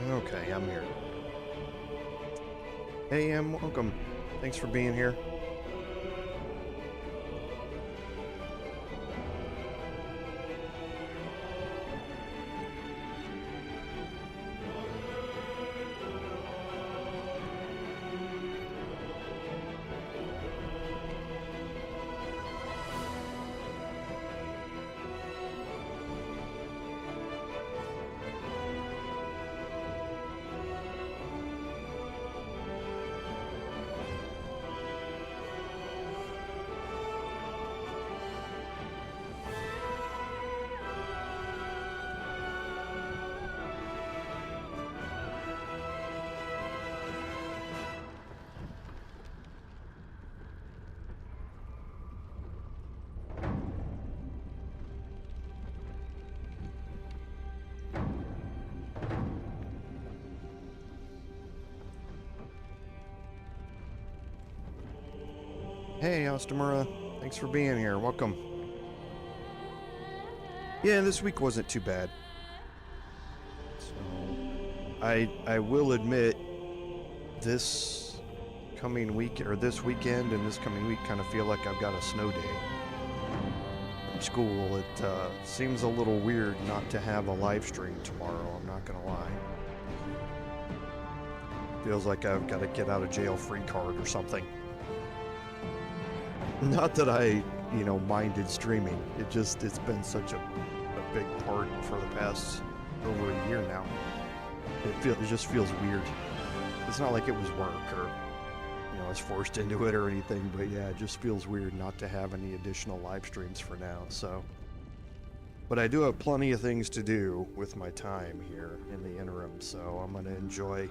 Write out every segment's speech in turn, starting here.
Okay, I'm here. Hey, welcome. Thanks for being here. Hey, Ostamura. Thanks for being here. Welcome. Yeah, this week wasn't too bad. So, I will admit, this coming week, or this weekend and this coming week kind of feel like I've got a snow day from school. It seems a little weird not to have a live stream tomorrow, I'm not gonna lie. Feels like I've got to get out of jail free card or something. Not that I, minded streaming. It's been such a big part for the past over a year now. It just feels weird. It's not like it was work or, I was forced into it or anything, but yeah, it just feels weird not to have any additional live streams for now, so. But I do have plenty of things to do with my time here in the interim, so I'm gonna enjoy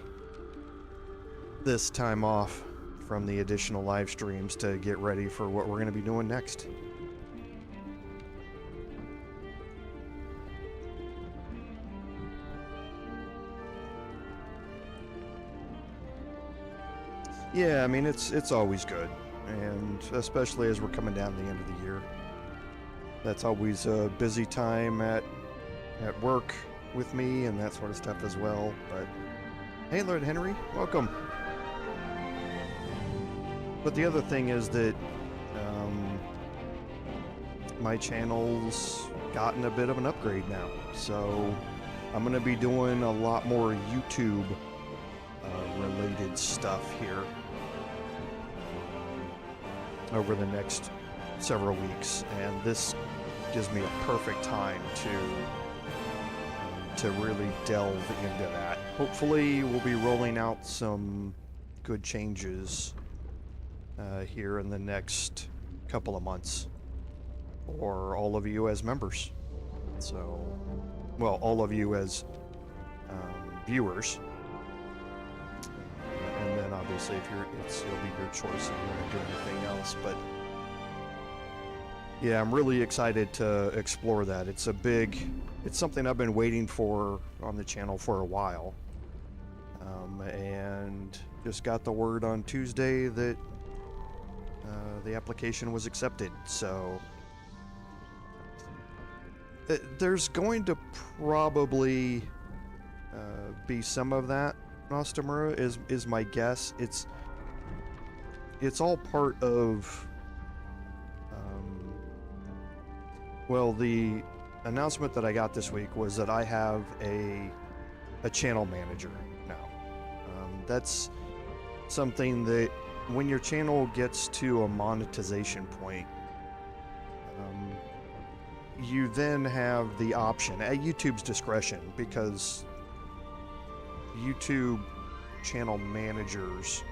this time off from the additional live streams to get ready for what we're going to be doing next. Yeah, I mean, it's always good, and especially as we're coming down to the end of the year. That's always a busy time at work with me and that sort of stuff as well, but hey, Lord Henry, welcome. But the other thing is that my channel's gotten a bit of an upgrade now, so I'm going to be doing a lot more YouTube related stuff here over the next several weeks, and this gives me a perfect time to really delve into that. Hopefully we'll be rolling out some good changes here in the next couple of months for all of you as members. So, well, all of you as viewers, and then obviously if it'll be your choice if you want to do anything else. But yeah, I'm really excited to explore that. It's something I've been waiting for on the channel for a while, and just got the word on Tuesday that the application was accepted, so there's going to probably be some of that, Nostamura, is my guess. It's all part of well, the announcement that I got this week was that I have a channel manager now. That's something that when your channel gets to a monetization point, you then have the option at YouTube's discretion, because YouTube channel managers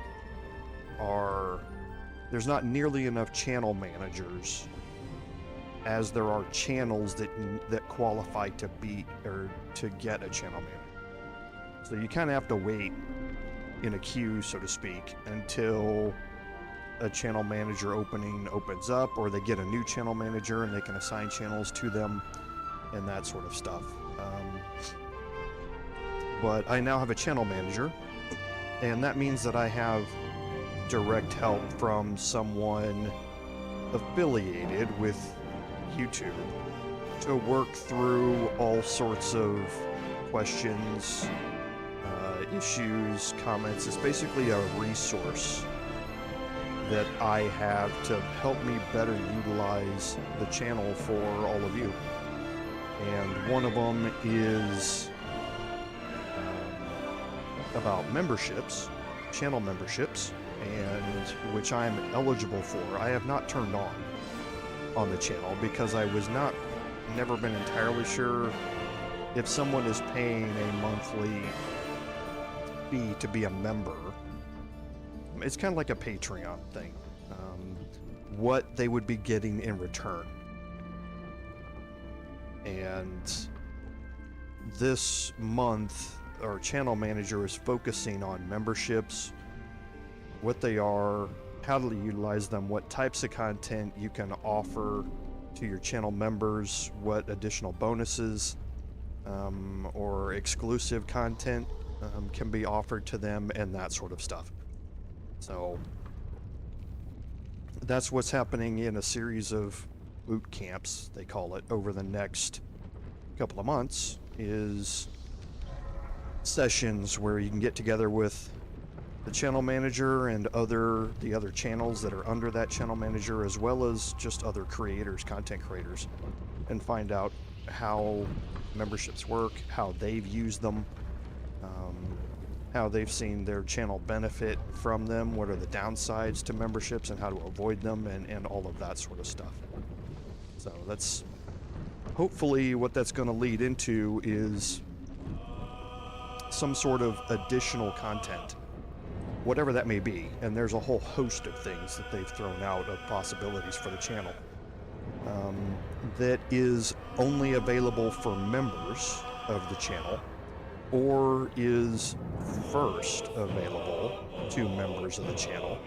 there's not nearly enough channel managers as there are channels that qualify to get a channel manager. So you kind of have to wait in a queue, so to speak, until a channel manager opening opens up, or they get a new channel manager and they can assign channels to them and that sort of stuff. But I now have a channel manager, and that means that I have direct help from someone affiliated with YouTube to work through all sorts of questions issues comments is basically a resource that I have to help me better utilize the channel for all of you. And one of them is about memberships, channel memberships, and which I'm eligible for. I have not turned on the channel because I was never been entirely sure if someone is paying a monthly fee to be a member. It's kind of like a Patreon thing, what they would be getting in return. And this month, our channel manager is focusing on memberships, what they are, how to utilize them, what types of content you can offer to your channel members, what additional bonuses or exclusive content can be offered to them, and that sort of stuff. So that's what's happening in a series of boot camps, they call it, over the next couple of months, is sessions where you can get together with the channel manager and the other channels that are under that channel manager, as well as just other creators, content creators, and find out how memberships work, how they've used them, how they've seen their channel benefit from them, what are the downsides to memberships and how to avoid them, and all of that sort of stuff. So that's hopefully what that's going to lead into is some sort of additional content, whatever that may be. And there's a whole host of things that they've thrown out of possibilities for the channel that is only available for members of the channel, or is first available to members of the channel,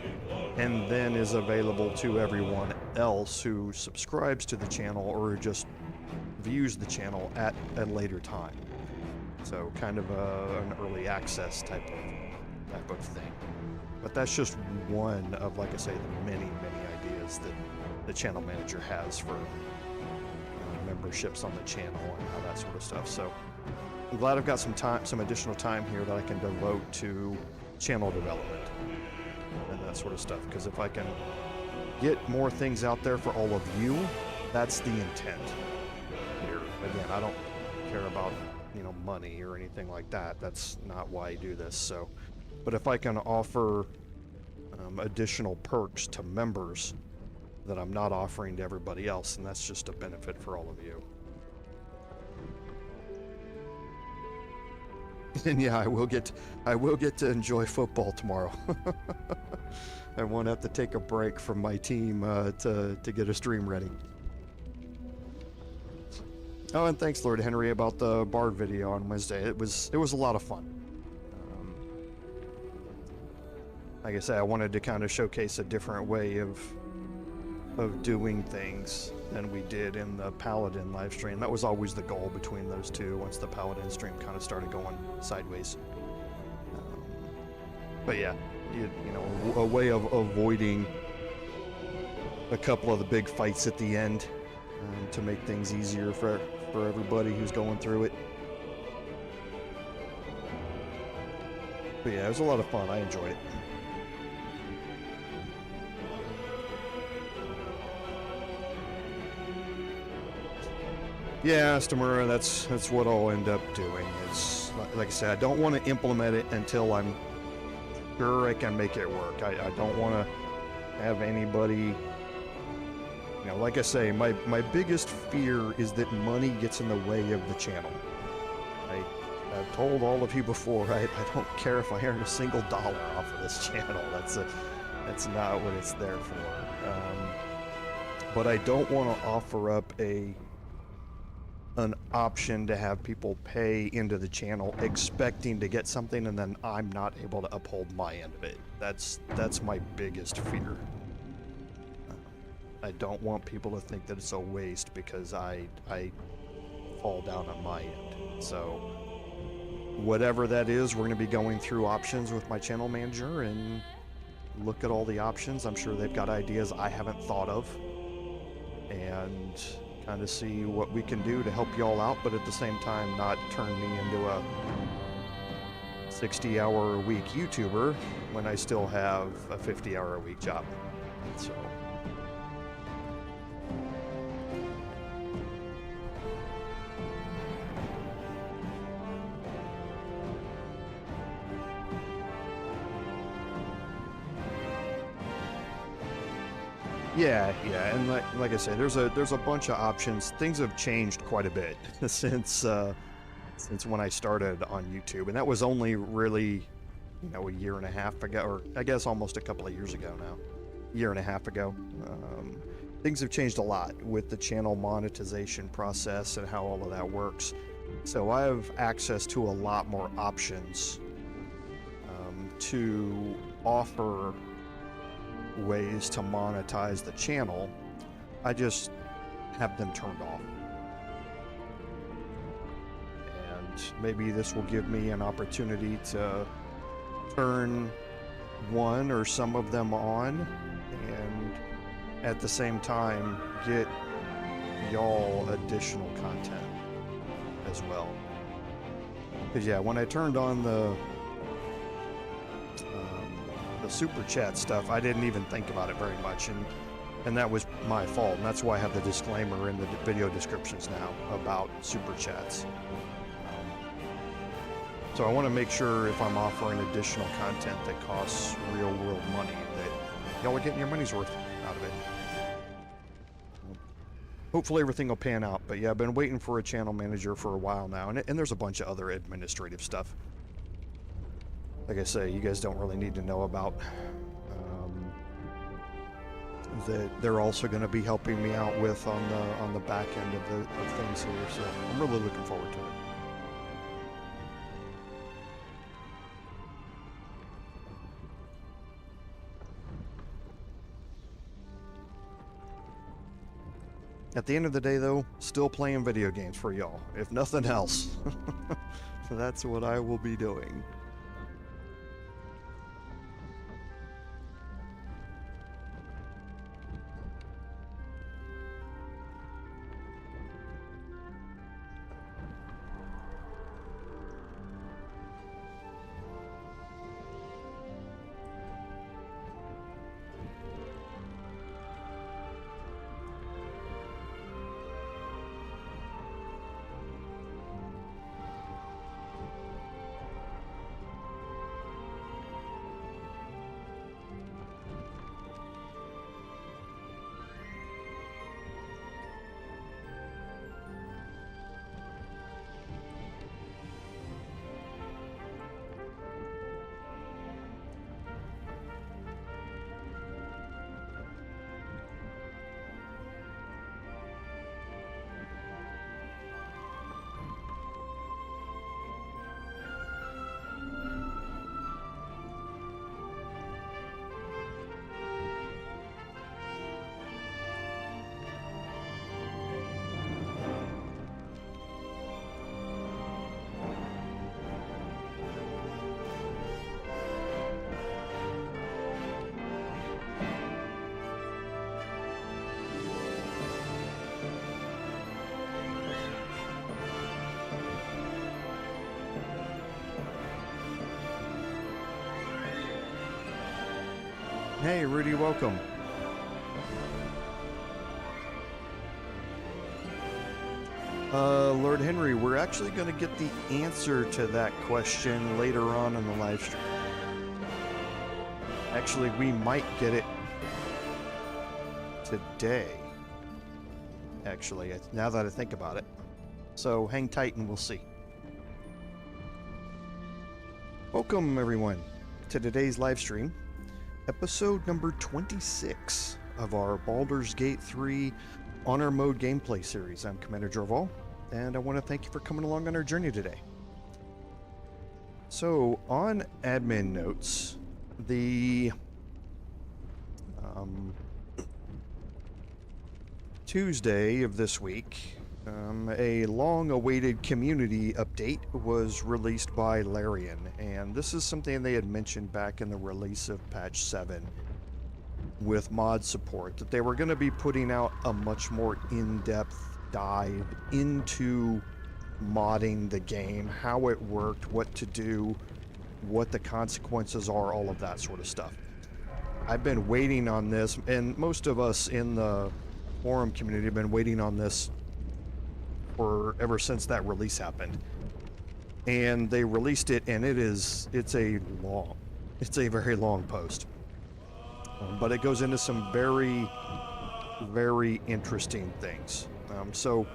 and then is available to everyone else who subscribes to the channel or just views the channel at a later time. So kind of an early access type of thing. But that's just one of, like I say, the many ideas that the channel manager has for memberships on the channel and all that sort of stuff. So I'm glad I've got some additional time here that I can devote to channel development and that sort of stuff. Because if I can get more things out there for all of you, that's the intent here. Again, I don't care about money or anything like that. That's not why I do this. So, but if I can offer additional perks to members that I'm not offering to everybody else, and that's just a benefit for all of you. And yeah, I will get to enjoy football tomorrow. I won't have to take a break from my team to get a stream ready. Oh, and thanks, Lord Henry, about the Bard video on Wednesday. It was a lot of fun. Like I said, I wanted to kind of showcase a different way of doing things than we did in the Paladin live stream. That was always the goal between those two once the Paladin stream kind of started going sideways. But yeah, a way of avoiding a couple of the big fights at the end to make things easier for everybody who's going through it. But yeah, it was a lot of fun. I enjoyed it. Yeah, Stamura, that's what I'll end up doing. It's like I said, I don't want to implement it until I'm sure I can make it work. I don't want to have anybody, like I say, my biggest fear is that money gets in the way of the channel. I've told all of you before, I don't care if I earn a single dollar off of this channel. That's not what it's there for. But I don't want to offer up an option to have people pay into the channel expecting to get something, and then I'm not able to uphold my end of it. That's my biggest fear. I don't want people to think that it's a waste because I fall down on my end. So whatever that is, we're going to be going through options with my channel manager and look at all the options. I'm sure they've got ideas I haven't thought of, and kind of see what we can do to help y'all out, but at the same time not turn me into 60-hour-a-week YouTuber when I still have a 50-hour-a-week job. So. Yeah, and like I said, there's a bunch of options. Things have changed quite a bit since when I started on YouTube, and that was only really, a year and a half ago, or I guess almost a couple of years ago now. Year and a half ago. Things have changed a lot with the channel monetization process and how all of that works. So I have access to a lot more options to offer ways to monetize the channel. I just have them turned off. And maybe this will give me an opportunity to turn one or some of them on, and at the same time get y'all additional content as well. Because yeah, when I turned on the super chat stuff, I didn't even think about it very much, and that was my fault, and that's why I have the disclaimer in the video descriptions now about super chats. So I want to make sure if I'm offering additional content that costs real world money, that y'all are getting your money's worth out of it. Hopefully everything will pan out, but yeah, I've been waiting for a channel manager for a while now, and there's a bunch of other administrative stuff. Like I say, you guys don't really need to know about that they're also going to be helping me out with on the back end of things here, so I'm really looking forward to it. At the end of the day, though, still playing video games for y'all, if nothing else. So that's what I will be doing. Hey, Rudy, welcome. Lord Henry, we're actually going to get the answer to that question later on in the live stream. Actually, we might get it today. Actually, now that I think about it. So hang tight and we'll see. Welcome, everyone, to today's live stream. Episode number 26 of our Baldur's Gate 3 Honor Mode gameplay series. I'm Commander Jorval, and I want to thank you for coming along on our journey today. So, on admin notes, the Tuesday of this week, a long-awaited community update was released by Larian, and this is something they had mentioned back in the release of patch 7 with mod support, that they were going to be putting out a much more in-depth dive into modding the game, how it worked, what to do, what the consequences are, all of that sort of stuff. I've been waiting on this, and most of us in the forum community have been waiting on this for ever since that release happened. And they released it, and it's a very long post. But it goes into some very, very interesting things. So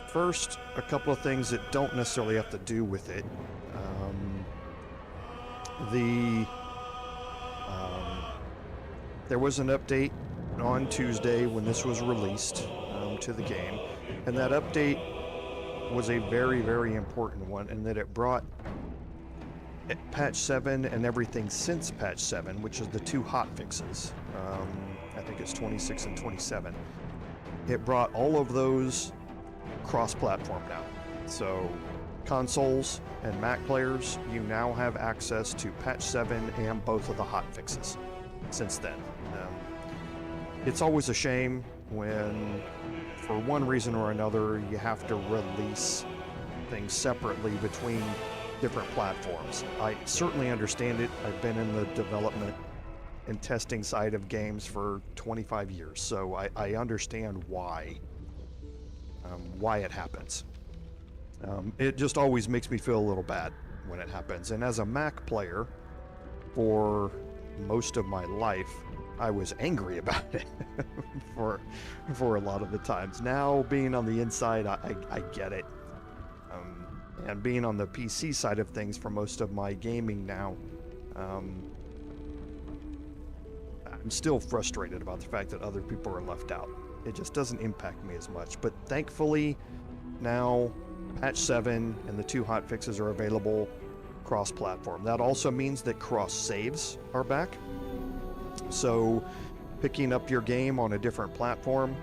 first, a couple of things that don't necessarily have to do with it. There was an update on Tuesday when this was released to the game, and that update was a very, very important one in that it brought patch 7 and everything since patch 7, which is the 2 hot fixes. I think it's 26 and 27. It brought all of those cross-platform now. So consoles and Mac players, you now have access to patch 7 and both of the hot fixes since then. It's always a shame when, for one reason or another, you have to release things separately between different platforms. I certainly understand it. I've been in the development and testing side of games for 25 years, so I understand why it happens. It just always makes me feel a little bad when it happens. And as a Mac player, for most of my life, I was angry about it for a lot of the times. Now, being on the inside, I get it. And being on the PC side of things for most of my gaming now, I'm still frustrated about the fact that other people are left out. It just doesn't impact me as much. But thankfully, now patch 7 and the 2 hot fixes are available cross-platform. That also means that cross-saves are back. So picking up your game on a different platform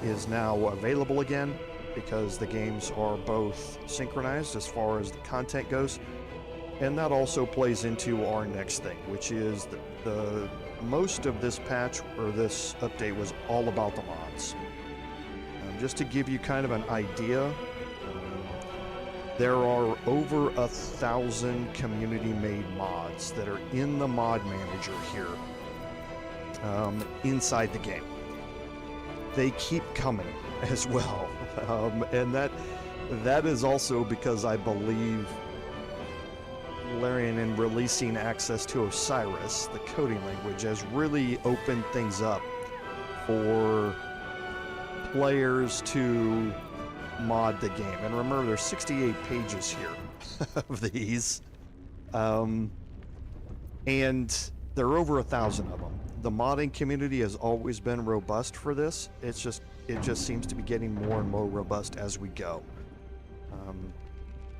is now available again, because the games are both synchronized as far as the content goes. And that also plays into our next thing, which is the most of this patch, or this update, was all about the mods. Just to give you kind of an idea, there are over 1,000 community-made mods that are in the mod manager here, inside the game. They keep coming as well, and that is also because I believe Larian, in releasing access to Osiris, the coding language, has really opened things up for players to mod the game. And remember, there's 68 pages here of these, and there are over 1,000 of them. The modding community has always been robust for this. It just seems to be getting more and more robust as we go.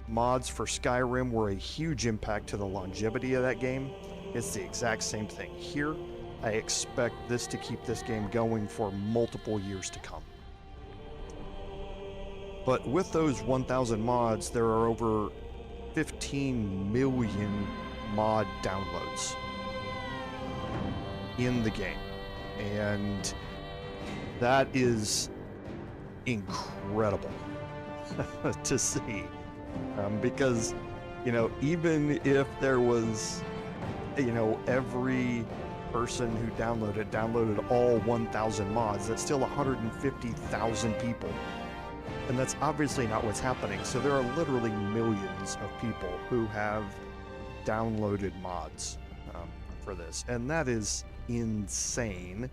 Mods for Skyrim were a huge impact to the longevity of that game. It's the exact same thing here. I expect this to keep this game going for multiple years to come. But with those 1,000 mods, there are over 15 million mod downloads in the game. And that is incredible to see. Because, even if there was, every person who downloaded all 1,000 mods, that's still 150,000 people. And that's obviously not what's happening. So there are literally millions of people who have downloaded mods for this. And that is insane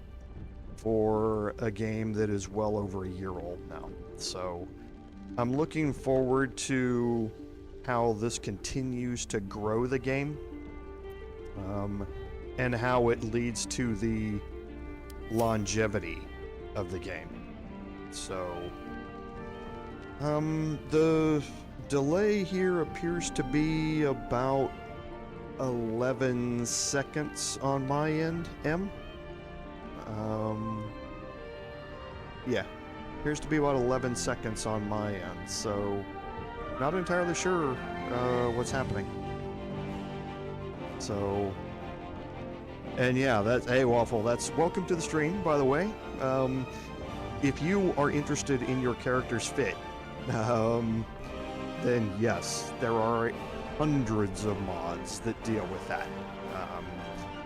for a game that is well over a year old now. So I'm looking forward to how this continues to grow the game, and how it leads to the longevity of the game. So the delay here appears to be about 11 seconds on my end, M. Yeah, appears to be about 11 seconds on my end, so not entirely sure what's happening. So, and yeah, hey Waffle, that's welcome to the stream, by the way. If you are interested in your character's fit, then yes, there are hundreds of mods that deal with that.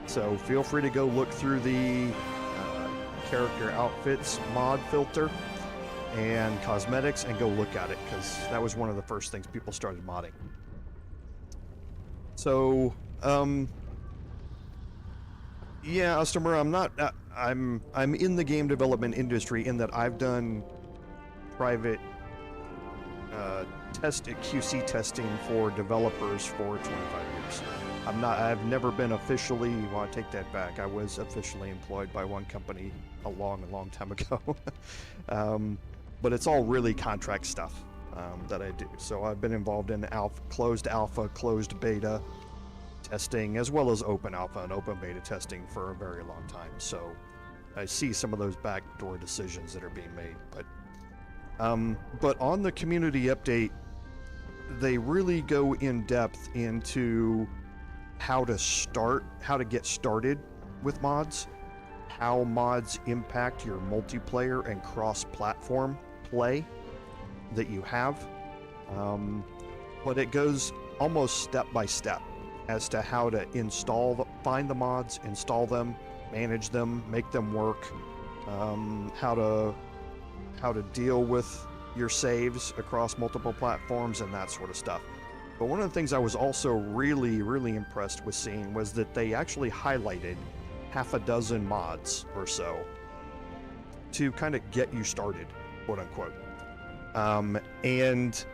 So feel free to go look through the character outfits mod filter and cosmetics and go look at it, because that was one of the first things people started modding. So, yeah, Ostomer, I'm not, I'm in the game development industry in that I've done private QC testing for developers for 25 years. I've never been officially, well, I take that back. I was officially employed by one company a long time ago. But it's all really contract stuff that I do. So I've been involved in closed alpha, closed beta testing, as well as open alpha and open beta testing for a very long time. So I see some of those backdoor decisions that are being made. But on the community update, they really go in depth into how to get started with mods, how mods impact your multiplayer and cross-platform play that you have. But it goes almost step by step as to how to find the mods, install them, manage them, make them work, how to deal with your saves across multiple platforms and that sort of stuff. But one of the things I was also really impressed with seeing was that they actually highlighted half a dozen mods or so to kind of get you started, quote unquote. And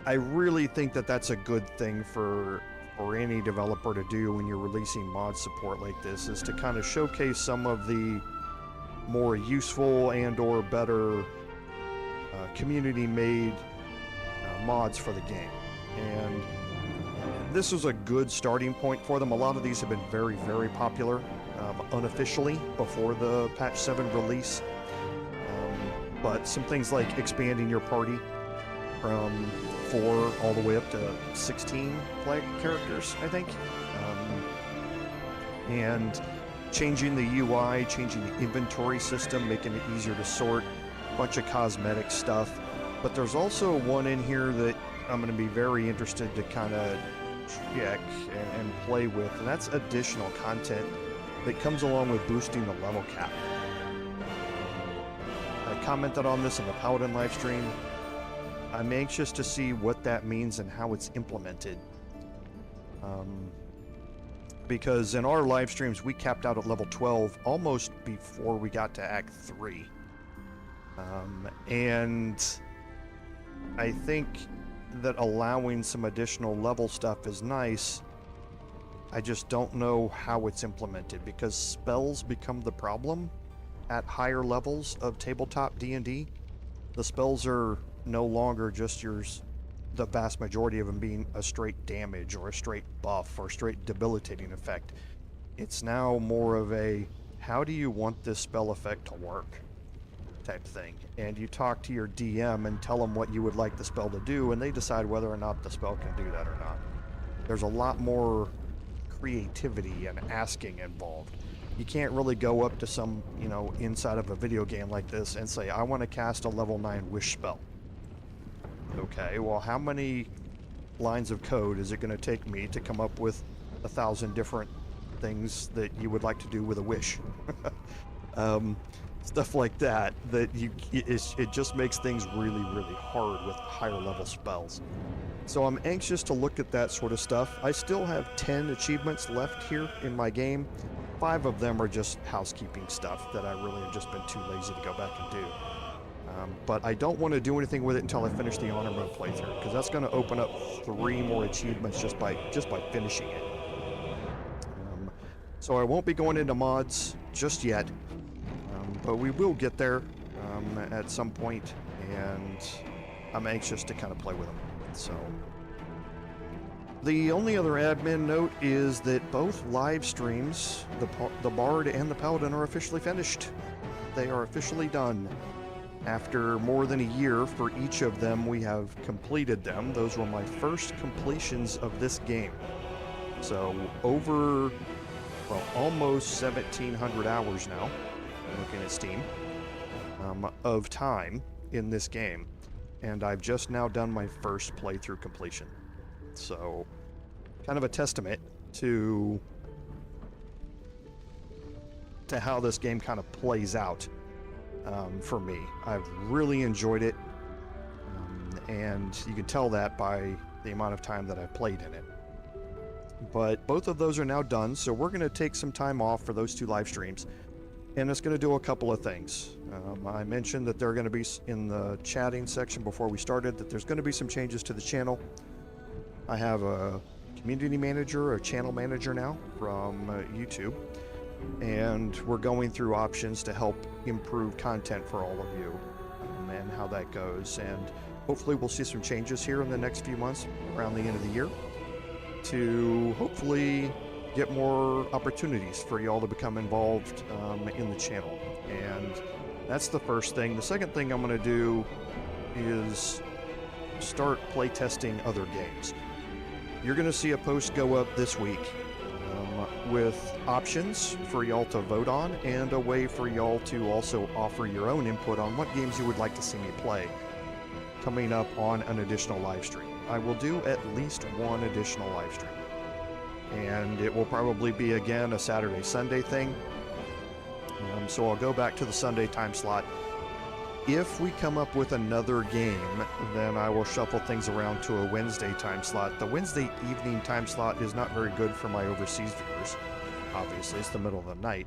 I really think that that's a good thing for any developer to do when you're releasing mod support like this, is to kind of showcase some of the more useful and or better community-made mods for the game. And this was a good starting point for them. A lot of these have been very popular unofficially before the patch 7 release. But some things like expanding your party from 4 all the way up to 16 characters, I think. And changing the UI, changing the inventory system, making it easier to sort, a bunch of cosmetic stuff. But there's also one in here that I'm going to be very interested to kind of check and play with, and that's additional content that comes along with boosting the level cap. I commented on this in the Paladin livestream. I'm anxious to see what that means and how it's implemented. Because in our live streams, we capped out at level 12 almost before we got to Act 3. And I think that allowing some additional level stuff is nice. I just don't know how it's implemented, because spells become the problem at higher levels of tabletop D&D. The spells are no longer just yours, the vast majority of them being a straight damage or a straight buff or straight debilitating effect. It's now more of a, how do you want this spell effect to work type thing. And you talk to your DM and tell them what you would like the spell to do, and they decide whether or not the spell can do that or not. There's a lot more creativity and asking involved. You can't really go up to some, inside of a video game like this and say, I want to cast a level 9 wish spell. Okay, well, how many lines of code is it going to take me to come up with 1,000 different things that you would like to do with a wish? Stuff like that, it just makes things really hard with higher level spells. So I'm anxious to look at that sort of stuff. I still have 10 achievements left here in my game. 5 of them are just housekeeping stuff that I really have just been too lazy to go back and do. But I don't want to do anything with it until I finish the honor mode playthrough, because that's going to open up 3 more achievements just by finishing it. So I won't be going into mods just yet, but we will get there at some point, and I'm anxious to kind of play with them. So the only other admin note is that both live streams, the Bard and the Paladin, are officially finished. They are officially done. After more than a year for each of them, we have completed them. Those were my first completions of this game. So over, well, almost 1,700 hours now, I'm looking at Steam, of time in this game. And I've just now done my first playthrough completion. So, kind of a testament to how this game kind of plays out for me. I've really enjoyed it, and you can tell that by the amount of time that I've played in it. But both of those are now done, so we're going to take some time off for those 2 live streams, and it's going to do a couple of things. I mentioned that there are going to be, in the chatting section before we started, that there's going to be some changes to the channel. I have a community manager, a channel manager now from YouTube, and we're going through options to help improve content for all of you, and how that goes. And hopefully we'll see some changes here in the next few months around the end of the year to hopefully get more opportunities for y'all to become involved in the channel. And that's the first thing. The second thing I'm going to do is start playtesting other games. You're going to see a post go up this week with options for y'all to vote on, and a way for y'all to also offer your own input on what games you would like to see me play coming up on an additional live stream. I will do at least one additional live stream, and it will probably be again a Saturday-Sunday thing. So I'll go back to the Sunday time slot. If we come up with another game, then I will shuffle things around to a Wednesday time slot. The Wednesday evening time slot is not very good for my overseas viewers. Obviously, it's the middle of the night,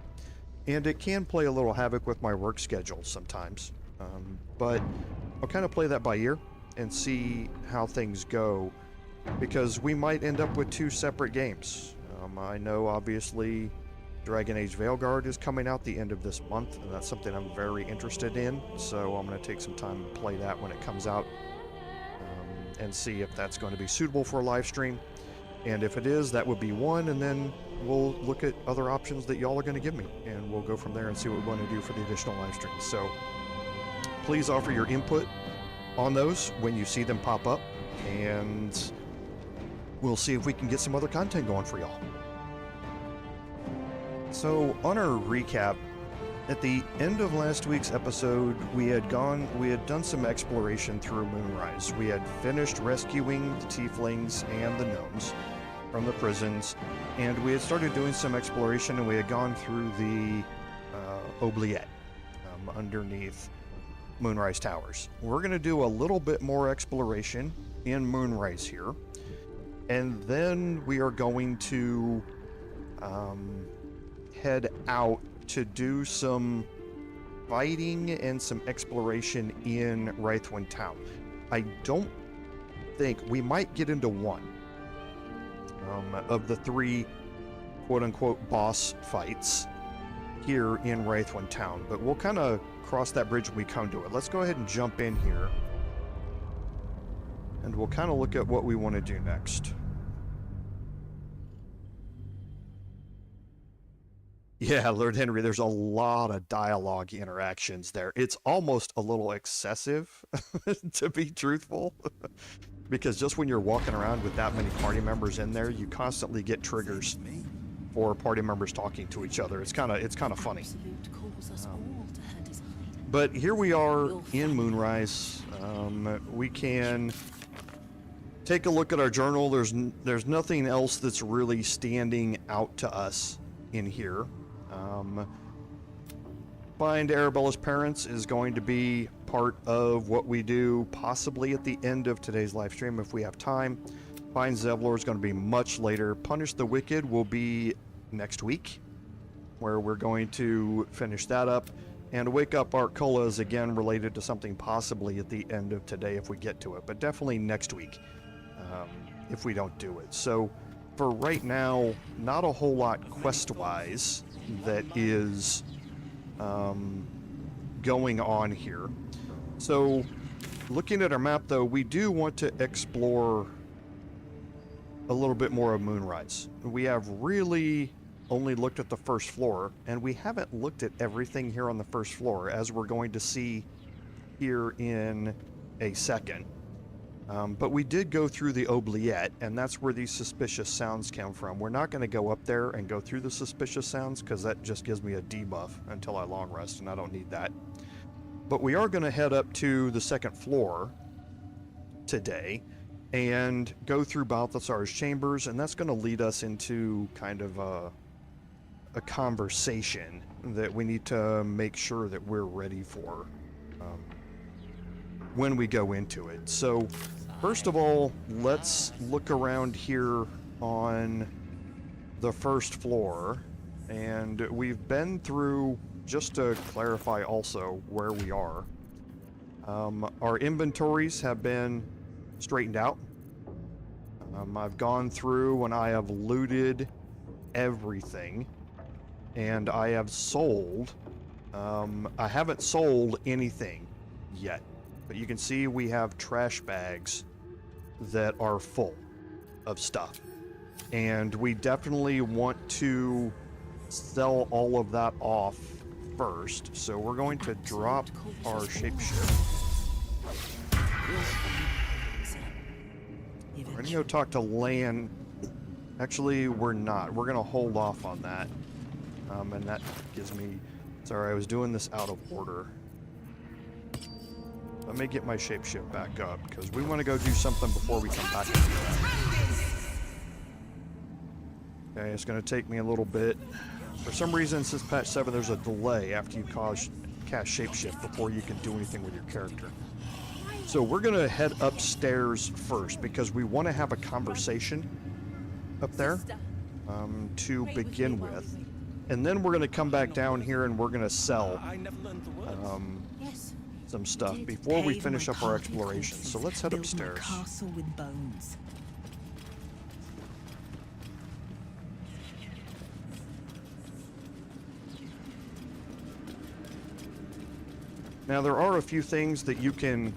and it can play a little havoc with my work schedule sometimes. But I'll kind of play that by ear and see how things go, because we might end up with 2 separate games. I know, obviously, Dragon Age Veilguard is coming out the end of this month, and that's something I'm very interested in, so I'm going to take some time to play that when it comes out, and see if that's going to be suitable for a live stream. And if it is, that would be one, and then we'll look at other options that y'all are going to give me, and we'll go from there and see what we want to do for the additional live streams. So please offer your input on those when you see them pop up, and we'll see if we can get some other content going for y'all. So, on our recap, at the end of last week's episode, we had done some exploration through Moonrise. We had finished rescuing the tieflings and the gnomes from the prisons, and we had started doing some exploration, and we had gone through the oubliette underneath Moonrise Towers. We're going to do a little bit more exploration in Moonrise here, and then we are going to head out to do some fighting and some exploration in Reithwin Town. I don't think we might get into one of the 3 quote-unquote boss fights here in Reithwin Town, but we'll kind of cross that bridge when we come to it. Let's go ahead and jump in here, and we'll kind of look at what we want to do next. Yeah, Lord Henry, there's a lot of dialogue interactions there. It's almost a little excessive, to be truthful, because just when you're walking around with that many party members in there, you constantly get triggers for party members talking to each other. It's kind of funny. But here we are in Moonrise. We can take a look at our journal. There's nothing else that's really standing out to us in here. Find Arabella's parents is going to be part of what we do possibly at the end of today's live stream if we have time. Find Zevlor is going to be much later. Punish the Wicked will be next week, where we're going to finish that up. And Wake Up Arcola is again related to something possibly at the end of today if we get to it, but definitely next week if we don't do it. So for right now, not a whole lot quest-wise that is going on here. So looking at our map, though, we do want to explore a little bit more of Moonrise. We have really only looked at the first floor, and we haven't looked at everything here on the first floor, as we're going to see here in a second. But we did go through the oubliette, and that's where these suspicious sounds come from. We're not going to go up there and go through the suspicious sounds, because that just gives me a debuff until I long rest, and I don't need that. But we are going to head up to the second floor today and go through Balthasar's chambers, and that's going to lead us into kind of a conversation that we need to make sure that we're ready for when we go into it. So first of all, let's look around here on the first floor, and we've been through, just to clarify also where we are. Our inventories have been straightened out. I've gone through and I have looted everything, and I have sold. I haven't sold anything yet, but you can see we have trash bags that are full of stuff, and we definitely want to sell all of that off first. So we're going to drop our shapeshift. We're gonna go talk to Lann. Actually, we're not. We're gonna hold off on that. And that gives me... Sorry, I was doing this out of order. Let me get my shapeshift back up, because we want to go do something before we come back into that. Okay, it's gonna take me a little bit. For some reason, since patch 7, there's a delay after you cast shapeshift before you can do anything with your character. So we're gonna head upstairs first, because we want to have a conversation up there to begin with, and then we're gonna come back down here and we're gonna sell some stuff before we finish up our exploration. So let's head upstairs. Now there are a few things that you can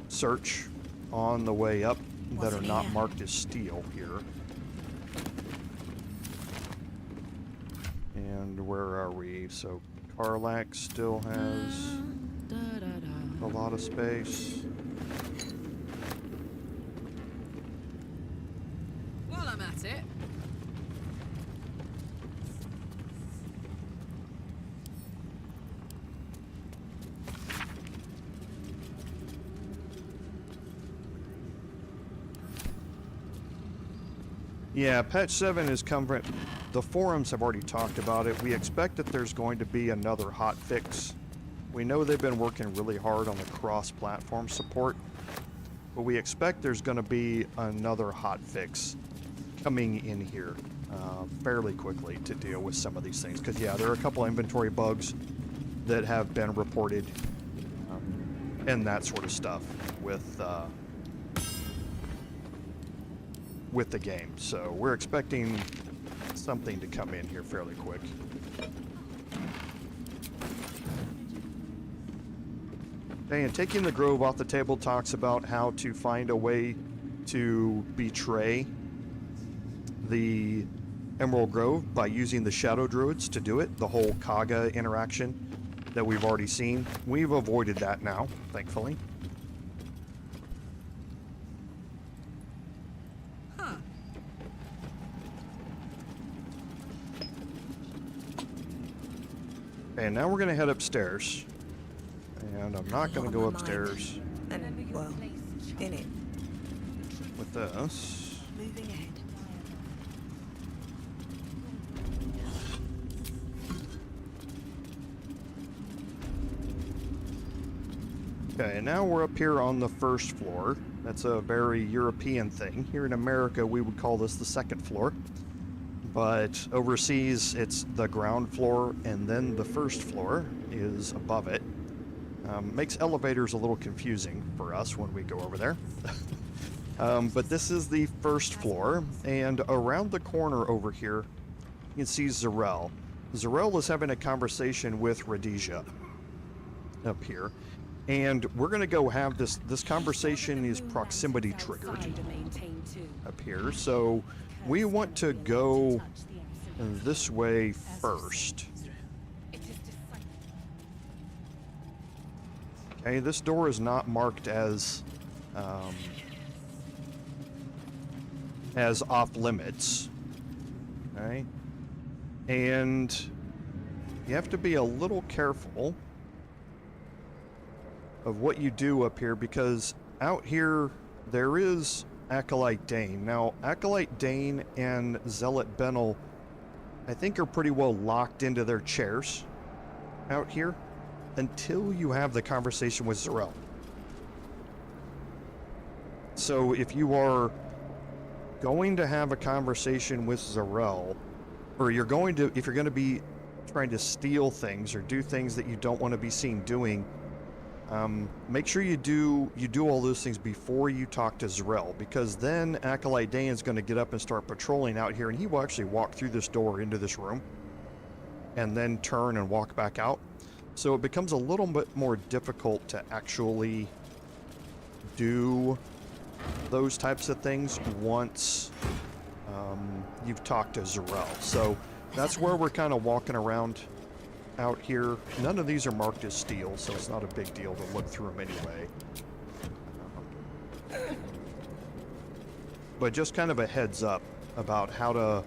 search on the way up that are not marked as steel here. And where are we? So Karlak still has a lot of space. While I'm at it. Yeah, patch 7 is coming. The forums have already talked about it. We expect that there's going to be another hot fix. We know they've been working really hard on the cross-platform support, but we expect there's going to be another hot fix coming in here fairly quickly to deal with some of these things. Because yeah, there are a couple inventory bugs that have been reported and that sort of stuff with the game. So we're expecting something to come in here fairly quick. Okay, and taking the grove off the table talks about how to find a way to betray the Emerald Grove by using the Shadow Druids to do it, the whole Kaga interaction that we've already seen. We've avoided that now, thankfully. And now we're going to head upstairs. And I'm not going to go upstairs and, well, in it. with this. Moving ahead. Okay, and now we're up here on the first floor. That's a very European thing. Here in America, we would call this the second floor. But overseas, it's the ground floor, and then the first floor is above it. Makes elevators a little confusing for us when we go over there. But this is the first floor, and around the corner over here, you can see Zarel. Zarel is having a conversation with Rhodesia up here. And we're going to go have this conversation is proximity triggered up here. So we want to go this way first. Okay, this door is not marked as off limits. Okay, and you have to be a little careful of what you do up here, because out here there is Acolyte Dane. Now, Acolyte Dane and Zealot Benel, I think, are pretty well locked into their chairs out here until you have the conversation with Zarel. So if you are going to have a conversation with Zarel, or if you're going to be trying to steal things or do things that you don't want to be seen doing, make sure you do all those things before you talk to Zarel, because then Acolyte Dane is going to get up and start patrolling out here, and he will actually walk through this door into this room and then turn and walk back out. So it becomes a little bit more difficult to actually do those types of things once you've talked to Zarel. So that's where we're kind of walking around out here. None of these are marked as steel, so it's not a big deal to look through them anyway. But just kind of a heads up about how to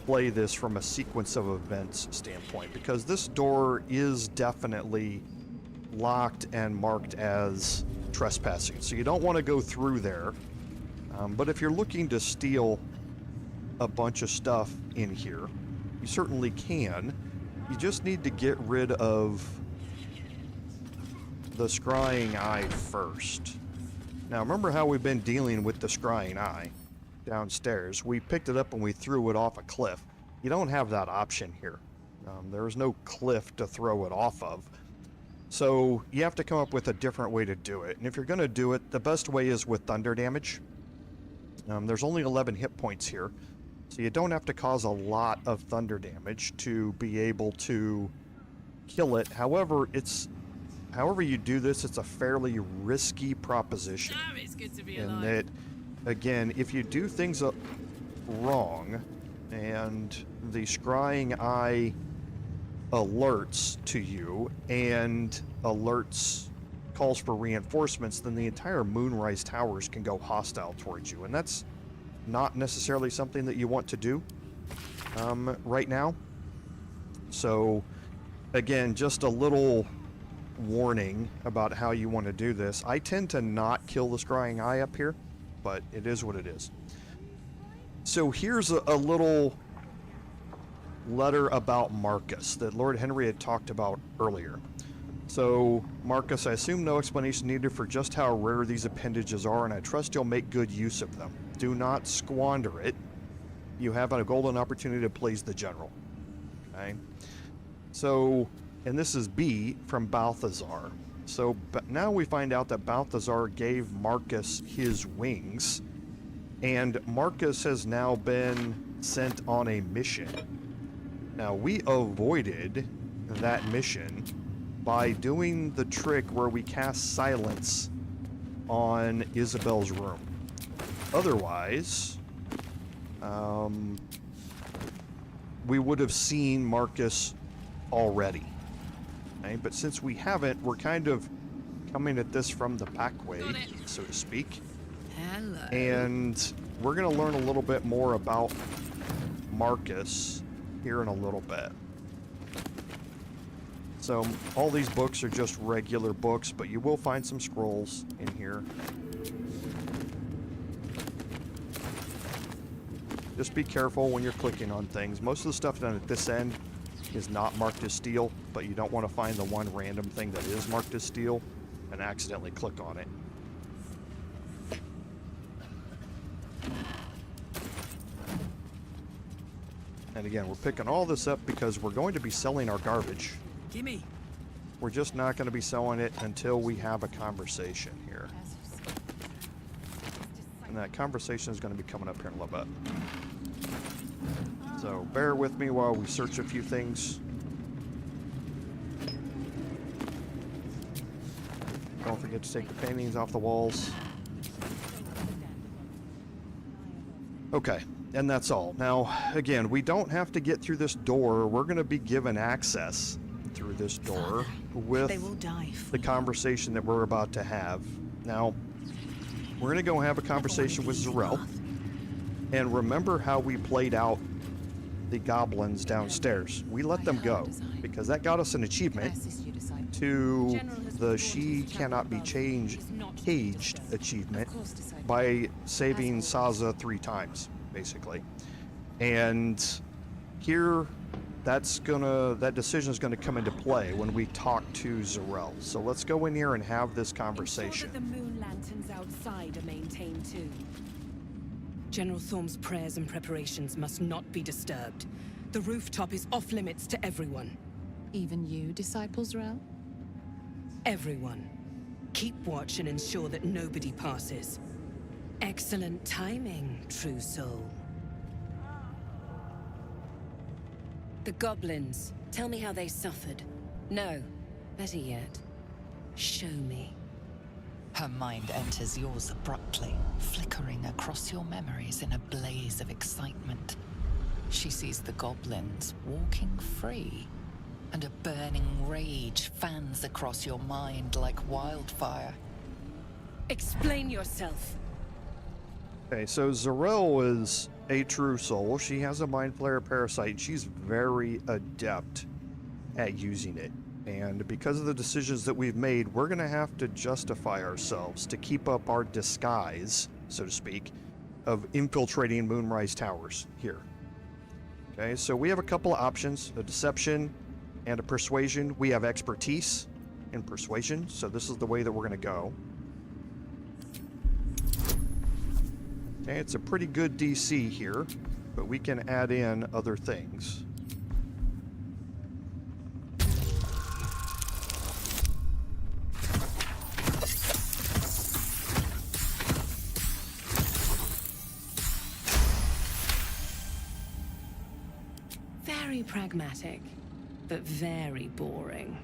play this from a sequence of events standpoint, because this door is definitely locked and marked as trespassing, so you don't want to go through there. But if you're looking to steal a bunch of stuff in here, you certainly can. You just need to get rid of the scrying eye first. Now, remember how we've been dealing with the scrying eye downstairs? We picked it up and we threw it off a cliff. You don't have that option here. There is no cliff to throw it off of. So you have to come up with a different way to do it. And if you're going to do it, the best way is with thunder damage. There's only 11 hit points here, so you don't have to cause a lot of thunder damage to be able to kill it. However, however you do this, it's a fairly risky proposition. Damn, it's good to be in alive. that, again, if you do things wrong and the scrying eye alerts to you and calls for reinforcements, then the entire Moonrise Towers can go hostile towards you, and that's not necessarily something that you want to do right now. So again, just a little warning about how you want to do this. I tend to not kill the scrying eye up here, but it is what it is. So here's a little letter about Marcus that Lord Henry had talked about earlier. So, Marcus, I assume no explanation needed for just how rare these appendages are, and I trust you'll make good use of them. Do not squander it. You have a golden opportunity to please the general. Okay? So, and this is B from Balthazar. So, but now we find out that Balthazar gave Marcus his wings, and Marcus has now been sent on a mission. Now, we avoided that mission by doing the trick where we cast silence on Isabel's room. Otherwise, we would have seen Marcus already. Okay? But since we haven't, we're kind of coming at this from the back way, so to speak. Hello. And we're going to learn a little bit more about Marcus here in a little bit. So all these books are just regular books, but you will find some scrolls in here. Just be careful when you're clicking on things. Most of the stuff done at this end is not marked as steel, but you don't want to find the one random thing that is marked as steel and accidentally click on it. And again, we're picking all this up because we're going to be selling our garbage. Gimme. We're just not going to be selling it until we have a conversation here. And that conversation is going to be coming up here in a little bit. So bear with me while we search a few things. Don't forget to take the paintings off the walls. Okay, and that's all. Now, again, we don't have to get through this door. We're going to be given access through this door with the conversation that we're about to have. Now, we're going to go have a conversation with Zarel. And remember how we played out the goblins downstairs. We let them go because that got us an achievement to the she cannot be caged achievement by saving Saza 3 times, basically. And here, that decision is gonna come into play when we talk to Zarel. So let's go in here and have this conversation. Ensure that the moon lanterns outside are maintained too. General Thorm's prayers and preparations must not be disturbed. The rooftop is off limits to everyone. Even you, Disciples Rel? Everyone. Keep watch and ensure that nobody passes. Excellent timing, true soul. The goblins. Tell me how they suffered. No, better yet, show me. Her mind enters yours abruptly, flickering across your memories in a blaze of excitement. She sees the goblins walking free, and a burning rage fans across your mind like wildfire. Explain yourself. Okay, so Zarel is a true soul. She has a mind flayer parasite. She's very adept at using it. And because of the decisions that we've made, we're going to have to justify ourselves to keep up our disguise, so to speak, of infiltrating Moonrise Towers here. Okay, so we have a couple of options, a deception and a persuasion. We have expertise in persuasion, so this is the way that we're going to go. Okay, it's a pretty good DC here, but we can add in other things. Very pragmatic, but very boring.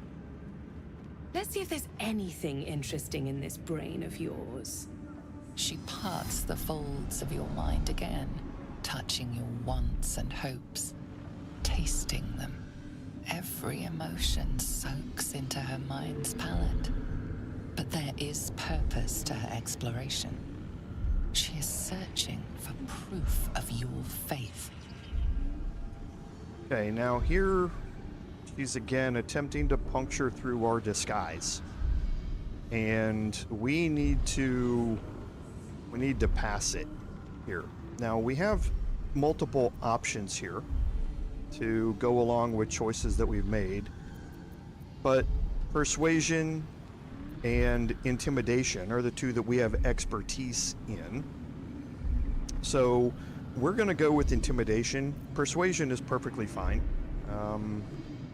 Let's see if there's anything interesting in this brain of yours. She parts the folds of your mind again, touching your wants and hopes, tasting them. Every emotion soaks into her mind's palette. But there is purpose to her exploration. She is searching for proof of your faith. Okay, now here she's again attempting to puncture through our disguise. And we need to pass it here. Now we have multiple options here to go along with choices that we've made. But persuasion and intimidation are the two that we have expertise in. So we're going to go with intimidation. Persuasion is perfectly fine.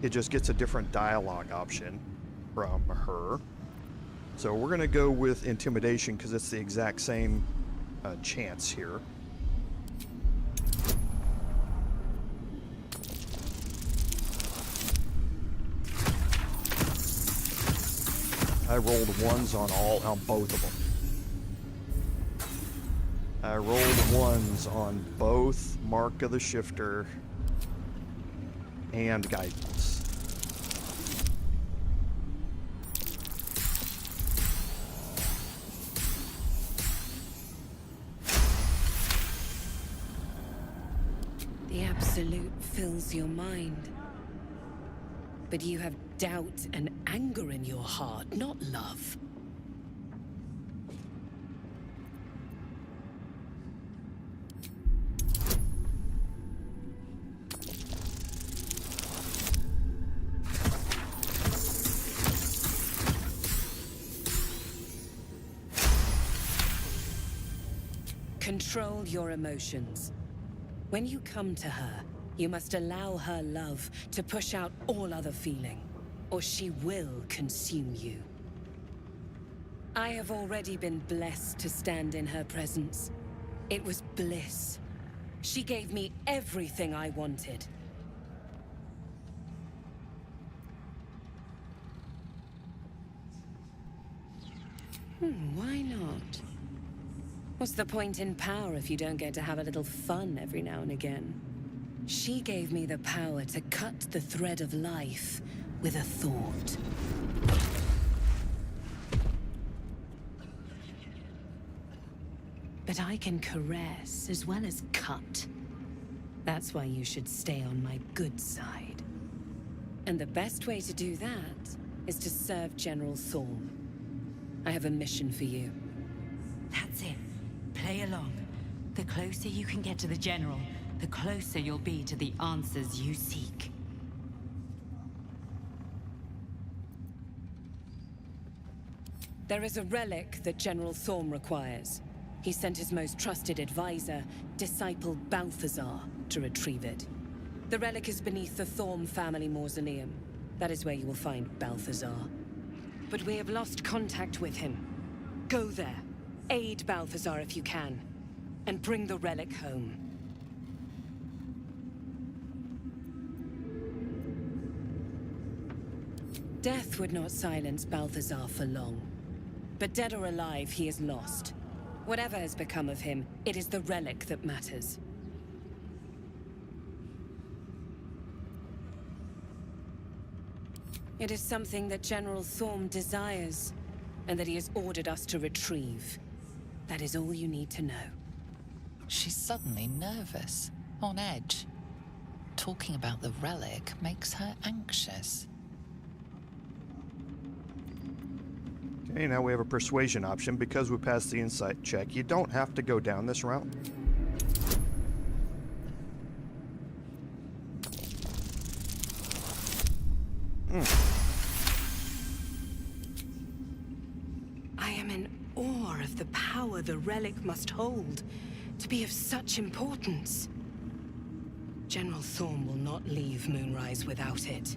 It just gets a different dialogue option from her. So we're going to go with intimidation because it's the exact same chance here. I rolled ones on both of them. I rolled ones on both Mark of the Shifter and Guidance. The absolute fills your mind. But you have doubt and anger in your heart, not love. Control your emotions. When you come to her, you must allow her love to push out all other feeling, or she will consume you. I have already been blessed to stand in her presence. It was bliss. She gave me everything I wanted. Why not? What's the point in power if you don't get to have a little fun every now and again? She gave me the power to cut the thread of life with a thought. But I can caress as well as cut. That's why you should stay on my good side. And the best way to do that is to serve General Thorm. I have a mission for you. That's it. Play along. The closer you can get to the General, the closer you'll be to the answers you seek. There is a relic that General Thorm requires. He sent his most trusted advisor, disciple Balthazar, to retrieve it. The relic is beneath the Thorm family mausoleum. That is where you will find Balthazar. But we have lost contact with him. Go there, aid Balthazar if you can, and bring the relic home. Death would not silence Balthazar for long. But dead or alive, he is lost. Whatever has become of him, it is the relic that matters. It is something that General Thorm desires, and that he has ordered us to retrieve. That is all you need to know. She's suddenly nervous, on edge. Talking about the relic makes her anxious. Okay, now we have a persuasion option. Because we passed the insight check, you don't have to go down this route. I am in awe of the power the relic must hold to be of such importance. General Thorm will not leave Moonrise without it.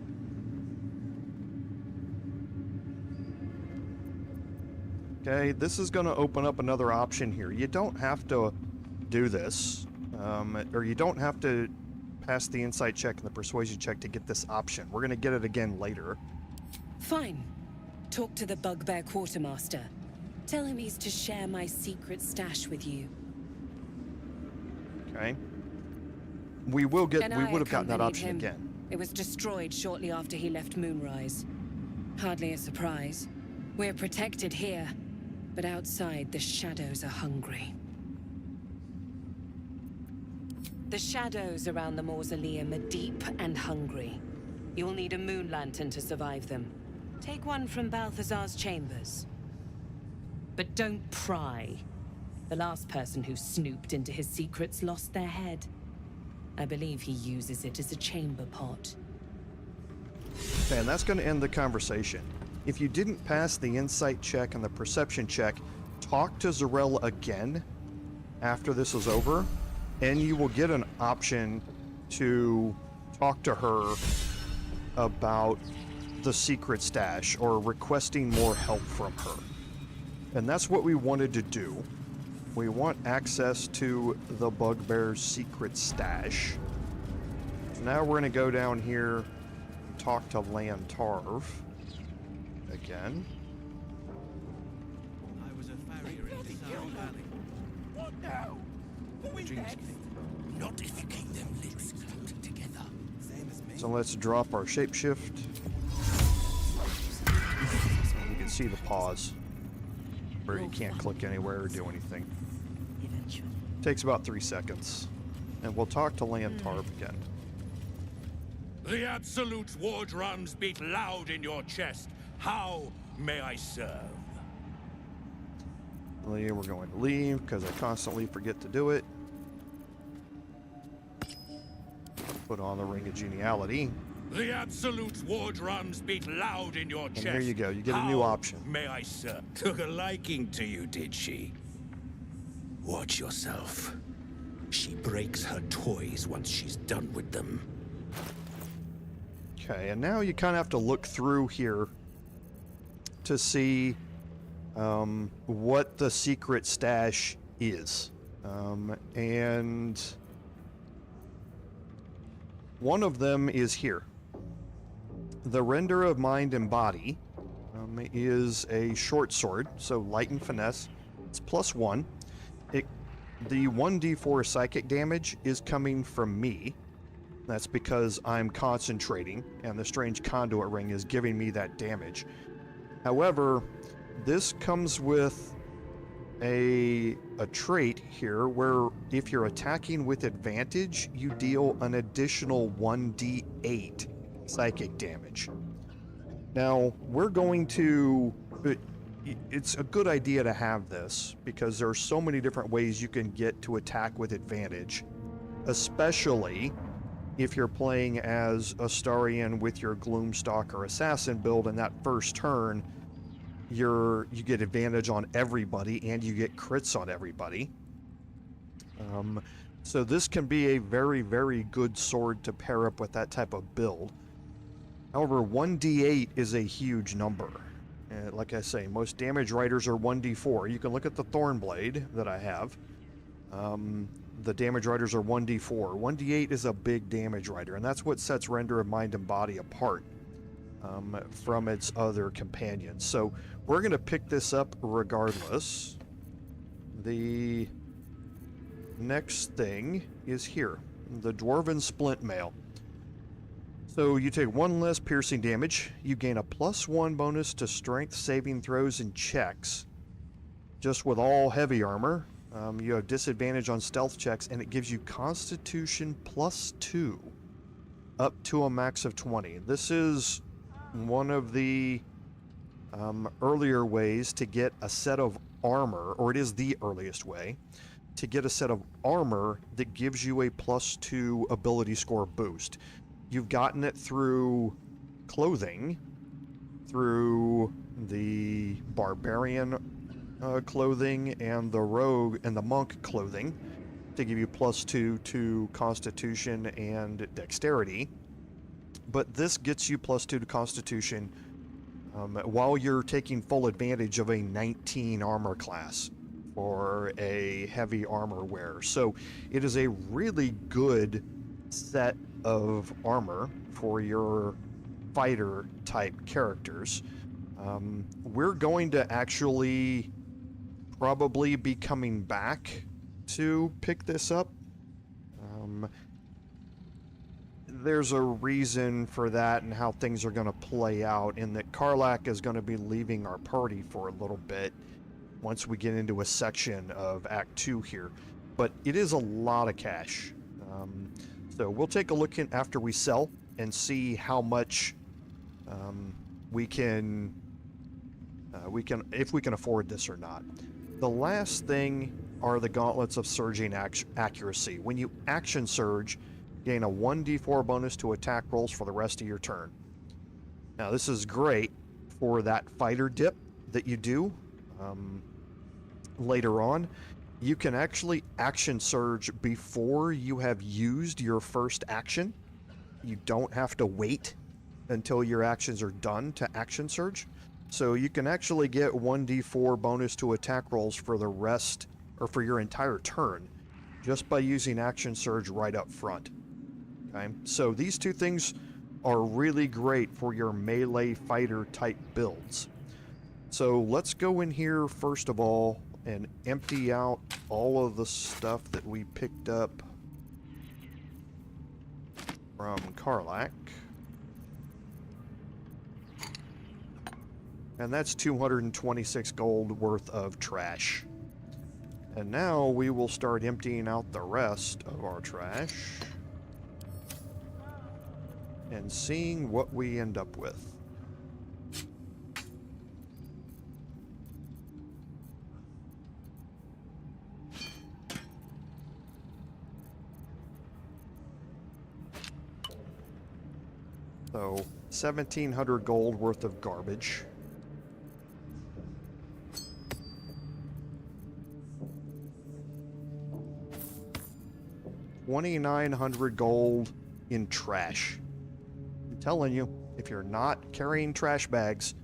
Okay, this is going to open up another option here. You don't have to do this, or you don't have to pass the insight check and the persuasion check to get this option. We're going to get it again later. Fine. Talk to the Bugbear Quartermaster. Tell him he's to share my secret stash with you. Okay. We would have gotten that accompanied option him. again. It was destroyed shortly after he left Moonrise. Hardly a surprise. We're protected here, but outside the shadows are hungry. The shadows around the mausoleum are deep and hungry. You'll need a moon lantern to survive them. Take one from Balthazar's chambers. But don't pry. The last person who snooped into his secrets lost their head. I believe he uses it as a chamber pot. Okay, and that's going to end the conversation. If you didn't pass the insight check and the perception check, talk to Zarel again after this is over, and you will get an option to talk to her about the secret stash or requesting more help from her. And that's what we wanted to do. We want access to the Bugbear's secret stash. So now we're going to go down here and talk to Lann again. I was a farrier in the Sound Valley. What now? Not if you keep them lips clamped together. Same as me. So let's drop our shapeshift. You can see the pause, where you can't click anywhere or do anything. Eventually. Takes about 3 seconds. And we'll talk to Lann again. The Absolute's war drums beat loud in your chest. How may I serve? We're going to leave because I constantly forget to do it. Put on the Ring of Geniality. The Absolute's war drums beat loud in your chest. And here you go. You get a new option. May I serve? Took a liking to you, did she? Watch yourself. She breaks her toys once she's done with them. Okay, and now you kind of have to look through here to see what the secret stash is. And one of them is here. The Render of Mind and Body is a short sword, so light and finesse. It's +1. The 1d4 psychic damage is coming from me. That's because I'm concentrating, and the strange conduit ring is giving me that damage. However, this comes with a trait here where if you're attacking with advantage, you deal an additional 1d8 psychic damage. Now, we're going to... It's a good idea to have this, because there are so many different ways you can get to attack with advantage, especially if you're playing as Astarion with your Gloomstalker Assassin build. In that first turn, you get advantage on everybody, and you get crits on everybody. So this can be a very, very good sword to pair up with that type of build. However, 1d8 is a huge number. Like I say, most damage riders are 1d4. You can look at the Thornblade that I have. The damage riders are 1d4. 1d8 is a big damage rider, and that's what sets Render of Mind and Body apart from its other companions. So we're going to pick this up regardless. The next thing is here, the Dwarven Splint Mail. So you take 1 less piercing damage, you gain a +1 bonus to strength saving throws and checks. Just with all heavy armor, you have disadvantage on stealth checks, and it gives you Constitution +2, up to a max of 20. This is one of the earlier ways to get a set of armor, or it is the earliest way, to get a set of armor that gives you a +2 ability score boost. You've gotten it through clothing, through the barbarian clothing and the rogue and the monk clothing to give you +2 to constitution and dexterity. But this gets you +2 to constitution while you're taking full advantage of a 19 armor class for a heavy armor wearer. So it is a really good set of armor for your fighter type characters. We're going to actually probably be coming back to pick this up. There's a reason for that and how things are going to play out, in that Karlach is going to be leaving our party for a little bit once we get into a section of Act 2 here. But it is a lot of cash. So we'll take a look in after we sell and see how much we can if we can afford this or not. The last thing are the Gauntlets of Surging Accuracy. When you action surge, gain a 1d4 bonus to attack rolls for the rest of your turn. Now this is great for that fighter dip that you do later on. You can actually action surge before you have used your first action. You don't have to wait until your actions are done to action surge. So you can actually get 1d4 bonus to attack rolls for the rest, or for your entire turn, just by using action surge right up front. Okay, so these two things are really great for your melee fighter type builds. So let's go in here first of all and empty out all of the stuff that we picked up from Karlach. And that's 226 gold worth of trash. And now we will start emptying out the rest of our trash and seeing what we end up with. So 1,700 gold worth of garbage. $2,900 gold in trash. I'm telling you, if you're not carrying trash bags,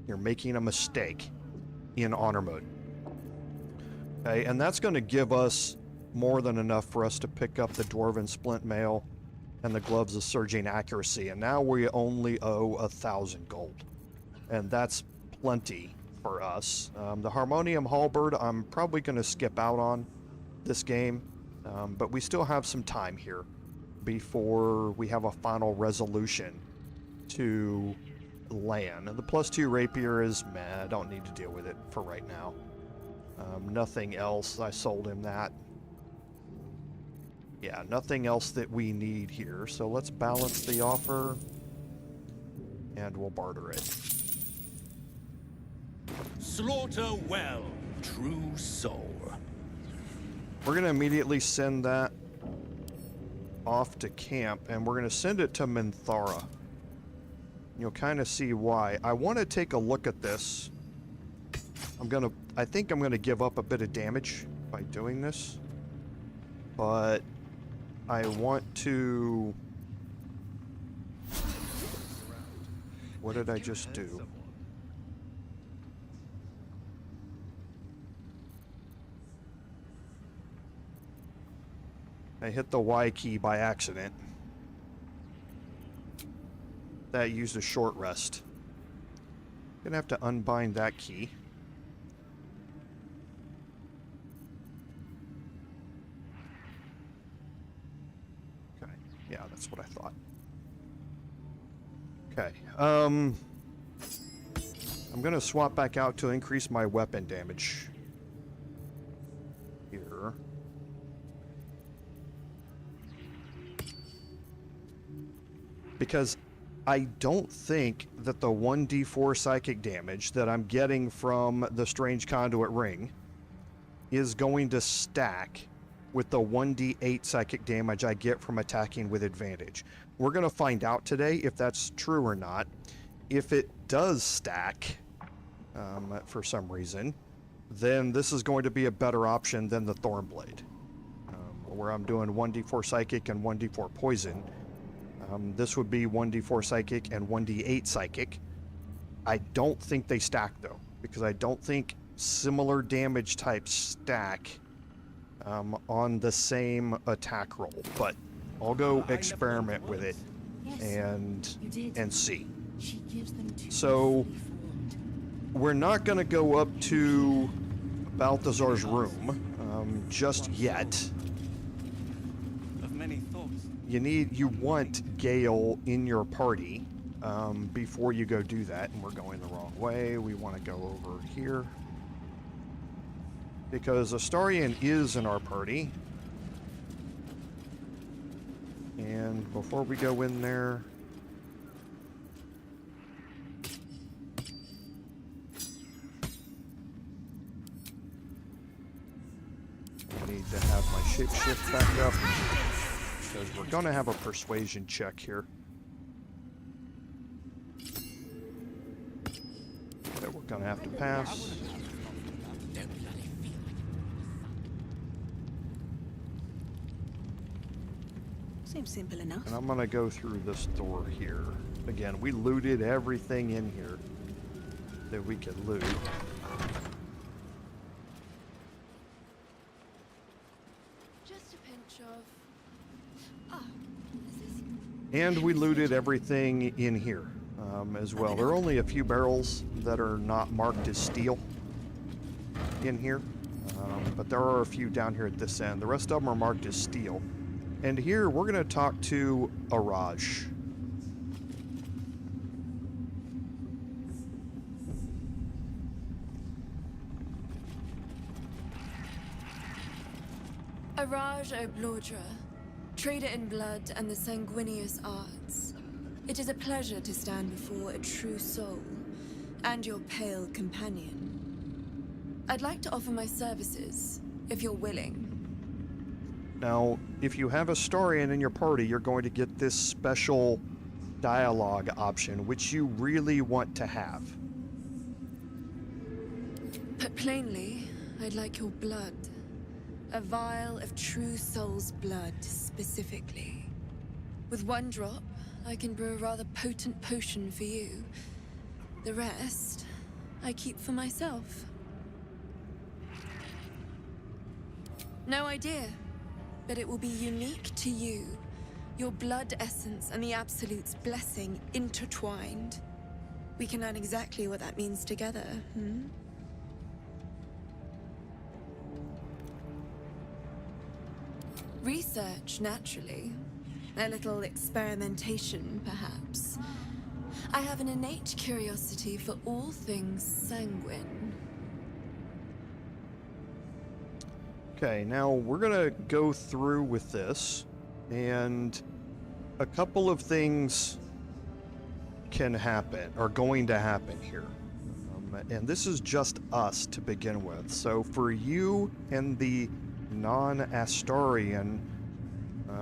you're making a mistake in honor mode. Okay, and that's going to give us more than enough for us to pick up the Dwarven Splint Mail and the Gloves of Surging Accuracy, and now we only owe 1,000 gold, and that's plenty for us. The Harmonium Halberd I'm probably going to skip out on this game, but we still have some time here before we have a final resolution to Lann. And the +2 rapier is meh, I don't need to deal with it for right now. Nothing else. I sold him that. Yeah, nothing else that we need here. So let's balance the offer. And we'll barter it. Slaughter well, true soul. We're going to immediately send that off to camp, and we're going to send it to Minthara. You'll kind of see why. I want to take a look at this. I think I'm going to give up a bit of damage by doing this. But I want to... What did I just do? I hit the Y key by accident. That used a short rest. Gonna have to unbind that key. Okay, yeah, that's what I thought. Okay, I'm gonna swap back out to increase my weapon damage. Here. Because I don't think that the 1d4 psychic damage that I'm getting from the Strange Conduit Ring is going to stack with the 1d8 psychic damage I get from attacking with advantage. We're going to find out today if that's true or not. If it does stack, for some reason, then this is going to be a better option than the Thornblade, where I'm doing 1d4 psychic and 1d4 poison. This would be 1d4 psychic and 1d8 psychic. I don't think they stack though, because I don't think similar damage types stack on the same attack roll. But I'll go experiment with it and see. So we're not going to go up to Balthazar's room just yet. Of many thoughts. You want Gale in your party before you go do that, and we're going the wrong way. We want to go over here because Astarion is in our party. And before we go in there, I need to have my shapeshift back up. Because we're going to have a persuasion check here. That we're going to have to pass. Seems simple enough. And I'm going to go through this door here. Again, we looted everything in here that we could loot. Just a pinch of... And we looted everything in here as well. There are only a few barrels that are not marked as steel in here. But there are a few down here at this end. The rest of them are marked as steel. And here we're going to talk to Araj. Araj Obludra, trader in blood and the sanguineous arts. It is a pleasure to stand before a true soul and your pale companion. I'd like to offer my services, if you're willing. Now, if you have Astarion in your party, you're going to get this special dialogue option, which you really want to have. Put plainly, I'd like your blood. A vial of true soul's blood, specifically. With one drop, I can brew a rather potent potion for you. The rest, I keep for myself. No idea, but it will be unique to you. Your blood essence and the Absolute's blessing intertwined. We can learn exactly what that means together, Research, naturally. A little experimentation, perhaps. I have an innate curiosity for all things sanguine. Okay, now we're gonna go through with this, and a couple of things can happen, are going to happen here. And this is just us to begin with. So for you and the non-Astarian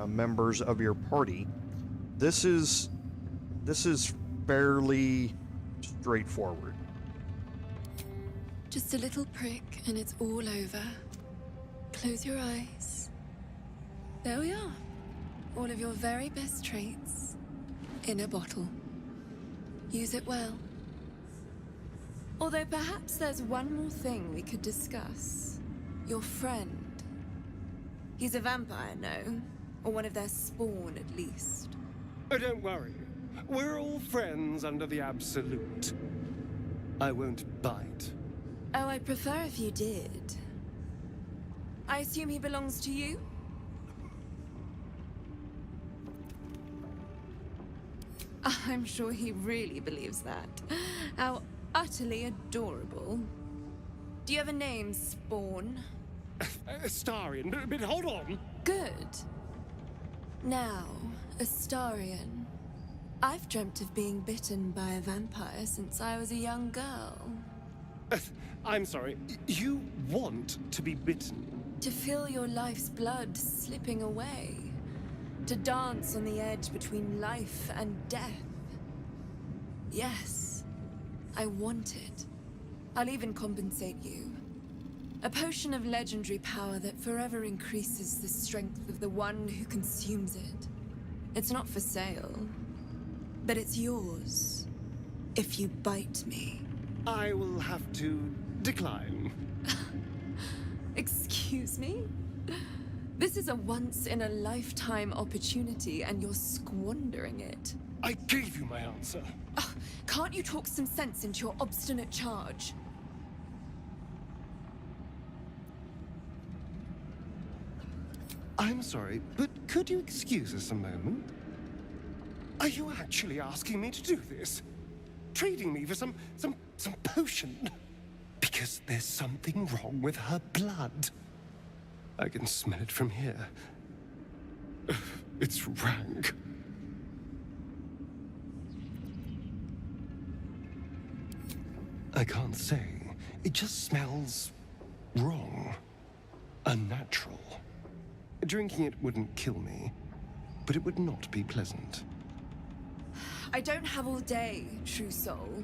members of your party, this is fairly straightforward. Just a little prick and it's all over. Close your eyes. There we are. All of your very best traits in a bottle. Use it well. Although perhaps there's one more thing we could discuss. Your friend. He's a vampire, no? Or one of their spawn, at least. Oh, don't worry. We're all friends under the Absolute. I won't bite. Oh, I'd prefer if you did. I assume he belongs to you? I'm sure he really believes that. How utterly adorable. Do you have a name, Spawn? Astarian, but hold on. Good. Now, Astarian. I've dreamt of being bitten by a vampire since I was a young girl. I'm sorry. You want to be bitten? To feel your life's blood slipping away. To dance on the edge between life and death. Yes, I want it. I'll even compensate you. A potion of legendary power that forever increases the strength of the one who consumes it. It's not for sale, but it's yours if you bite me. I will have to decline. Excuse me? This is a once-in-a-lifetime opportunity, and you're squandering it. I gave you my answer. Can't you talk some sense into your obstinate charge? I'm sorry, but could you excuse us a moment? Are you actually asking me to do this? Trading me for some potion? Because there's something wrong with her blood. I can smell it from here. It's rank. I can't say. It just smells wrong. Unnatural. Drinking it wouldn't kill me, but it would not be pleasant. I don't have all day, true soul.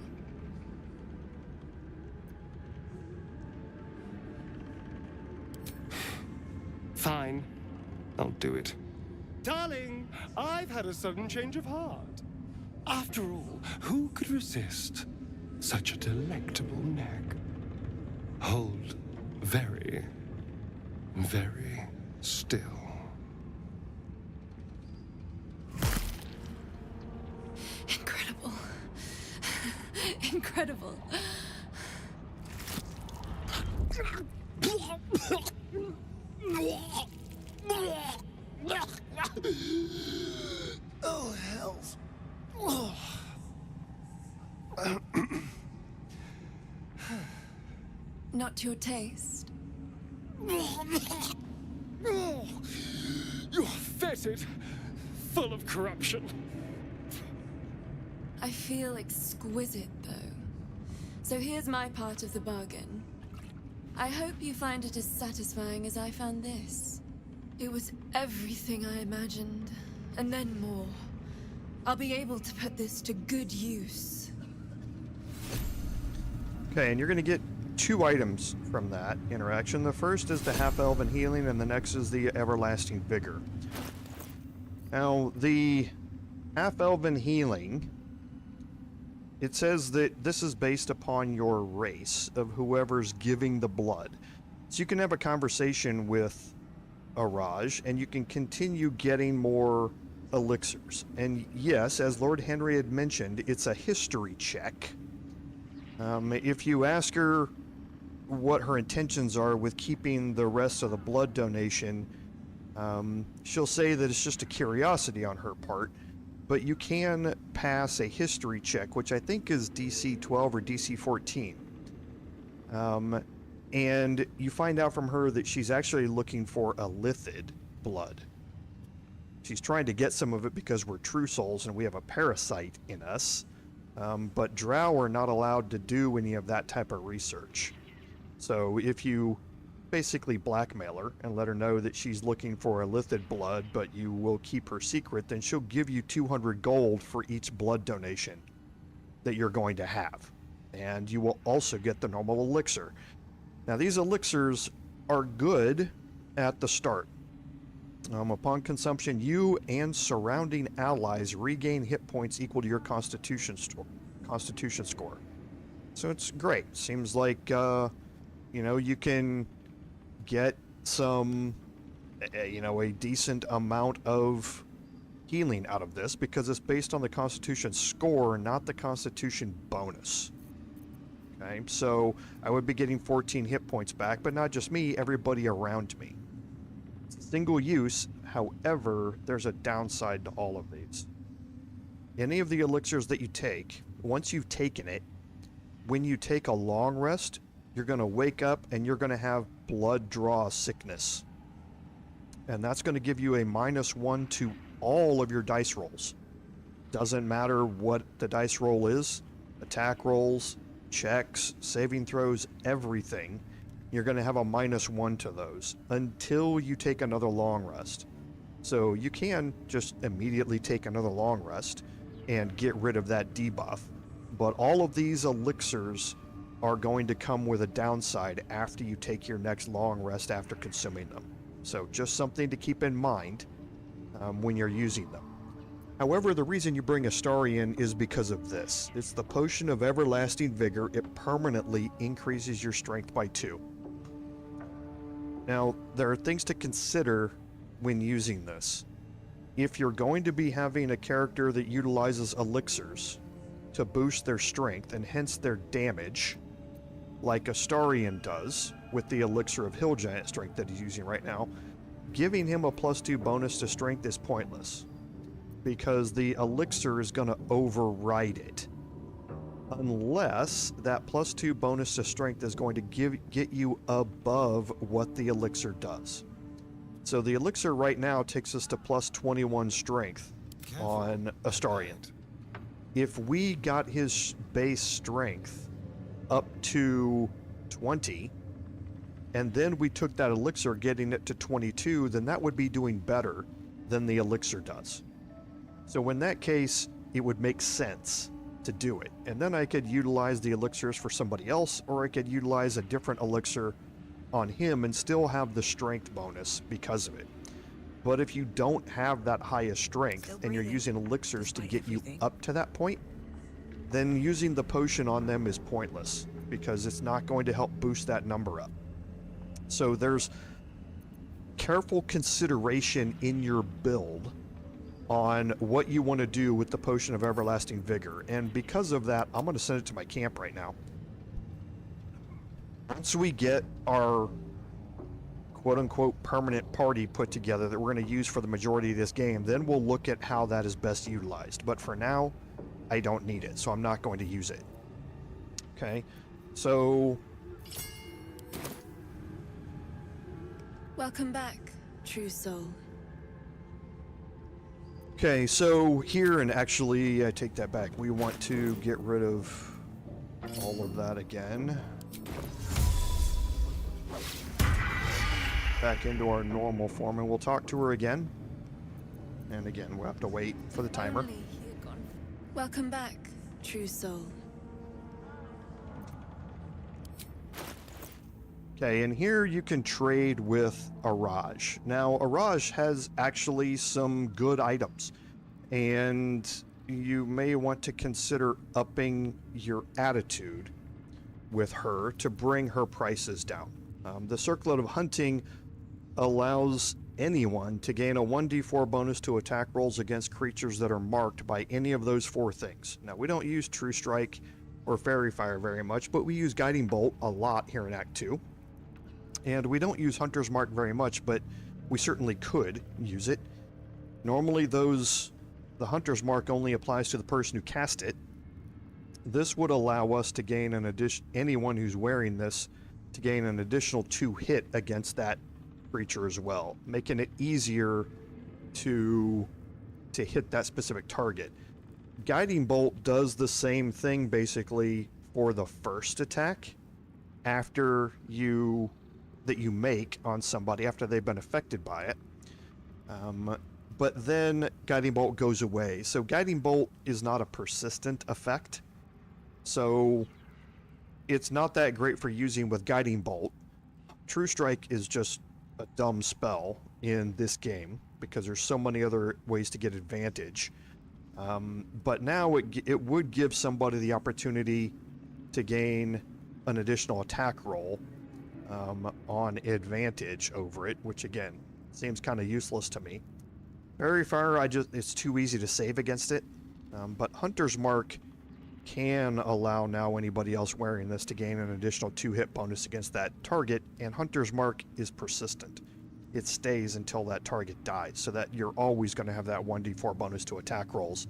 Fine. I'll do it. Darling, I've had a sudden change of heart. After all, who could resist such a delectable neck? Hold very, very still. Incredible. Incredible. Oh, hells. Not to your taste. You're fetid, full of corruption. I feel exquisite, though. So here's my part of the bargain. I hope you find it as satisfying as I found this. It was everything I imagined, and then more. I'll be able to put this to good use. Okay, and you're going to get 2 items from that interaction. The first is the half-elven healing, and the next is the everlasting vigor. Now, the half-elven healing, it says that this is based upon your race of whoever's giving the blood. So you can have a conversation with Araj, and you can continue getting more elixirs. And yes, as Lord Henry had mentioned, it's a history check. If you ask her what her intentions are with keeping the rest of the blood donation, she'll say that it's just a curiosity on her part. But you can pass a history check, which I think is DC 12 or DC 14. And you find out from her that she's actually looking for a lithid blood. She's trying to get some of it because we're true souls and we have a parasite in us. But drow are not allowed to do any of that type of research. So if you basically blackmail her and let her know that she's looking for a lithid blood, but you will keep her secret, then she'll give you 200 gold for each blood donation that you're going to have. And you will also get the normal elixir. Now, these elixirs are good at the start. Upon consumption, you and surrounding allies regain hit points equal to your constitution score. So it's great. Seems like, you know, you can get some, you know, a decent amount of healing out of this because it's based on the constitution score, not the constitution bonus. Okay, so I would be getting 14 hit points back, but not just me, everybody around me. It's single use, however, there's a downside to all of these. Any of the elixirs that you take, once you've taken it, when you take a long rest, you're going to wake up and you're going to have blood draw sickness. And that's going to give you a -1 to all of your dice rolls. Doesn't matter what the dice roll is, attack rolls, checks, saving throws, everything, you're going to have a -1 to those until you take another long rest. So you can just immediately take another long rest and get rid of that debuff, but all of these elixirs are going to come with a downside after you take your next long rest after consuming them. So just something to keep in mind when you're using them. However, the reason you bring Astari in is because of this. It's the Potion of Everlasting Vigor. It permanently increases your strength by 2. Now, there are things to consider when using this. If you're going to be having a character that utilizes elixirs to boost their strength and hence their damage, like Astarion does with the Elixir of Hill Giant Strength that he's using right now, giving him a +2 bonus to strength is pointless, because the elixir is going to override it. Unless that +2 bonus to strength is going to get you above what the elixir does. So the elixir right now takes us to +21 strength on Astarion. If we got his base strength up to 20, and then we took that elixir, getting it to 22, then that would be doing better than the elixir does. So in that case, it would make sense to do it. And then I could utilize the elixirs for somebody else, or I could utilize a different elixir on him and still have the strength bonus because of it. But if you don't have that highest strength and you're using elixirs to get you up to that point, then using the potion on them is pointless because it's not going to help boost that number up. So there's careful consideration in your build on what you want to do with the Potion of Everlasting Vigor. And because of that, I'm going to send it to my camp right now. Once we get our quote-unquote permanent party put together that we're going to use for the majority of this game, then we'll look at how that is best utilized. But for now, I don't need it, so I'm not going to use it. Okay, so... Welcome back, true soul. Okay, so here, and actually, I take that back. We want to get rid of all of that again. Back into our normal form, and we'll talk to her again. And again, we'll have to wait for the timer. Welcome back, true soul. Okay, and here you can trade with Araj. Now, Araj has actually some good items, and you may want to consider upping your attitude with her to bring her prices down. The Circlet of Hunting allows anyone to gain a 1d4 bonus to attack rolls against creatures that are marked by any of those 4 things. Now, we don't use True Strike or Fairy Fire very much, but we use Guiding Bolt a lot here in Act 2. And we don't use Hunter's Mark very much, but we certainly could use it. Normally the Hunter's Mark only applies to the person who cast it. This would allow us to gain an addition, anyone who's wearing this, to gain an additional 2 hit against that creature as well, making it easier to hit that specific target. Guiding Bolt does the same thing basically for the first attack after that you make on somebody after they've been affected by it. But then Guiding Bolt goes away. So Guiding Bolt is not a persistent effect. So it's not that great for using with Guiding Bolt. True Strike is just a dumb spell in this game because there's so many other ways to get advantage. But now it would give somebody the opportunity to gain an additional attack roll on advantage over it, which again seems kind of useless to me. Very Fire, it's too easy to save against it. But Hunter's Mark can allow now anybody else wearing this to gain an additional 2 hit bonus against that target, and Hunter's Mark is persistent. It stays until that target dies, so that you're always going to have that 1d4 bonus to attack rolls,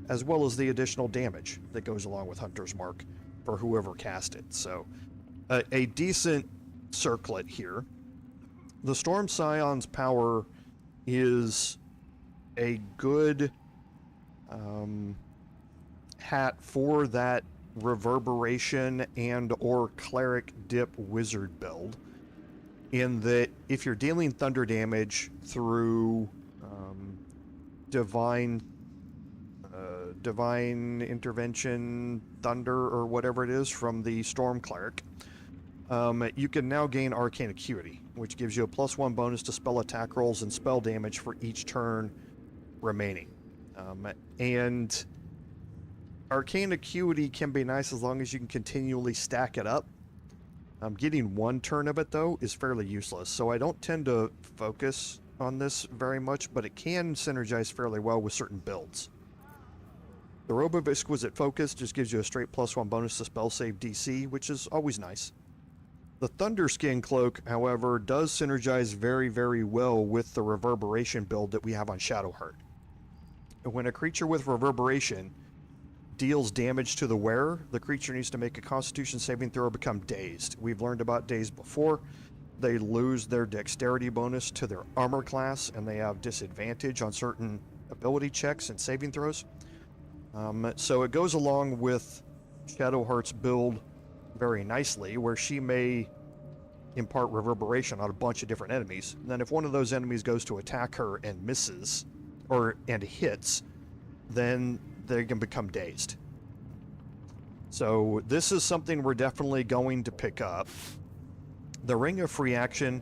as well as the additional damage that goes along with Hunter's Mark for whoever cast it. So a decent circlet here. The Storm Scion's power is a good hat for that reverberation and or cleric dip wizard build, in that if you're dealing thunder damage through divine intervention thunder or whatever it is from the storm cleric, you can now gain arcane acuity, which gives you a +1 bonus to spell attack rolls and spell damage for each turn remaining. And arcane acuity can be nice as long as you can continually stack it up. Getting 1 turn of it though is fairly useless, so I don't tend to focus on this very much, but it can synergize fairly well with certain builds. The Robe of Exquisite Focus just gives you a straight +1 bonus to spell save DC, which is always nice. The Thunderskin Cloak, however, does synergize very, very well with the Reverberation build that we have on Shadowheart. When a creature with Reverberation deals damage to the wearer, the creature needs to make a Constitution saving throw or become dazed. We've learned about dazed before. They lose their dexterity bonus to their armor class, and they have disadvantage on certain ability checks and saving throws. So it goes along with Shadowheart's build very nicely, where she may impart Reverberation on a bunch of different enemies. And then if one of those enemies goes to attack her and misses, and hits, then they can become dazed. So this is something we're definitely going to pick up. The Ring of Free Action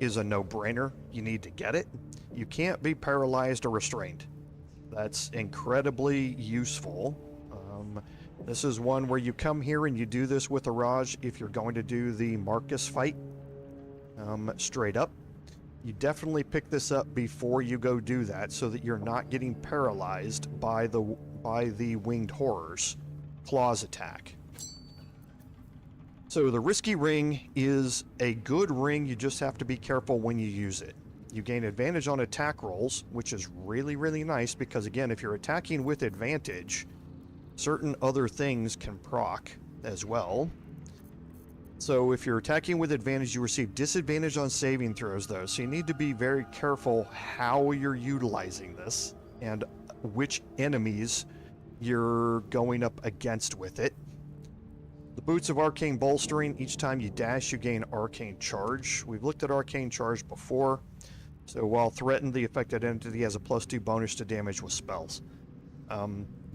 is a no-brainer. You need to get it. You can't be paralyzed or restrained. That's incredibly useful. This is one where you come here and you do this with Araj if you're going to do the Marcus fight straight up. You definitely pick this up before you go do that so that you're not getting paralyzed by the Winged Horror's claws attack. So the Risky Ring is a good ring, you just have to be careful when you use it. You gain advantage on attack rolls, which is really, really nice because, again, if you're attacking with advantage, certain other things can proc as well. So if you're attacking with advantage, you receive disadvantage on saving throws, though, so you need to be very careful how you're utilizing this and which enemies you're going up against with it. The Boots of Arcane Bolstering, each time you dash, you gain Arcane Charge. We've looked at Arcane Charge before. So while threatened, the affected entity has a +2 bonus to damage with spells.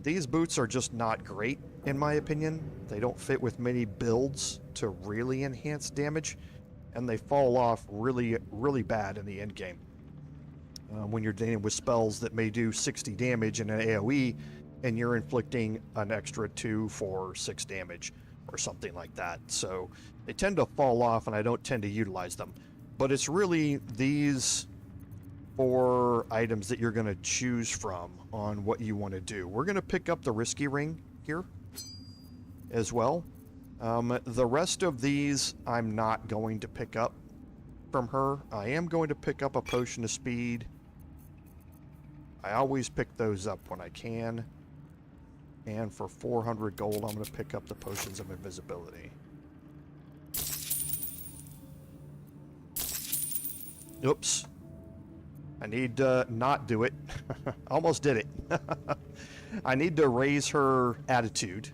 These boots are just not great, in my opinion. They don't fit with many builds to really enhance damage, and they fall off really, really bad in the end game. When you're dealing with spells that may do 60 damage in an AoE, and you're inflicting an extra 2, 4, 6 damage, or something like that. So they tend to fall off, and I don't tend to utilize them. But it's really these 4 items that you're going to choose from on what you want to do. We're going to pick up the Risky Ring here as well. The rest of these I'm not going to pick up from her. I am going to pick up a Potion of Speed. I always pick those up when I can. And for 400 gold, I'm going to pick up the Potions of Invisibility. Oops. I need to not do it. Almost did it. I need to raise her attitude.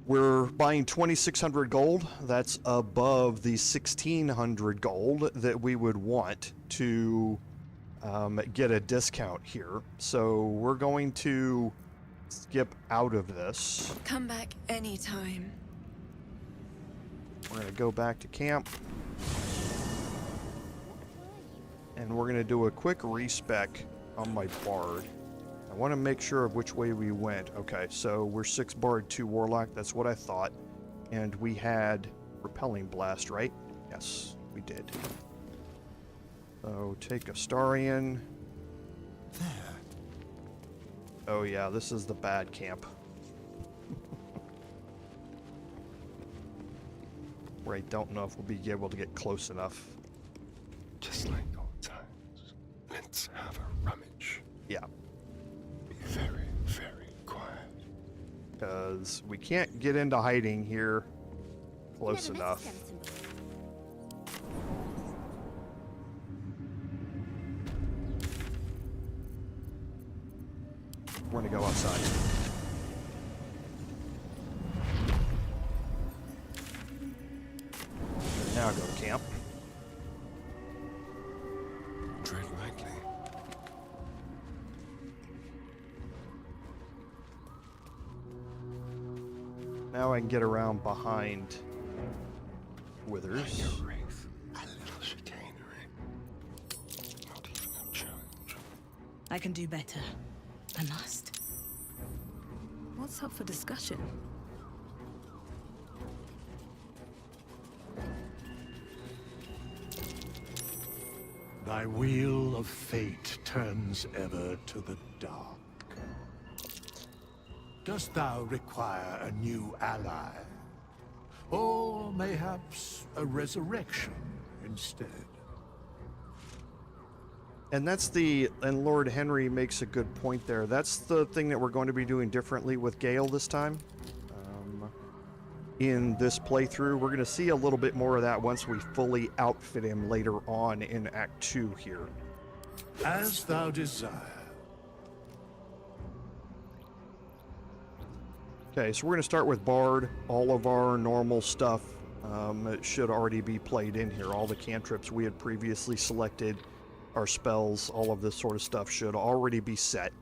We're buying 2,600 gold. That's above the 1,600 gold that we would want to get a discount here. So we're going to skip out of this. Come back anytime. We're going to go back to camp. And we're going to do a quick respec on my bard. I want to make sure of which way we went. Okay, so we're 6 bard, 2 warlock. That's what I thought. And we had repelling blast, right? Yes, we did. So take Astarion. There. Oh yeah, this is the bad camp. Where I don't know if we'll be able to get close enough. Just like old times. Let's have a rummage. Yeah. Be very, very quiet. Because we can't get into hiding here close enough. We're gonna go outside. Now go to camp. Tread lightly. Now I can get around behind Withers. Your wraith. A little chicanery. Not even a challenge. I can do better. I must. What's up for discussion? Thy wheel of fate turns ever to the dark. Dost thou require a new ally? Or mayhaps a resurrection instead? And that's and Lord Henry makes a good point there. That's the thing that we're going to be doing differently with Gale this time. In this playthrough, we're going to see a little bit more of that once we fully outfit him later on in Act 2 here. As thou desire. Okay, so we're going to start with Bard. All of our normal stuff it should already be played in here. All the cantrips we had previously selected, our spells, all of this sort of stuff should already be set.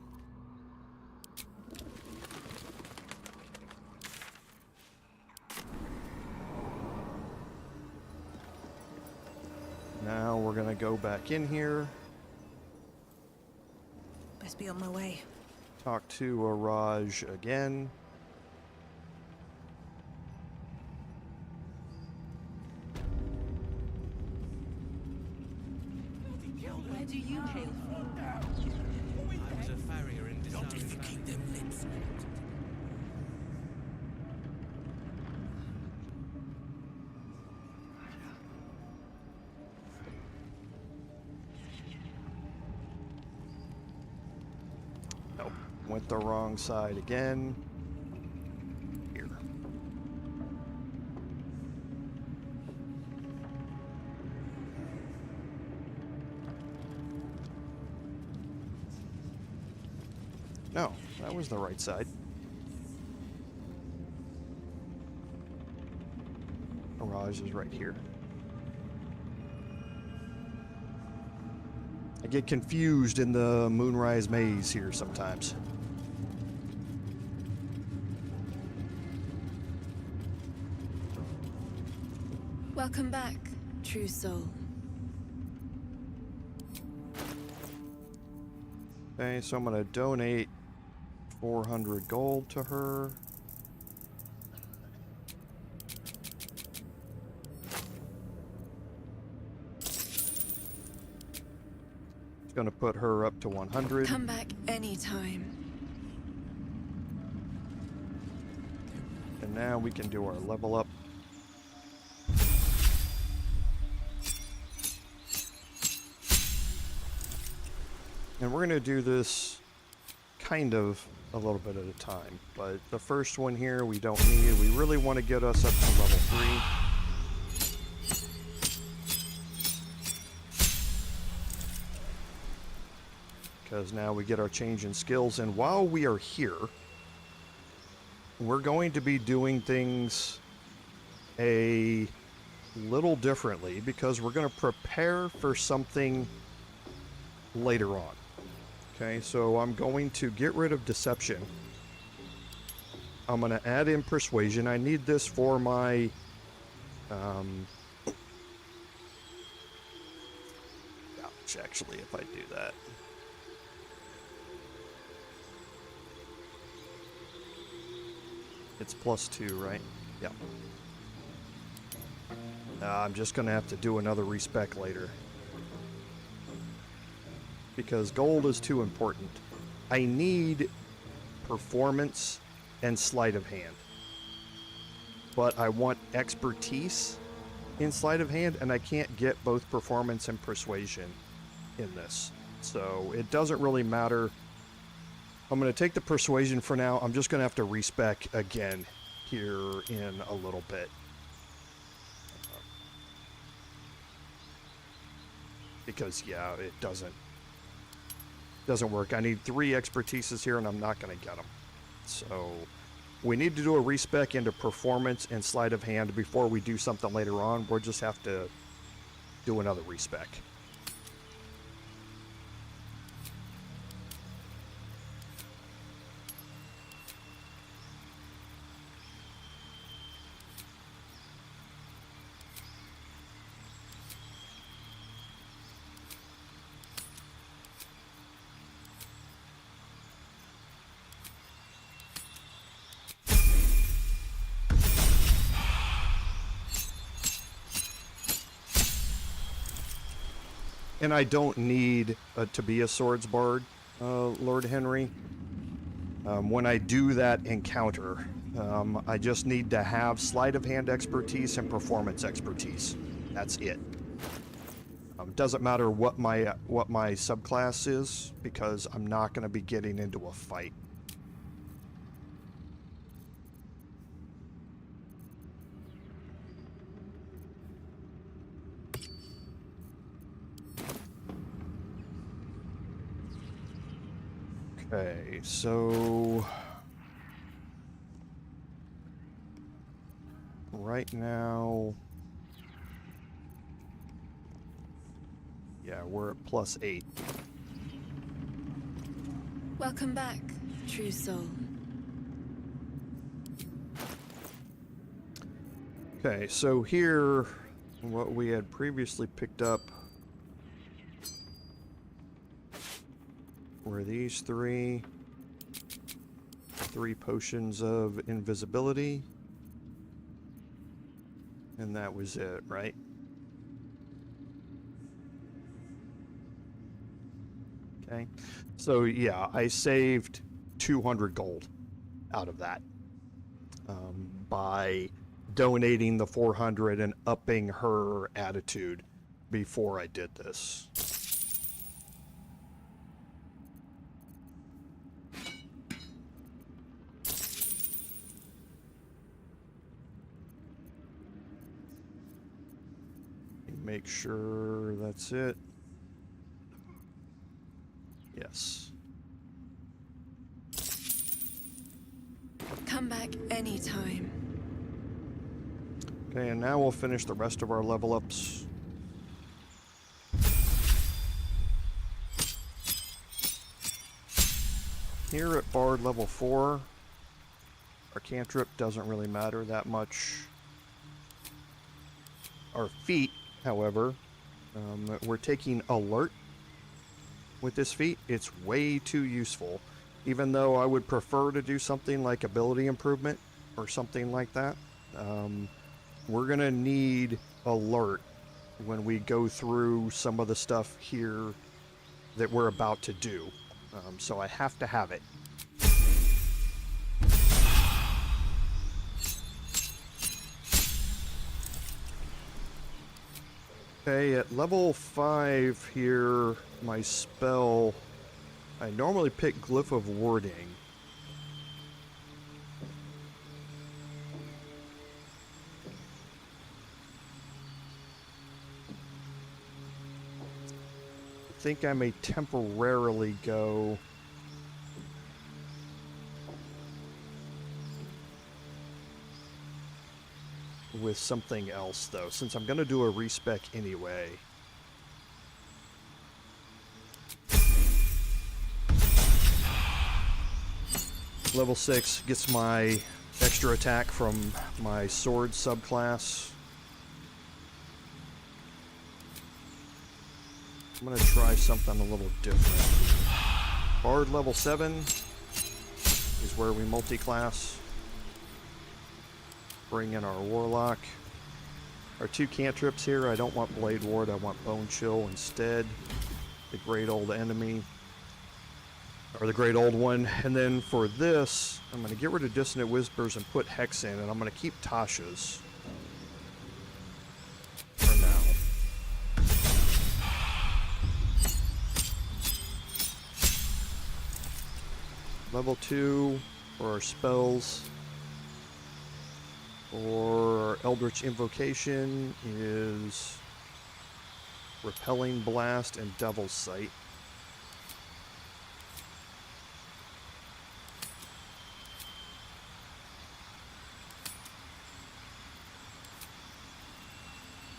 Now we're going to go back in here. Best be on my way. Talk to Araj again. Where do you hail from? I was a farrier in Not if you keep them lips. Nope, went the wrong side again. Here. No, that was the right side. Araj is right here. I get confused in the Moonrise maze here sometimes. Welcome back, true soul. Okay, so I'm gonna donate 400 gold to her. It's gonna put her up to 100. Come back anytime. And now we can do our level up. And we're gonna do this kind of a little bit at a time, but the first one here we don't need. We really want to get us up to level 3. because now we get our change in skills. And while we are here, we're going to be doing things a little differently because we're going to prepare for something later on. Okay, so I'm going to get rid of deception. I'm going to add in persuasion. I need this for my ouch, actually, if I do that. It's +2, right? Yep. I'm just going to have to do another respec later, because gold is too important. I need performance and sleight of hand, but I want expertise in sleight of hand, and I can't get both performance and persuasion in this, so it doesn't really matter. I'm going to take the persuasion for now. I'm just going to have to respec again here in a little bit. Because, yeah, it doesn't work. I need 3 expertises here, and I'm not going to get them. So, we need to do a respec into performance and sleight of hand before we do something later on. We'll just have to do another respec. And I don't need to be a swords bard, Lord Henry. When I do that encounter, I just need to have sleight of hand expertise and performance expertise. That's it. Doesn't matter what my subclass is, because I'm not going to be getting into a fight. Okay, so right now, yeah, we're at +8. Welcome back, true soul. Okay, so here, what we had previously picked up were these 3 potions of invisibility, and that was it, right? Okay, so yeah, I saved 200 gold out of that by donating the 400 and upping her attitude before I did this. Make sure that's it. Yes. Come back anytime. Okay, and now we'll finish the rest of our level ups. Here at Bard level 4, our cantrip doesn't really matter that much. Our feat, however, we're taking alert with this feat. It's way too useful, even though I would prefer to do something like ability improvement or something like that. We're gonna need alert when we go through some of the stuff here that we're about to do, so I have to have it. Okay, at level 5 here, my spell, I normally pick Glyph of Warding. think I may temporarily go with something else, though, since I'm going to do a respec anyway. Level 6 gets my extra attack from my sword subclass. I'm going to try something a little different. Bard level 7 is where we multi-class. Bring in our Warlock. Our 2 cantrips here, I don't want Blade Ward, I want Bone Chill instead. The Great Old Enemy. Or the Great Old One. And then for this, I'm going to get rid of Dissonant Whispers and put Hex in, and I'm going to keep Tasha's for now. Level 2 for our spells. For Eldritch Invocation is Repelling Blast and Devil's Sight.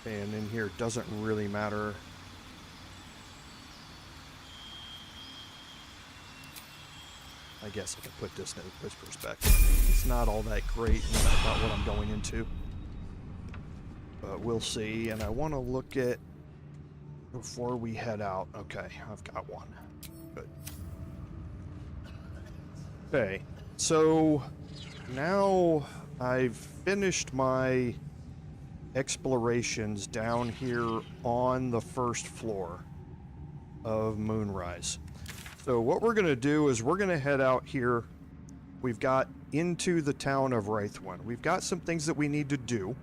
And in here it doesn't really matter. I guess I can put Dissonant Whispers back. It's not all that great about what I'm going into. But we'll see. And I want to look at, before we head out. Okay, I've got one. Good. Okay, so now I've finished my explorations down here on the first floor of Moonrise. So what we're going to do is we're going to head out here. We've got into the town of Reithwin. We've got some things that we need to do.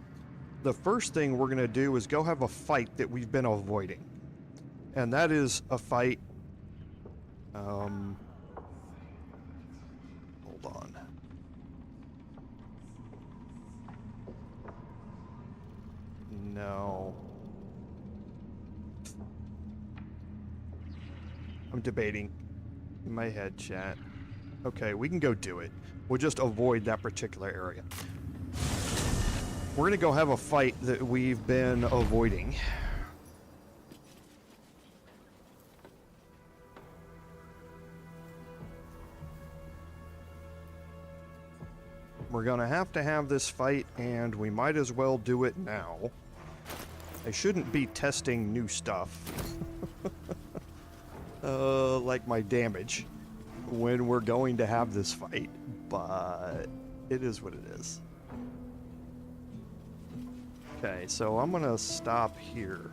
The first thing we're going to do is go have a fight that we've been avoiding. And that is a fight... hold on. No. I'm debating in my head, chat. Okay, we can go do it. We'll just avoid that particular area. We're gonna go have a fight that we've been avoiding. We're gonna have to have this fight, and we might as well do it now. I shouldn't be testing new stuff. Like my damage when we're going to have this fight, but it is what it is. Okay, so I'm gonna stop here.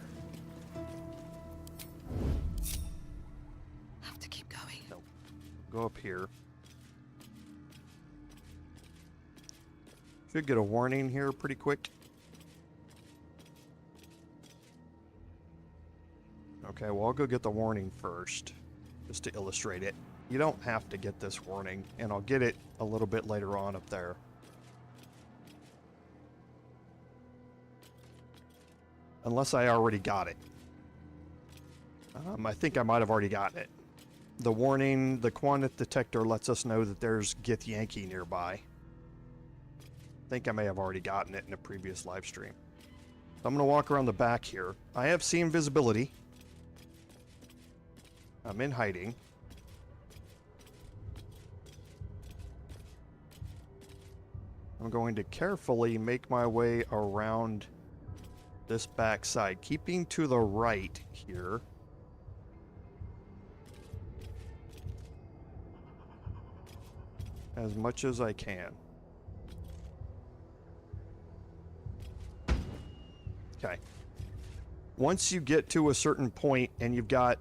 Have to keep going. Nope. Go up here. Should get a warning here pretty quick. Okay, well, I'll go get the warning first, just to illustrate it. You don't have to get this warning, and I'll get it a little bit later on up there. Unless I already got it. I think I might have already gotten it. The warning, the quantity detector lets us know that there's Githyanki nearby. I think I may have already gotten it in a previous live stream. So I'm going to walk around the back here. I have seen visibility. I'm in hiding. I'm going to carefully make my way around this back side, keeping to the right here. As much as I can. Okay. Once you get to a certain point and you've got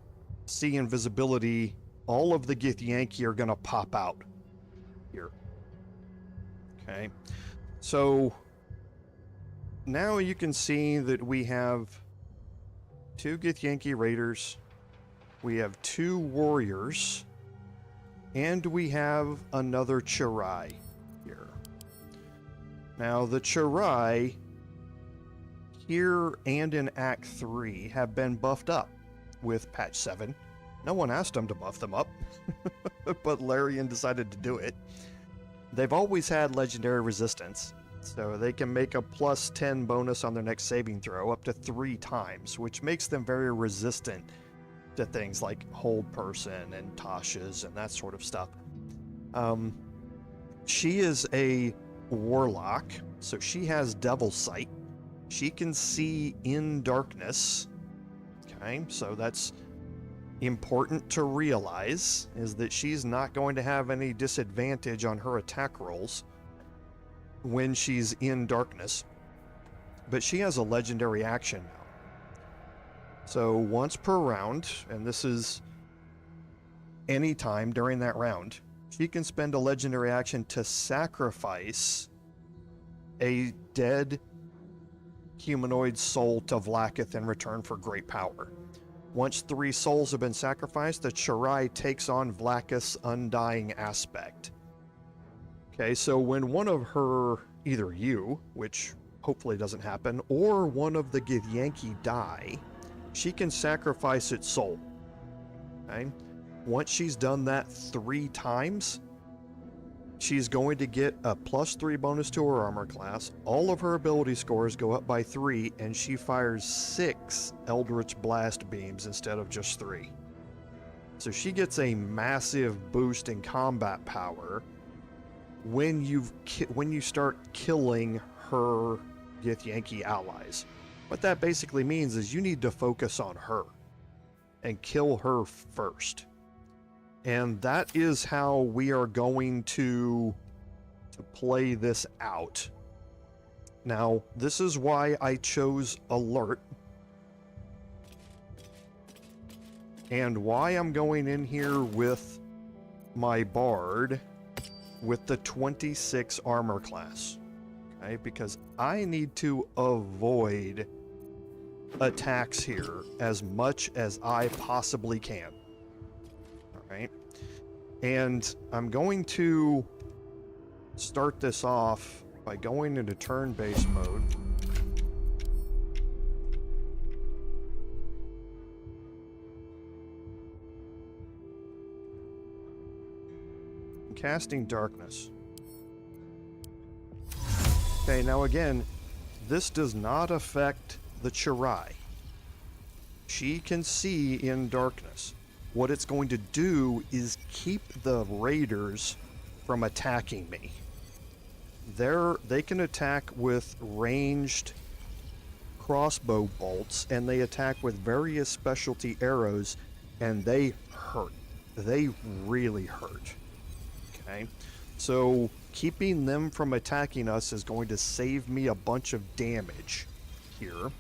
see invisibility, all of the Githyanki are going to pop out here. Okay. So now you can see that we have 2 Githyanki raiders, we have 2 warriors, and we have another Chirai here. Now the Chirai here and in Act 3 have been buffed up with patch 7. No one asked them to buff them up, but Larian decided to do it. They've always had legendary resistance, so they can make a plus 10 bonus on their next saving throw up to 3 times, which makes them very resistant to things like Hold Person and Tasha's and that sort of stuff. She is a warlock, so she has Devil Sight. She can see in darkness. Okay, so that's important to realize, is that she's not going to have any disadvantage on her attack rolls when she's in darkness. But she has a legendary action now. So once per round, and this is any time during that round, she can spend a legendary action to sacrifice a dead humanoid soul to Vlaakith in return for great power. Once 3 souls have been sacrificed, the Chirai takes on Vlaakith's undying aspect. Okay, so when one of her, either you, which hopefully doesn't happen, or one of the Githyanki die, she can sacrifice its soul. Okay? Once she's done that 3 times, she's going to get a +3 bonus to her armor class. All of her ability scores go up by 3, and she fires 6 Eldritch Blast beams instead of just 3. So she gets a massive boost in combat power when you start killing her Githyanki allies. What that basically means is you need to focus on her and kill her first. And that is how we are going to play this out. Now, this is why I chose Alert. And why I'm going in here with my Bard with the 26 armor class. Okay, because I need to avoid attacks here as much as I possibly can. Alright, and I'm going to start this off by going into turn-based mode. Casting Darkness. Okay, now again, this does not affect the Chirai. She can see in darkness. What it's going to do is keep the raiders from attacking me. They can attack with ranged crossbow bolts, and they attack with various specialty arrows, and they hurt. They really hurt. Okay, so keeping them from attacking us is going to save me a bunch of damage here.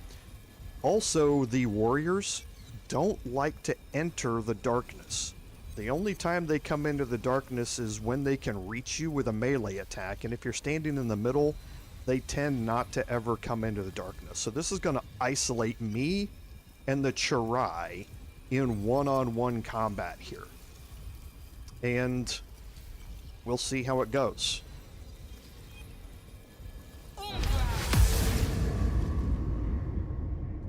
Also, the warriors don't like to enter the darkness. The only time they come into the darkness is when they can reach you with a melee attack, and if you're standing in the middle, they tend not to ever come into the darkness. So this is going to isolate me and the Chirai in one-on-one combat here. And we'll see how it goes.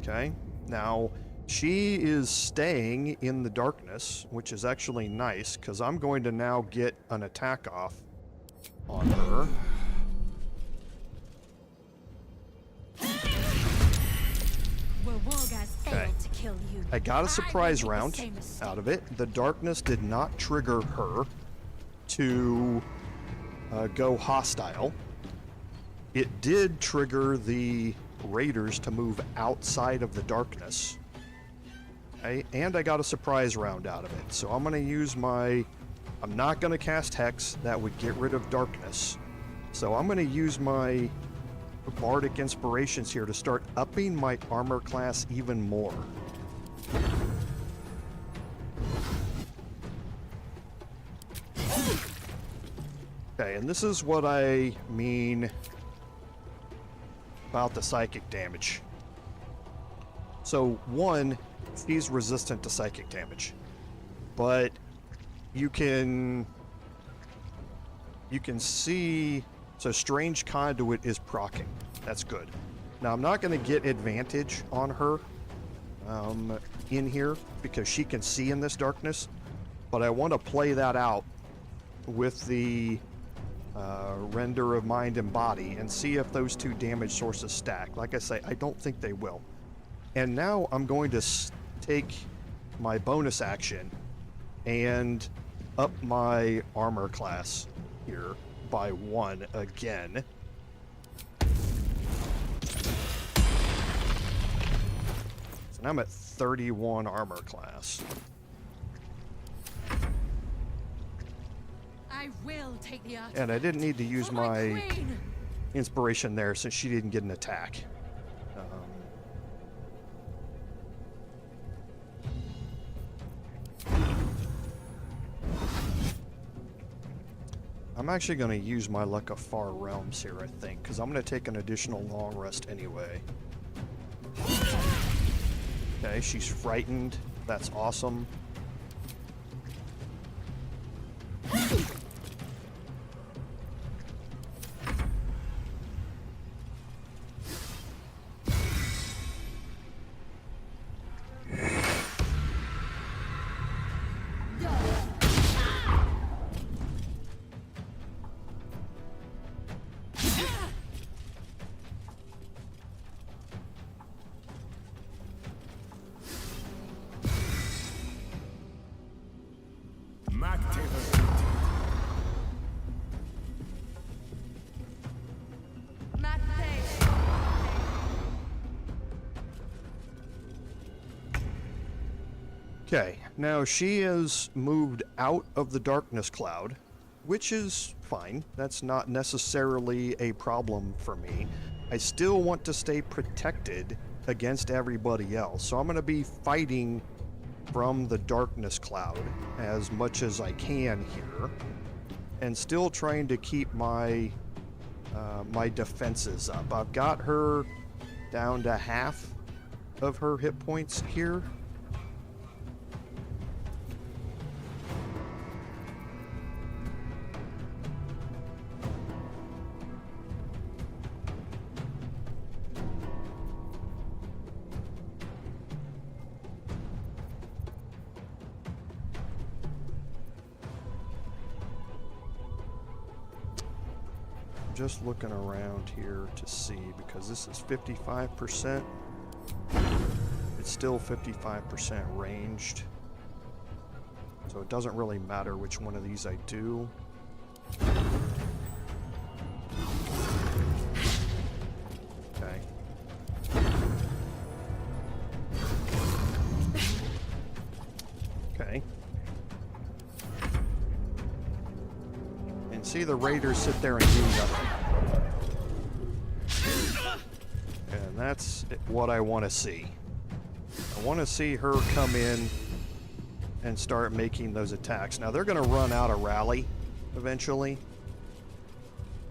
Okay, now she is staying in the darkness, which is actually nice, because I'm going to now get an attack off on her. Okay, I got a surprise round out of it. The darkness did not trigger her to go hostile. It did trigger the raiders to move outside of the darkness. Okay, and I got a surprise round out of it. So I'm going to use I'm not going to cast Hex. That would get rid of darkness. So I'm going to use my Bardic Inspirations here to start upping my armor class even more. Okay, and this is what I mean about the psychic damage. So, one, she's resistant to psychic damage, but you can see, so Strange Conduit is proccing. That's good. Now, I'm not going to get advantage on her in here because she can see in this darkness, but I want to play that out with the render of mind and body and see if those two damage sources stack. Like I say, I don't think they will. And now I'm going to take my bonus action and up my armor class here by 1 again. So now I'm at 31 armor class. I will take the art. And I didn't need to use my inspiration there since she didn't get an attack. I'm actually going to use my Luck of Far Realms here, I think, because I'm going to take an additional long rest anyway. Okay, she's frightened. That's awesome. Okay, now she is moved out of the darkness cloud, which is fine. That's not necessarily a problem for me. I still want to stay protected against everybody else, so I'm going to be fighting from the darkness cloud as much as I can here, and still trying to keep my my defenses up. I've got her down to half of her hit points here. Just looking around here to see, because this is 55%. It's still 55% ranged. So it doesn't really matter which one of these I do. Okay. Okay. And see the raiders sit there and do nothing. And that's what I want to see. I want to see her come in and start making those attacks. Now they're going to run out of rally eventually,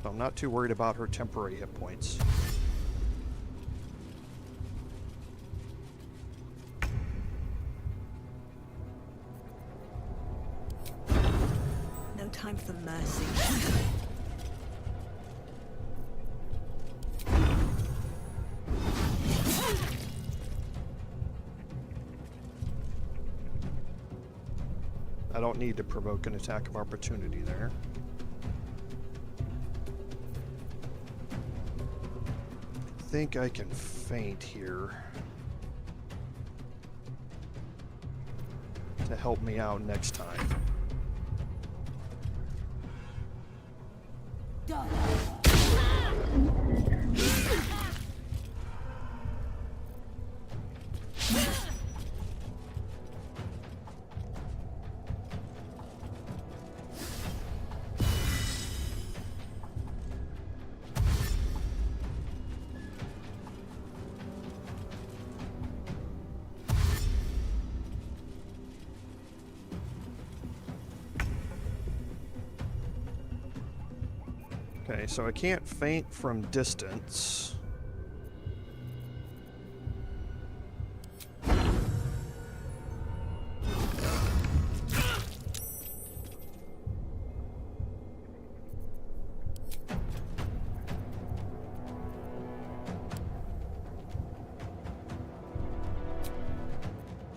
so I'm not too worried about her temporary hit points. No time for mercy. I don't need to provoke an attack of opportunity there. I think I can feint here to help me out next time. Okay, so I can't feint from distance.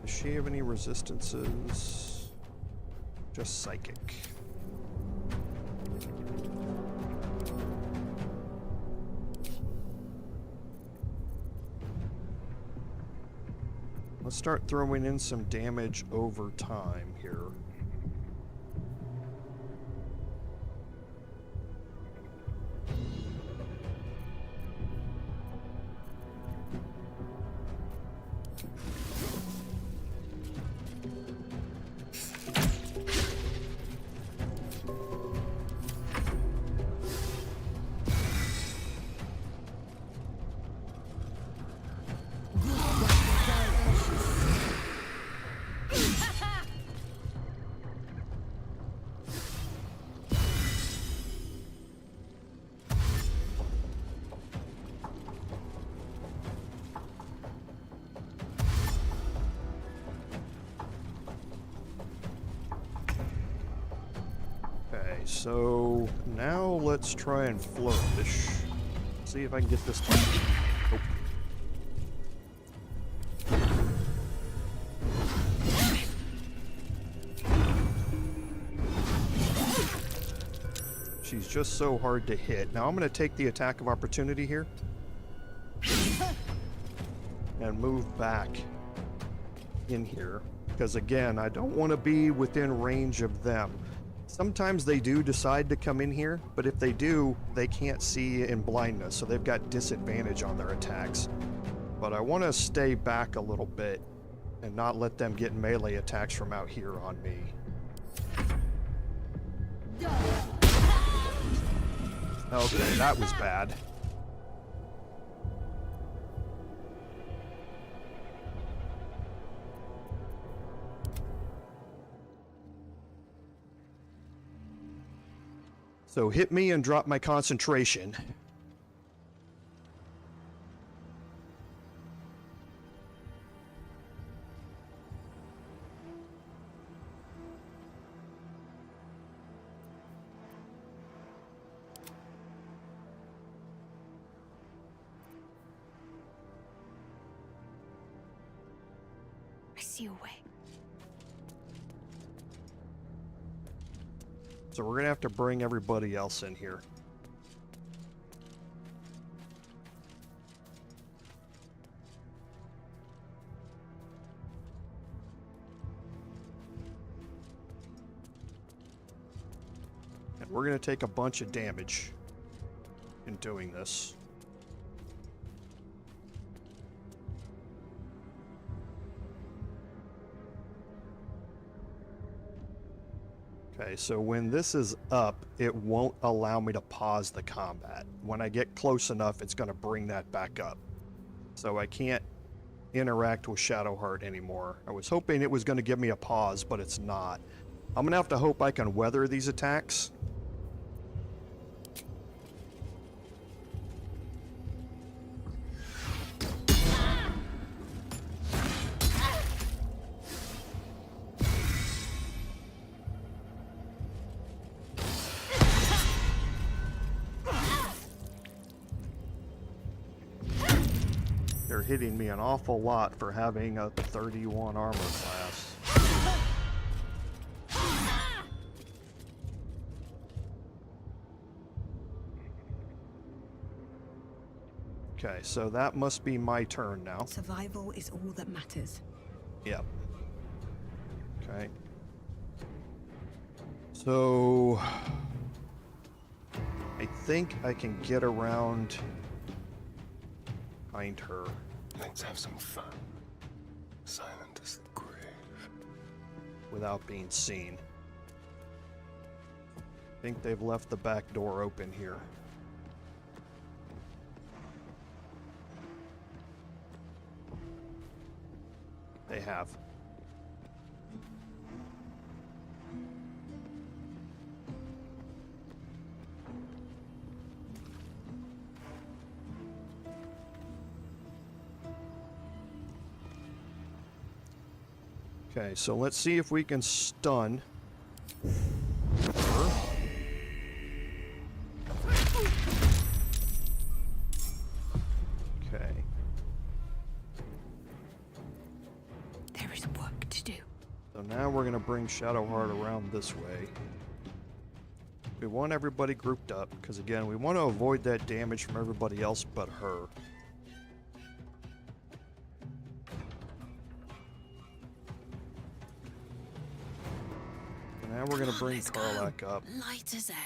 Does she have any resistances? Just psychic. Let's start throwing in some damage over time here. So now let's try and flourish. See if I can get this one. Nope. She's just so hard to hit. Now I'm going to take the attack of opportunity here and move back in here, because again, I don't want to be within range of them. Sometimes they do decide to come in here, but if they do, they can't see in blindness, so they've got disadvantage on their attacks. But I want to stay back a little bit and not let them get melee attacks from out here on me. Okay, that was bad. So hit me and drop my concentration. I see a way. So we're gonna have to bring everybody else in here. And we're gonna take a bunch of damage in doing this. Okay, so when this is up, it won't allow me to pause the combat. When I get close enough, it's going to bring that back up. So I can't interact with Shadowheart anymore. I was hoping it was going to give me a pause, but it's not. I'm going to have to hope I can weather these attacks. They're hitting me an awful lot for having a 31 armor class. Okay, so that must be my turn now. Survival is all that matters. Yep. Okay. So I think I can get around behind her. Let's have some fun. Silent as the grave. Without being seen. I think they've left the back door open here. They have. Okay, so let's see if we can stun her. Okay. There is work. So now we're gonna bring Shadowheart around this way. We want everybody grouped up, because again, we want to avoid that damage from everybody else but her. And now we're gonna bring Karlach up. Light as air.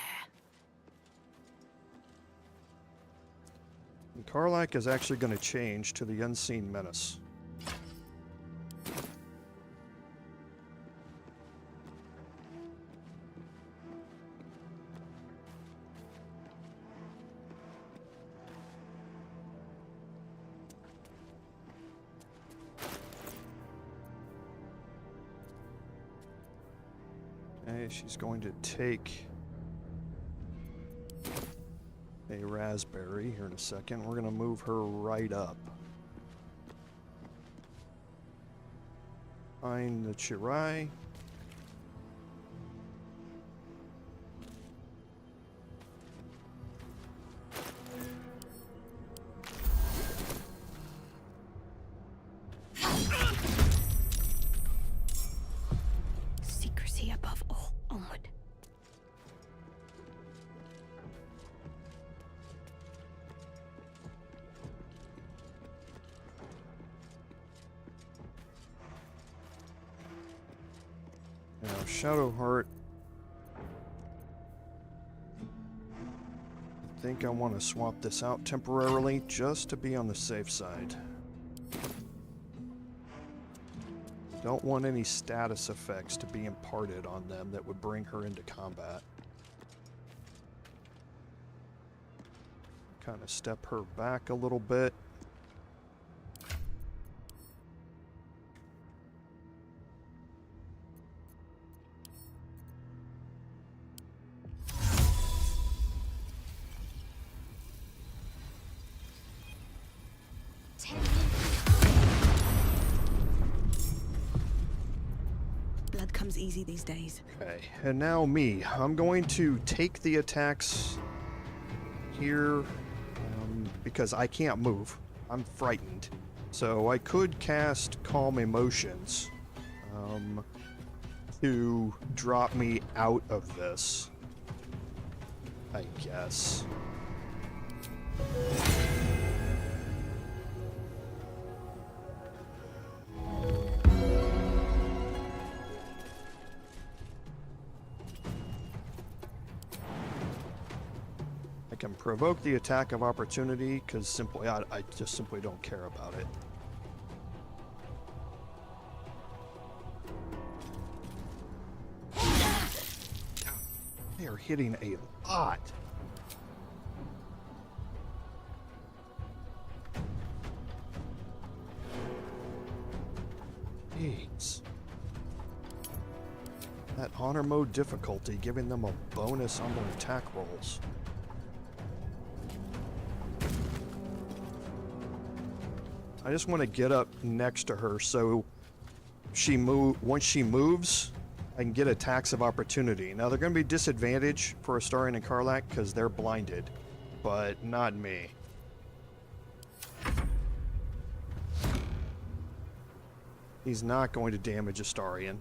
And Karlach is actually going to change to the Unseen Menace. Okay, she's going to take a raspberry here in a second. We're going to move her right up. Find the Chirai. Secrecy above all. Onward. Now, Shadowheart. I think I want to swap this out temporarily just to be on the safe side. Don't want any status effects to be imparted on them that would bring her into combat. Kind of step her back a little bit. Blood comes easy these days. Okay, and now me. I'm going to take the attacks here because I can't move. I'm frightened. So I could cast Calm Emotions to drop me out of this, I guess. I can provoke the attack of opportunity because simply I just simply don't care about it. They are hitting a lot. Jeez. That honor mode difficulty giving them a bonus on their attack rolls. I just want to get up next to her so once she moves, I can get attacks of opportunity. Now they're going to be disadvantaged for Astarion and Karlach because they're blinded, but not me. He's not going to damage Astarion.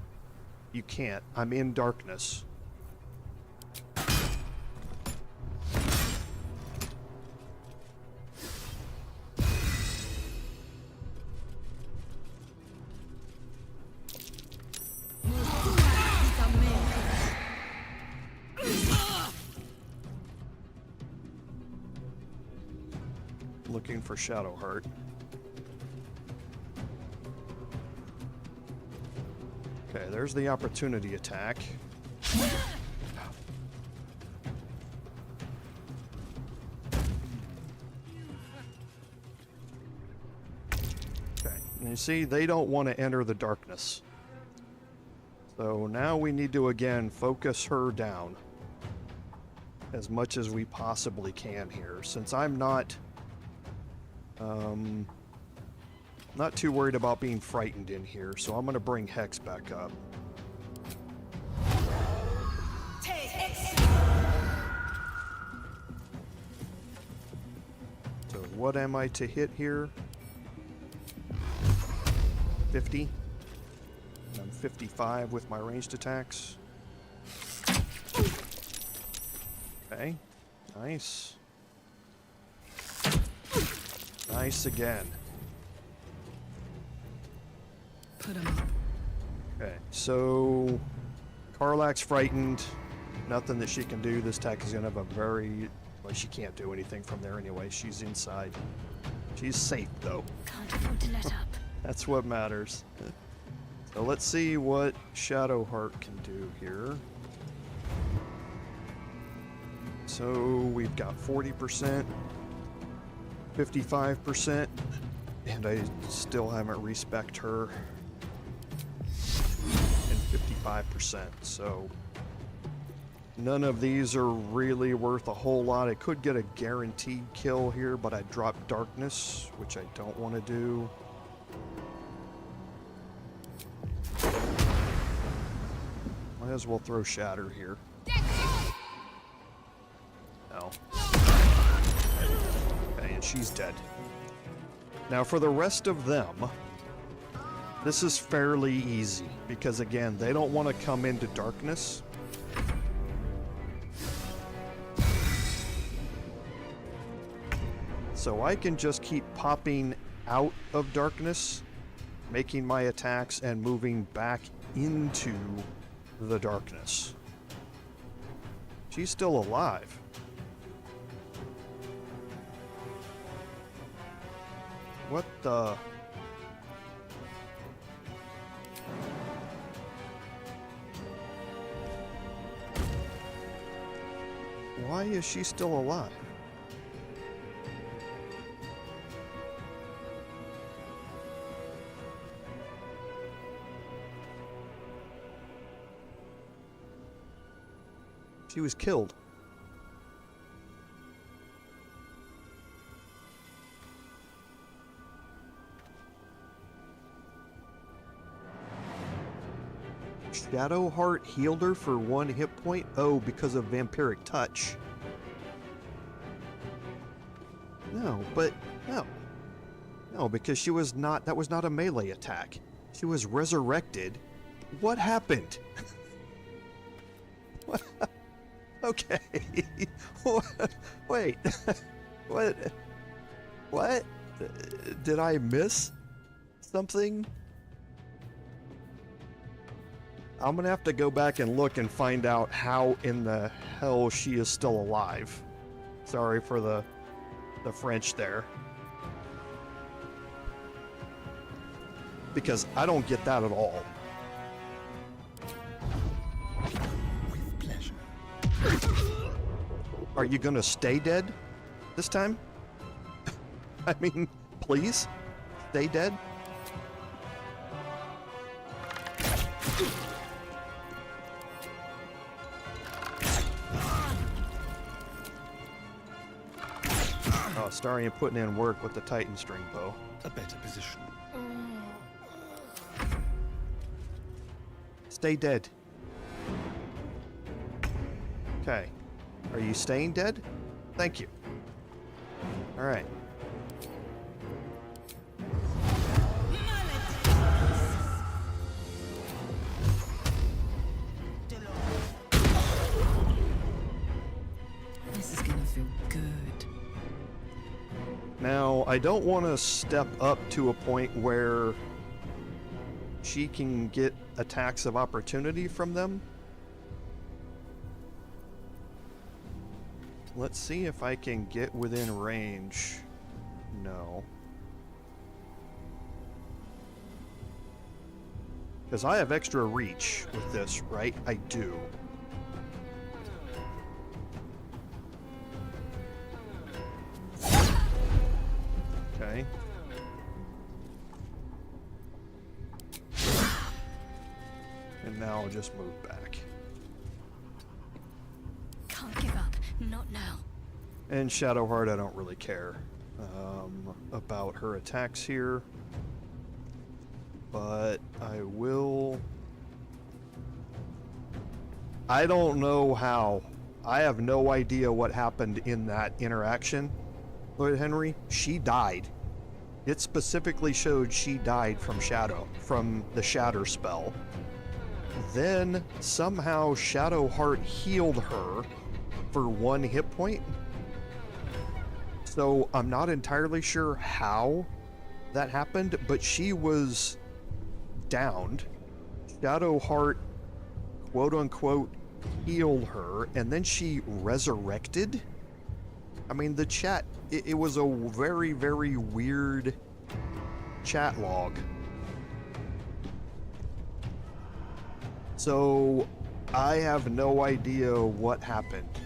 You can't. I'm in darkness. Looking for Shadowheart. Okay, there's the opportunity attack. Okay, and you see, they don't want to enter the darkness. So now we need to again focus her down as much as we possibly can here, since I'm not too worried about being frightened in here, so I'm going to bring Hex back up. So what am I to hit here? 50? I'm 55 with my ranged attacks. Okay, nice. Nice again. Put him up. Okay, so Karlach's frightened. Nothing that she can do. This attack is gonna have a very... Well, she can't do anything from there anyway. She's inside. She's safe though. Can't afford to let up. That's what matters. So let's see what Shadowheart can do here. So we've got 40%, 55%, and I still haven't respect her. And 55%, so none of these are really worth a whole lot. I could get a guaranteed kill here, but I dropped Darkness, which I don't want to do. Might as well throw Shatter here. No. Okay, and she's dead. Now for the rest of them, this is fairly easy, because again, they don't want to come into darkness. So I can just keep popping out of darkness, making my attacks and moving back into the darkness. She's still alive. What the... Why is she still alive? She was killed. Shadowheart healed her for 1 hit point? Oh, because of vampiric touch. No, but no. No, because she was not, that was not a melee attack. She was resurrected. What happened? What? Okay. Wait. What? What? Did I miss something? I'm gonna have to go back and look and find out how in the hell she is still alive. Sorry for the French there. Because I don't get that at all. With pleasure. Are you gonna stay dead this time? I mean, please? Stay dead? Oh, Starian putting in work with the Titan string bow. A better position. Stay dead. Okay. Are you staying dead? Thank you. Alright. This is gonna feel good. Now, I don't want to step up to a point where she can get attacks of opportunity from them. Let's see if I can get within range. No. Because I have extra reach with this, right? I do. Okay. And now I'll just move back. Can't give up. Not now. And Shadowheart, I don't really care about her attacks here. But I will... I don't know how. I have no idea what happened in that interaction. Lord Henry, she died. It specifically showed she died from the Shatter spell. then somehow Shadowheart healed her for 1 hit point. So I'm not entirely sure how that happened, but she was downed. Shadowheart, quote unquote, healed her, and then she resurrected. I mean, the chat, it was a very, very weird chat log. So I have no idea what happened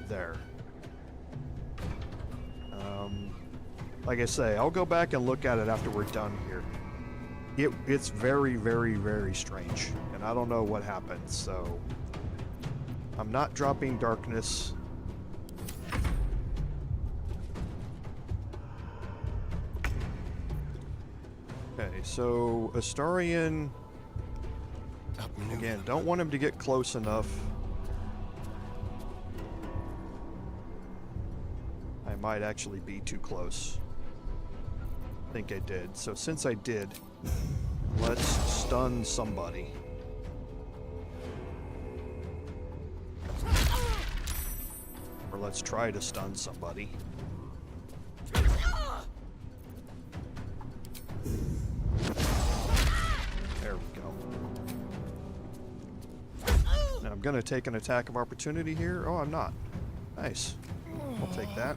there. Like I say, I'll go back and look at it after we're done here. It's very, very, very strange, and I don't know what happened, so I'm not dropping darkness. Okay, so Astarion, again, don't want him to get close enough. I might actually be too close. I think I did. So since I did, let's stun somebody. Or let's try to stun somebody. There we go. Now I'm gonna take an attack of opportunity here. Oh, I'm not. Nice. I'll take that.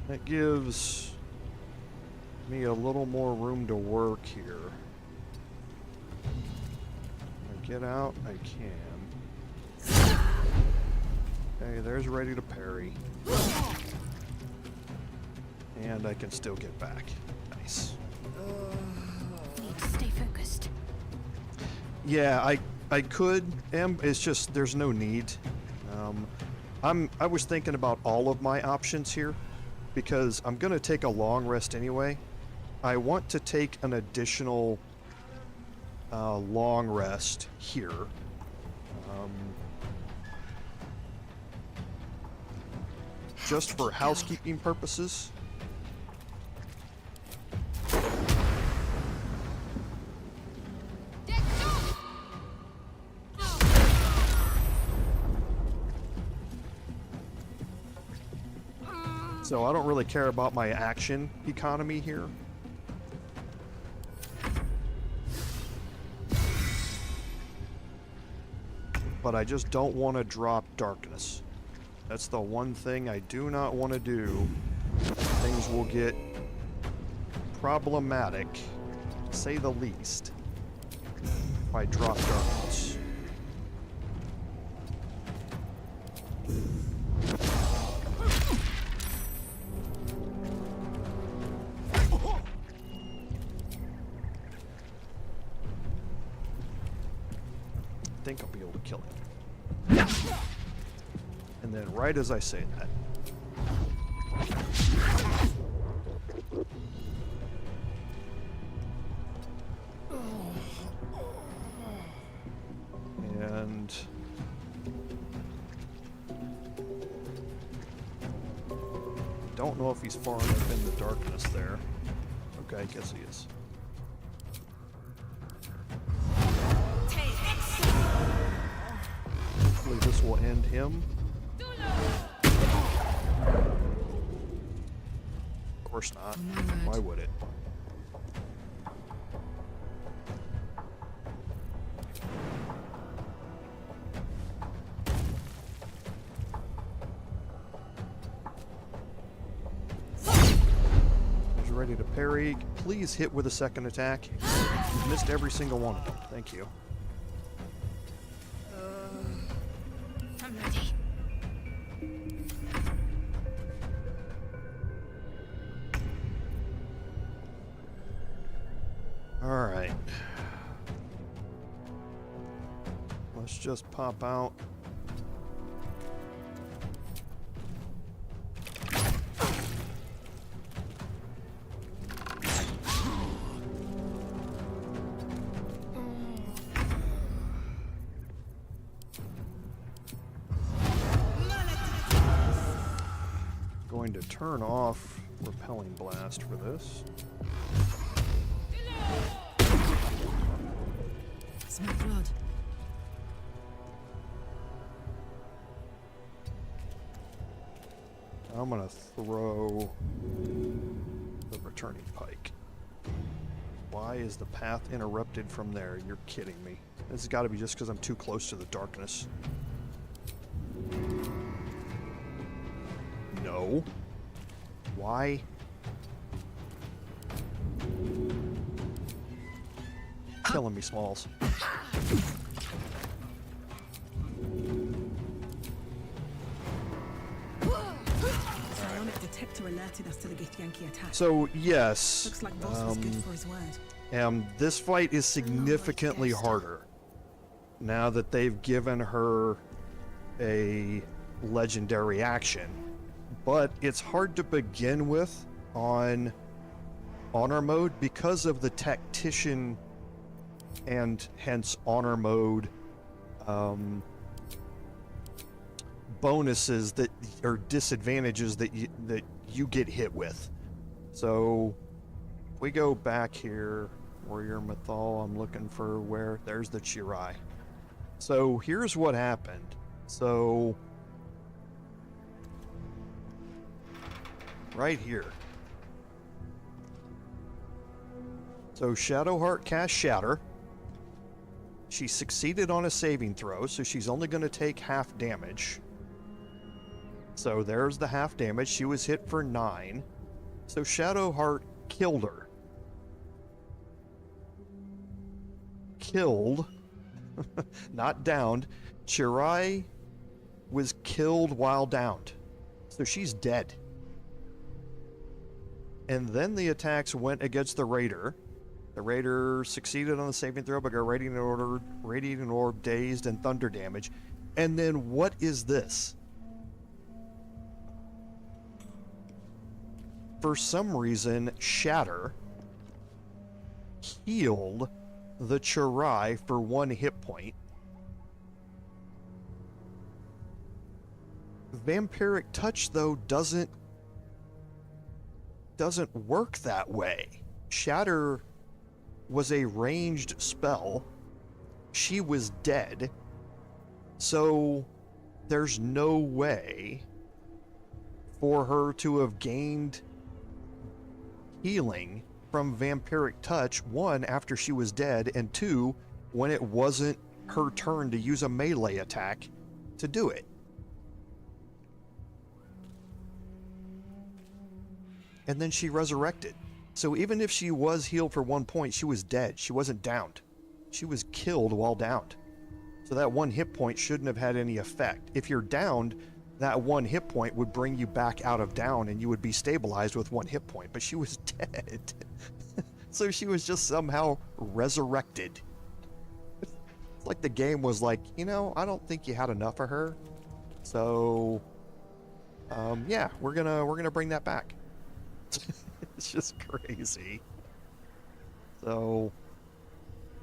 That gives me a little more room to work here. If I get out, I can. Okay, there's ready to parry. And I can still get back. Nice. Need to stay focused. Yeah, I could, it's just there's no need. I was thinking about all of my options here, because I'm gonna take a long rest anyway. I want to take an additional long rest here. Just for housekeeping purposes. So I don't really care about my action economy here. But I just don't want to drop darkness. That's the one thing I do not want to do. Things will get problematic, to say the least, if I drop darkness. I think I'll be able to kill him. And then right as I say that, and don't know if he's far enough in the darkness there. Okay, I guess he is. Hopefully this will end him. Of course not. Why would it? He's ready to parry. Please hit with a second attack. You've missed every single one of them. Thank you. I'm ready. All right. Let's just pop out. to turn off Repelling Blast for this. Smell blood. I'm gonna throw the Returning Pike. Why is the path interrupted from there? You're kidding me. This has got to be just because I'm too close to the darkness. No. Why? Killing me, Smalls. Psionic detector alerted us to the Githyanki attack. So, yes. Looks like Boss was good for his word. This fight is significantly harder now that they've given her a legendary action. But it's hard to begin with on honor mode because of the tactician and hence honor mode bonuses that or disadvantages that you get hit with. So if we go back here, Warrior Mythal, I'm looking for where there's the Chirai. So here's what happened. So right here. So Shadowheart cast Shatter. She succeeded on a saving throw, so she's only going to take half damage. So there's the half damage. She was hit for 9. So Shadowheart killed her. Killed. Not downed. Chirai was killed while downed. So she's dead. And then the attacks went against the Raider. The Raider succeeded on the saving throw, but got Radiant Orb, Dazed, and Thunder damage. And then what is this? For some reason, Shatter healed the Chirai for 1 hit point. Vampiric Touch, though, doesn't work that way. Shatter was a ranged spell. She was dead. So there's no way for her to have gained healing from Vampiric Touch, 1, after she was dead, and 2, when it wasn't her turn to use a melee attack to do it. And then she resurrected. So even if she was healed for 1 point, she was dead. She wasn't downed. She was killed while downed. So that 1 hit point shouldn't have had any effect. If you're downed, that 1 hit point would bring you back out of down and you would be stabilized with 1 hit point. But she was dead. So she was just somehow resurrected. It's like the game was like, you know, I don't think you had enough of her. So, yeah, we're gonna bring that back. It's just crazy. So,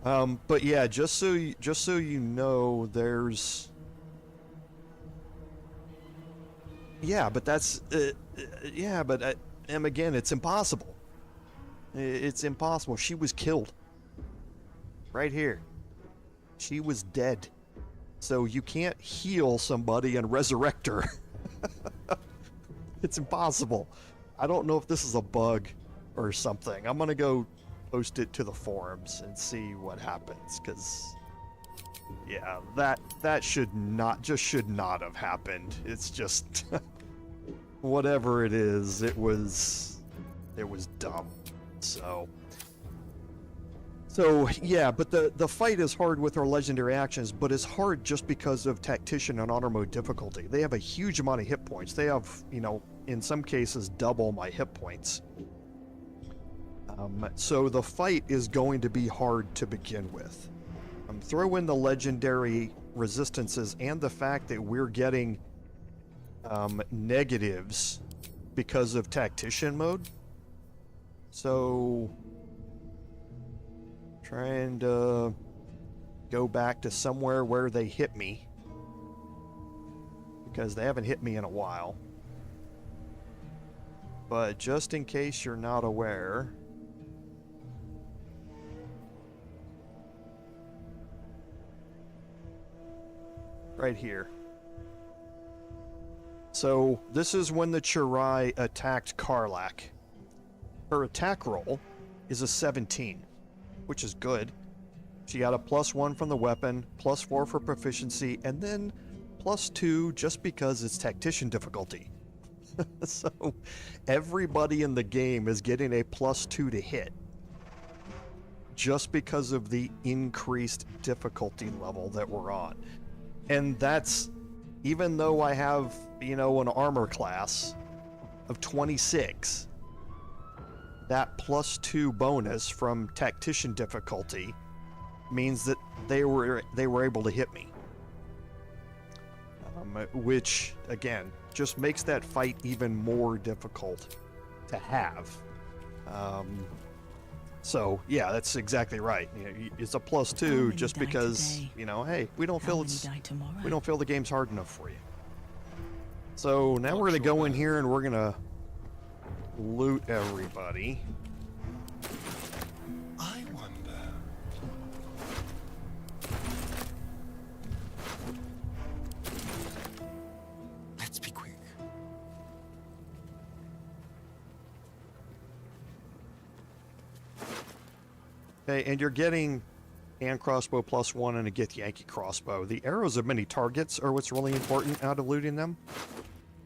but yeah, just so you know, there's, yeah, but that's, yeah, but again, it's impossible. It's impossible. She was killed. Right here. She was dead. So you can't heal somebody and resurrect her. It's impossible. I don't know if this is a bug or something. I'm gonna go post it to the forums and see what happens, because yeah, that should not have happened. It's just whatever it is, it was dumb. So yeah, but the fight is hard with our legendary actions, but it's hard just because of tactician and honor mode difficulty. They have a huge amount of hit points. They have, you know, in some cases double my hit points. So the fight is going to be hard to begin with. Throw in the legendary resistances and the fact that we're getting negatives because of tactician mode. So trying to go back to somewhere where they hit me, because they haven't hit me in a while. But just in case you're not aware, right here. So this is when the Chirai attacked Karlach. Her attack roll is a 17, which is good. She got a +1 from the weapon, +4 for proficiency, and then +2 just because it's tactician difficulty. So everybody in the game is getting a +2 to hit just because of the increased difficulty level that we're on. And that's even though I have, you know, an armor class of 26, that +2 bonus from tactician difficulty means that they were able to hit me. Which, again, just makes that fight even more difficult to have. So, yeah, that's exactly right. You know, it's a +2 just because, today? you know, hey, we don't How feel many it's die tomorrow? we don't feel the game's hard enough for you. So now we're gonna go in here and we're gonna loot everybody. I wonder. Let's be quick. Okay, and you're getting hand crossbow +1 and a Githyanki crossbow. The arrows of many targets are what's really important out of looting them.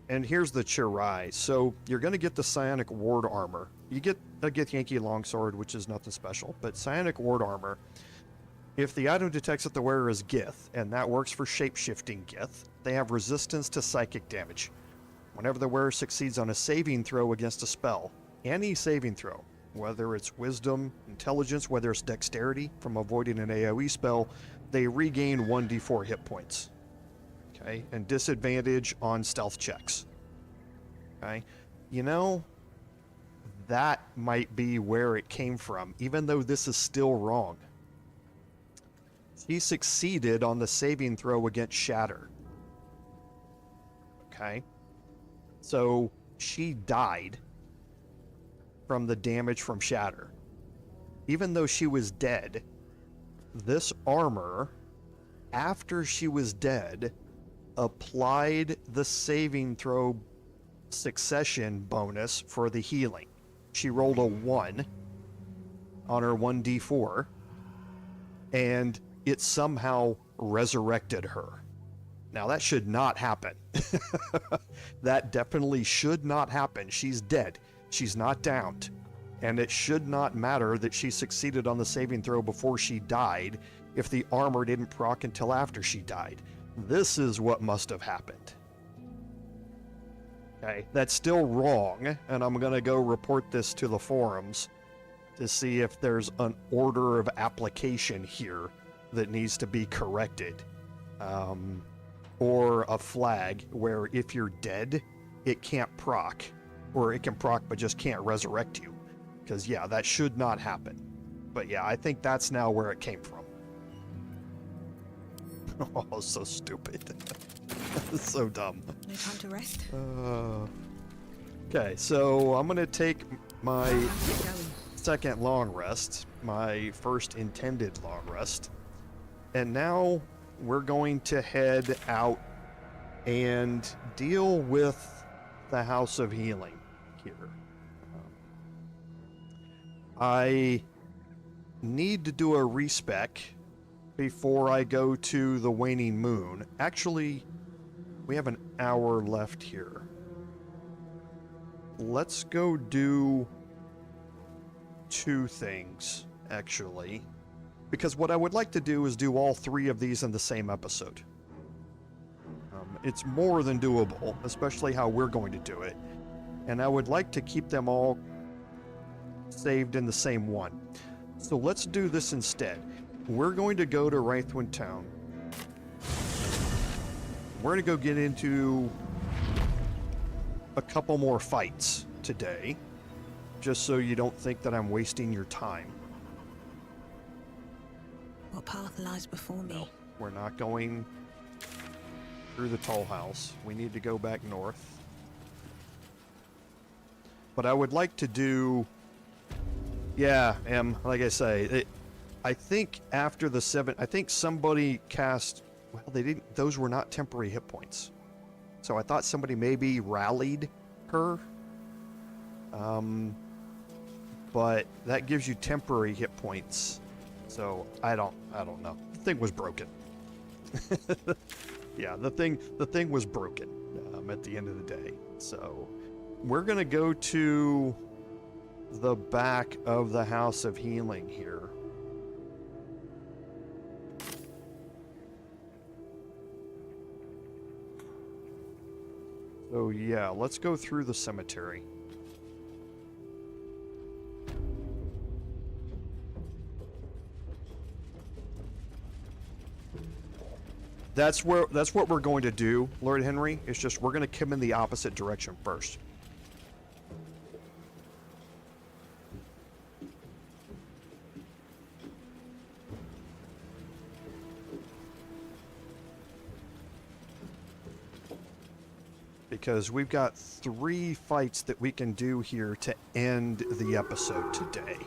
And here's the Chirai. So you're going to get the Psionic ward armor. You get a Githyanki longsword, which is nothing special, but Psionic ward armor, if the item detects that the wearer is Gith, and that works for shape-shifting Gith, they have resistance to psychic damage. Whenever the wearer succeeds on a saving throw against a spell, any saving throw, whether it's wisdom, intelligence, whether it's dexterity from avoiding an AoE spell, they regain 1d4 hit points. Okay, and disadvantage on stealth checks. Okay, you know, that might be where it came from, even though this is still wrong. She succeeded on the saving throw against Shatter. Okay, so she died from the damage from Shatter. Even though she was dead, this armor, after she was dead, applied the saving throw succession bonus for the healing. She rolled a 1 on her 1d4, and it somehow resurrected her. Now, that should not happen. That definitely should not happen. She's dead. She's not downed. And it should not matter that she succeeded on the saving throw before she died if the armor didn't proc until after she died. This is what must have happened. Okay, that's still wrong, and I'm going to go report this to the forums to see if there's an order of application here that needs to be corrected. Or a flag where if you're dead, it can't proc. Or it can proc but just can't resurrect you. Because, yeah, that should not happen. But, yeah, I think that's now where it came from. Oh, so stupid. So dumb. No time to rest. Okay, so I'm going to take my How's it going? second long rest, my first intended long rest. And now we're going to head out and deal with the House of Healing here. I need to do a respec before I go to the Waning Moon. Actually, we have an hour left here. Let's go do 2 things, actually. Because what I would like to do is do all 3 of these in the same episode. It's more than doable, especially how we're going to do it. And I would like to keep them all saved in the same one. So let's do this instead. We're going to go to Reithwin Town. We're going to go get into a couple more fights today, just so you don't think that I'm wasting your time. What path lies before me? No, we're not going through the toll house. We need to go back north. But I would like to do... Yeah, like I say, I think after the 7... I think somebody cast... Well, they didn't... Those were not temporary hit points. So I thought somebody maybe rallied her. But that gives you temporary hit points. So I don't know. The thing was broken. Yeah, the thing was broken at the end of the day. So we're gonna go to the back of the House of Healing here. So yeah, let's go through the cemetery. That's what we're going to do, Lord Henry. It's just we're going to come in the opposite direction first. Because we've got 3 fights that we can do here to end the episode today.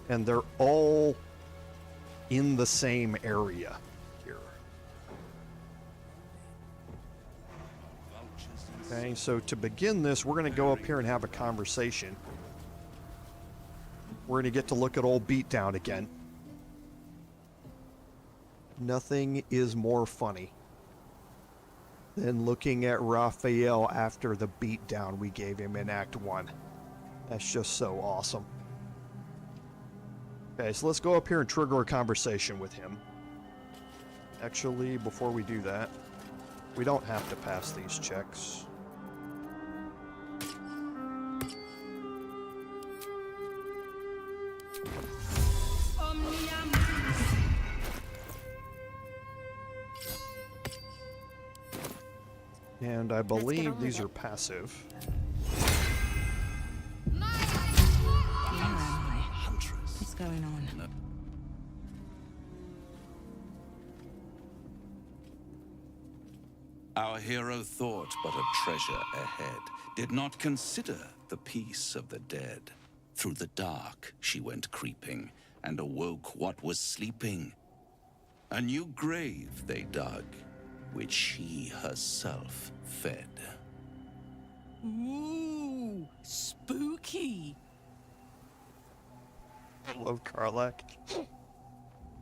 And they're all in the same area. Okay, so to begin this, we're going to go up here and have a conversation. We're going to get to look at old Beatdown again. Nothing is more funny than looking at Raphael after the beatdown we gave him in Act 1. That's just so awesome. Okay, so let's go up here and trigger a conversation with him. Actually, before we do that, we don't have to pass these checks. And I believe these are passive. Where am I? What's going on? Our hero thought but a treasure ahead, did not consider the peace of the dead. Through the dark she went creeping, and awoke what was sleeping. A new grave they dug, which she herself fed. Ooh, spooky. Hello, Karlak.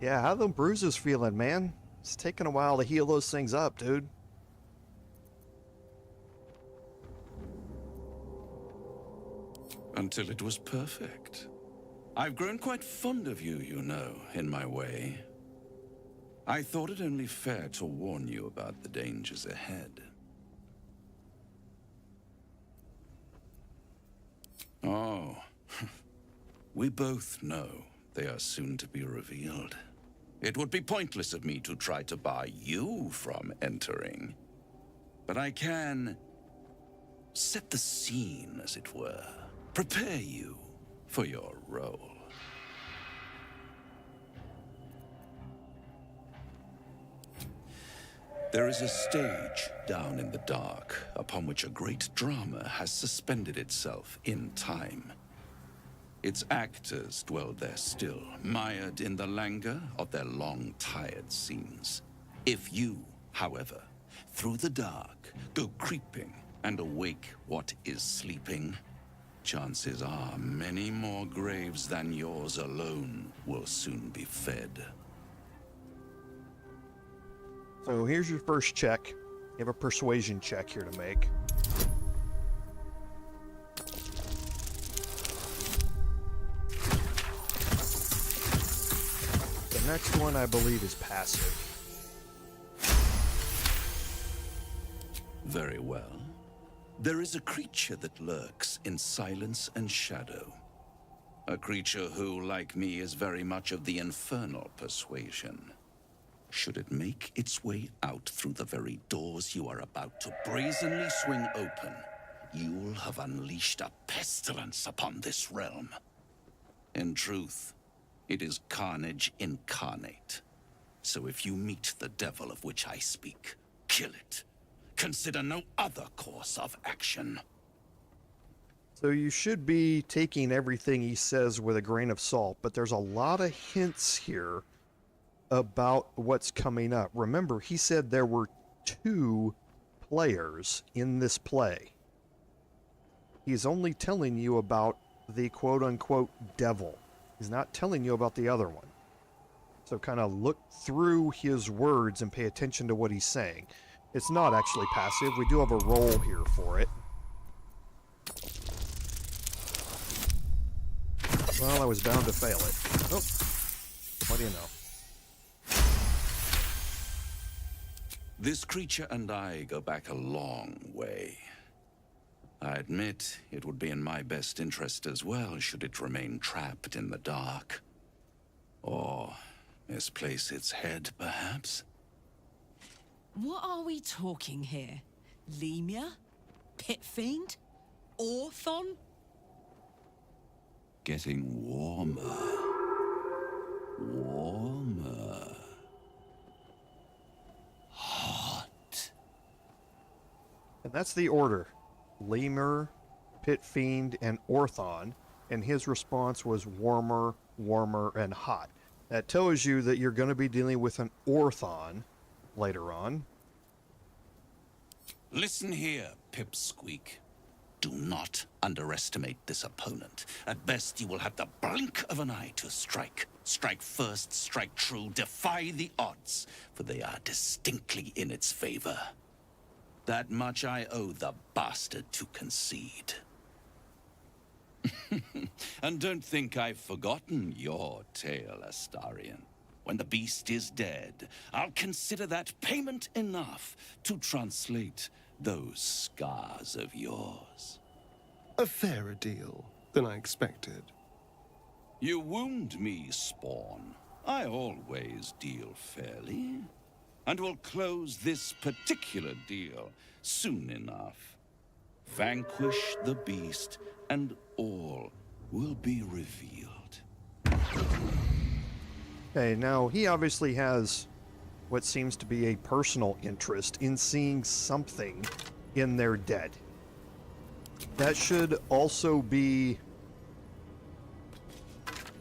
Yeah, how them bruises feeling, man? It's taking a while to heal those things up, dude. Until it was perfect. I've grown quite fond of you, you know, in my way. I thought it only fair to warn you about the dangers ahead. Oh, we both know they are soon to be revealed. It would be pointless of me to try to bar you from entering. But I can set the scene, as it were. Prepare you for your role. There is a stage down in the dark upon which a great drama has suspended itself in time. Its actors dwell there still, mired in the languor of their long-tired scenes. If you, however, through the dark, go creeping and awake what is sleeping, chances are many more graves than yours alone will soon be fed. So here's your first check. You have a persuasion check here to make. The next one, I believe, is passive. Very well. There is a creature that lurks in silence and shadow. A creature who, like me, is very much of the infernal persuasion. Should it make its way out through the very doors you are about to brazenly swing open, you'll have unleashed a pestilence upon this realm. In truth, it is carnage incarnate. So if you meet the devil of which I speak, kill it. Consider no other course of action. So you should be taking everything he says with a grain of salt, but there's a lot of hints here about what's coming up. Remember, he said there were 2 players in this play. He's only telling you about the quote-unquote devil. He's not telling you about the other one. So kind of look through his words and pay attention to what he's saying. It's not actually passive. We do have a roll here for it. Well, I was bound to fail it. Oh, what do you know? This creature and I go back a long way. I admit it would be in my best interest as well should it remain trapped in the dark. Or misplace its head, perhaps? What are we talking here? Lemur? Pit fiend? Orthon? Getting warmer. Warmer. Hot. And that's the order. Lemur, Pit Fiend, and Orthon. And his response was warmer, warmer, and hot. That tells you that you're going to be dealing with an Orthon later on. Listen here, Pipsqueak. Do not underestimate this opponent. At best, you will have the blink of an eye to strike. Strike first, strike true, defy the odds, for they are distinctly in its favor. That much I owe the bastard to concede. And don't think I've forgotten your tale, Astarion. When the beast is dead, I'll consider that payment enough to translate those scars of yours. A fairer deal than I expected. You wound me, Spawn. I always deal fairly. And will close this particular deal soon enough. Vanquish the beast, and all will be revealed. Okay, now he obviously has what seems to be a personal interest in seeing something in their dead. That should also be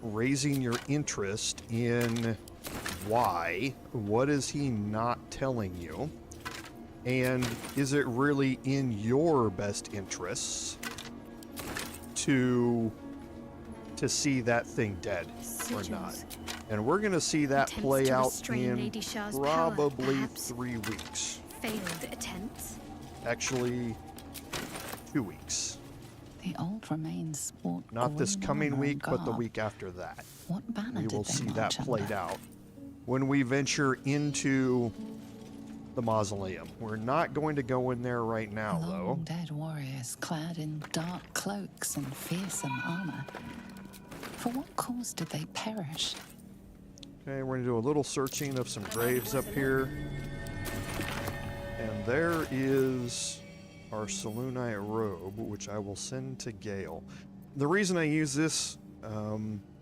raising your interest in why. What is he not telling you? And is it really in your best interests to see that thing dead or not? And we're going to see that play out in probably 3 weeks. Failed attempts. Actually, 2 weeks. The old remains sport Not this green coming armor week, and but the garb. week after that. What banner We did will they see that march played under? out when we venture into the mausoleum. We're not going to go in there right now, though. Long dead warriors clad in dark cloaks and fearsome armor. For what cause did they perish? Okay, we're going to do a little searching of some graves up here. And there is our Selûnite robe, which I will send to Gale. The reason I use this,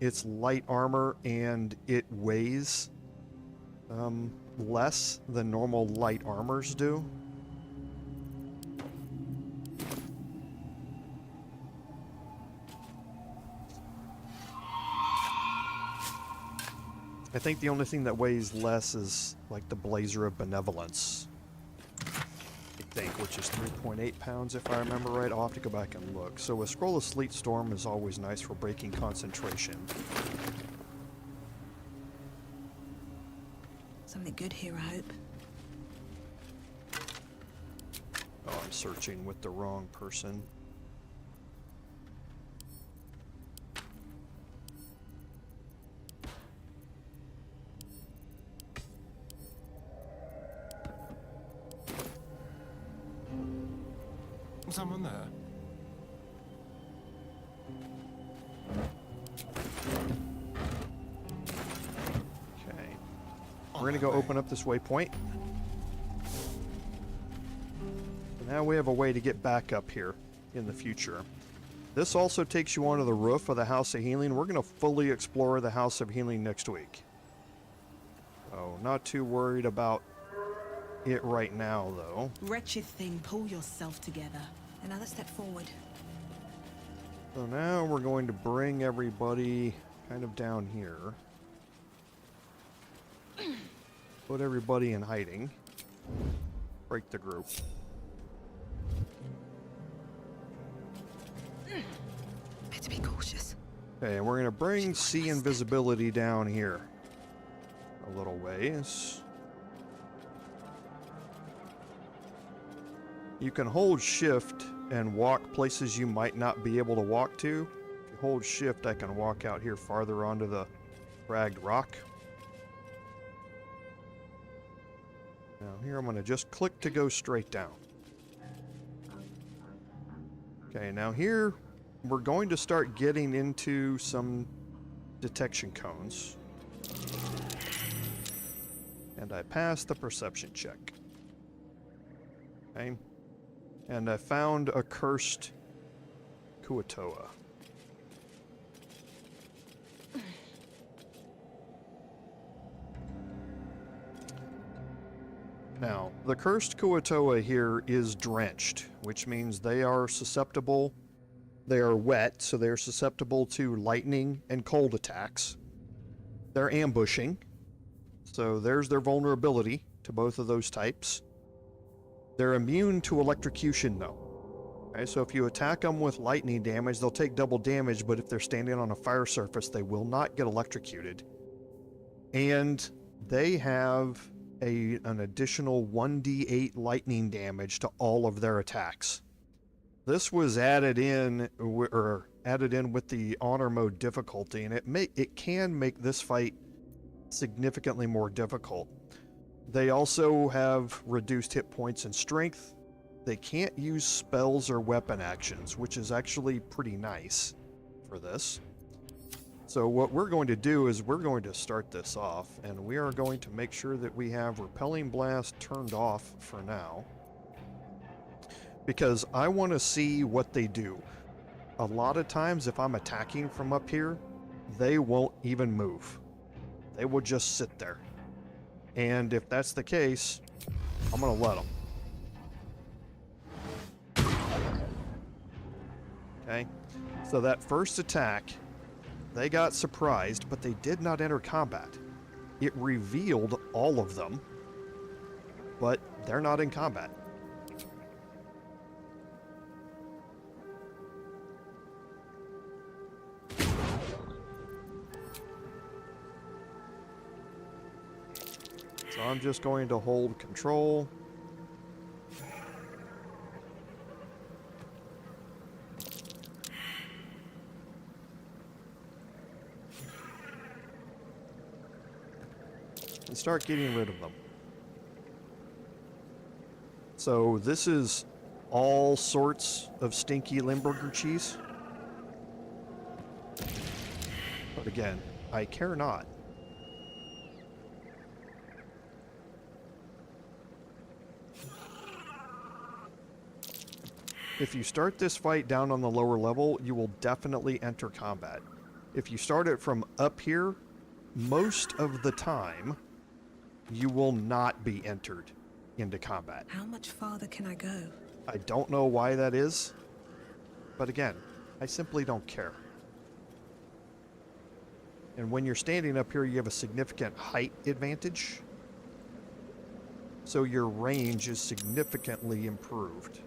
it's light armor and it weighs less than normal light armors do. I think the only thing that weighs less is like the Blazer of Benevolence, I think, which is 3.8 pounds if I remember right. I'll have to go back and look. So a Scroll of Sleet Storm is always nice for breaking concentration. Something good here, I hope. Oh, I'm searching with the wrong person. Someone there? Okay. We're going to go open up this waypoint. So now we have a way to get back up here in the future. This also takes you onto the roof of the House of Healing. We're going to fully explore the House of Healing next week. Oh, not too worried about it right now, though. Wretched thing, pull yourself together. Another step forward. So now we're going to bring everybody kind of down here. Put everybody in hiding. Break the group. Better be cautious. Okay, and we're going to bring sea invisibility down here. A little ways. You can hold shift and walk places you might not be able to walk to. If you hold shift, I can walk out here farther onto the fragged rock. Now here I'm going to just click to go straight down. Okay, now here we're going to start getting into some detection cones. And I passed the perception check. Okay. And I found a cursed Kua-toa. Now, the cursed Kua-toa here is drenched, which means they are susceptible. They are wet, so they're susceptible to lightning and cold attacks. They're ambushing, so there's their vulnerability to both of those types. They're immune to electrocution, though. Okay, so if you attack them with lightning damage, they'll take double damage, but if they're standing on a fire surface, they will not get electrocuted. And they have an additional 1d8 lightning damage to all of their attacks. This was added in with the honor mode difficulty, and it can make this fight significantly more difficult. They also have reduced hit points and strength. They can't use spells or weapon actions, which is actually pretty nice for this. So what we're going to do is we're going to start this off, and we are going to make sure that we have Repelling Blast turned off for now, because I want to see what they do. A lot of times if I'm attacking from up here, they won't even move. They will just sit there. And if that's the case, I'm going to let them. Okay, so that first attack, they got surprised, but they did not enter combat. It revealed all of them, but they're not in combat. So I'm just going to hold control. And start getting rid of them. So this is all sorts of stinky Limburger cheese. But again, I care not. If you start this fight down on the lower level, you will definitely enter combat. If you start it from up here, most of the time, you will not be entered into combat. How much farther can I go? I don't know why that is, but again, I simply don't care. And when you're standing up here, you have a significant height advantage, so your range is significantly improved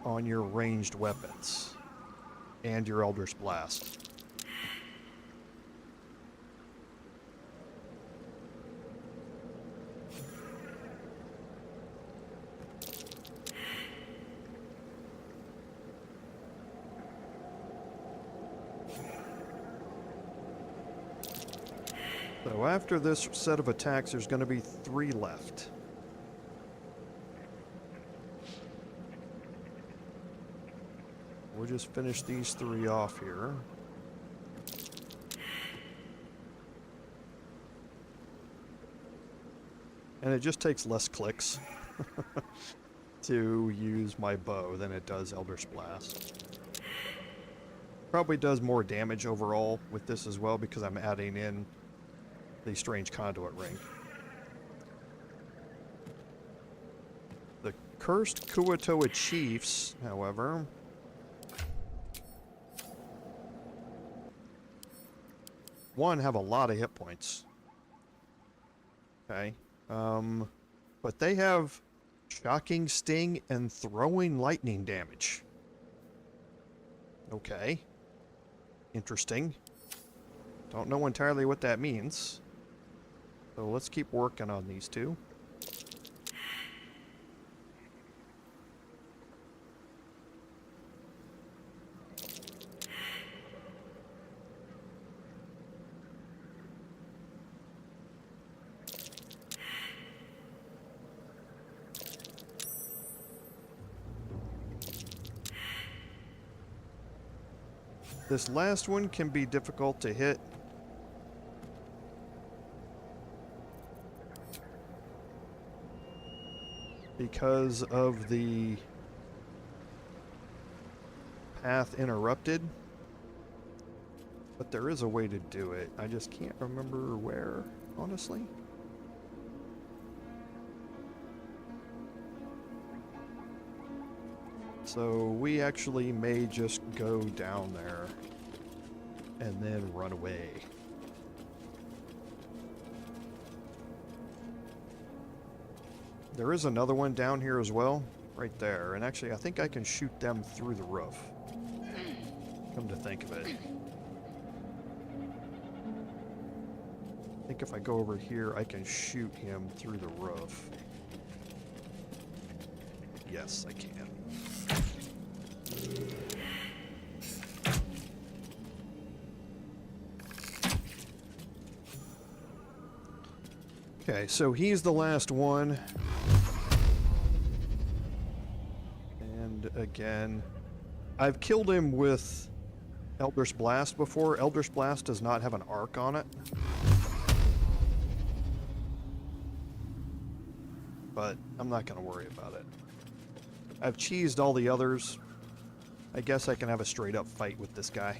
on your ranged weapons and your Eldritch Blast. So after this set of attacks, there's going to be 3 left. We'll just finish these 3 off here. And it just takes less clicks to use my bow than it does Eldritch Blast. Probably does more damage overall with this as well because I'm adding in the strange conduit ring. The cursed Kua-toa chiefs, however, one, have a lot of hit points. Okay. But they have shocking sting and throwing lightning damage. Okay. Interesting. Don't know entirely what that means. So let's keep working on these two. This last one can be difficult to hit. Because of the path interrupted. But there is a way to do it. I just can't remember where, honestly. So we actually may just go down there and then run away. There is another one down here as well, right there. And actually, I think I can shoot them through the roof. Come to think of it. I think if I go over here, I can shoot him through the roof. Yes, I can. Okay, so he's the last one. And again, I've killed him with Eldritch Blast before. Eldritch Blast does not have an arc on it. But I'm not going to worry about it. I've cheesed all the others. I guess I can have a straight up fight with this guy.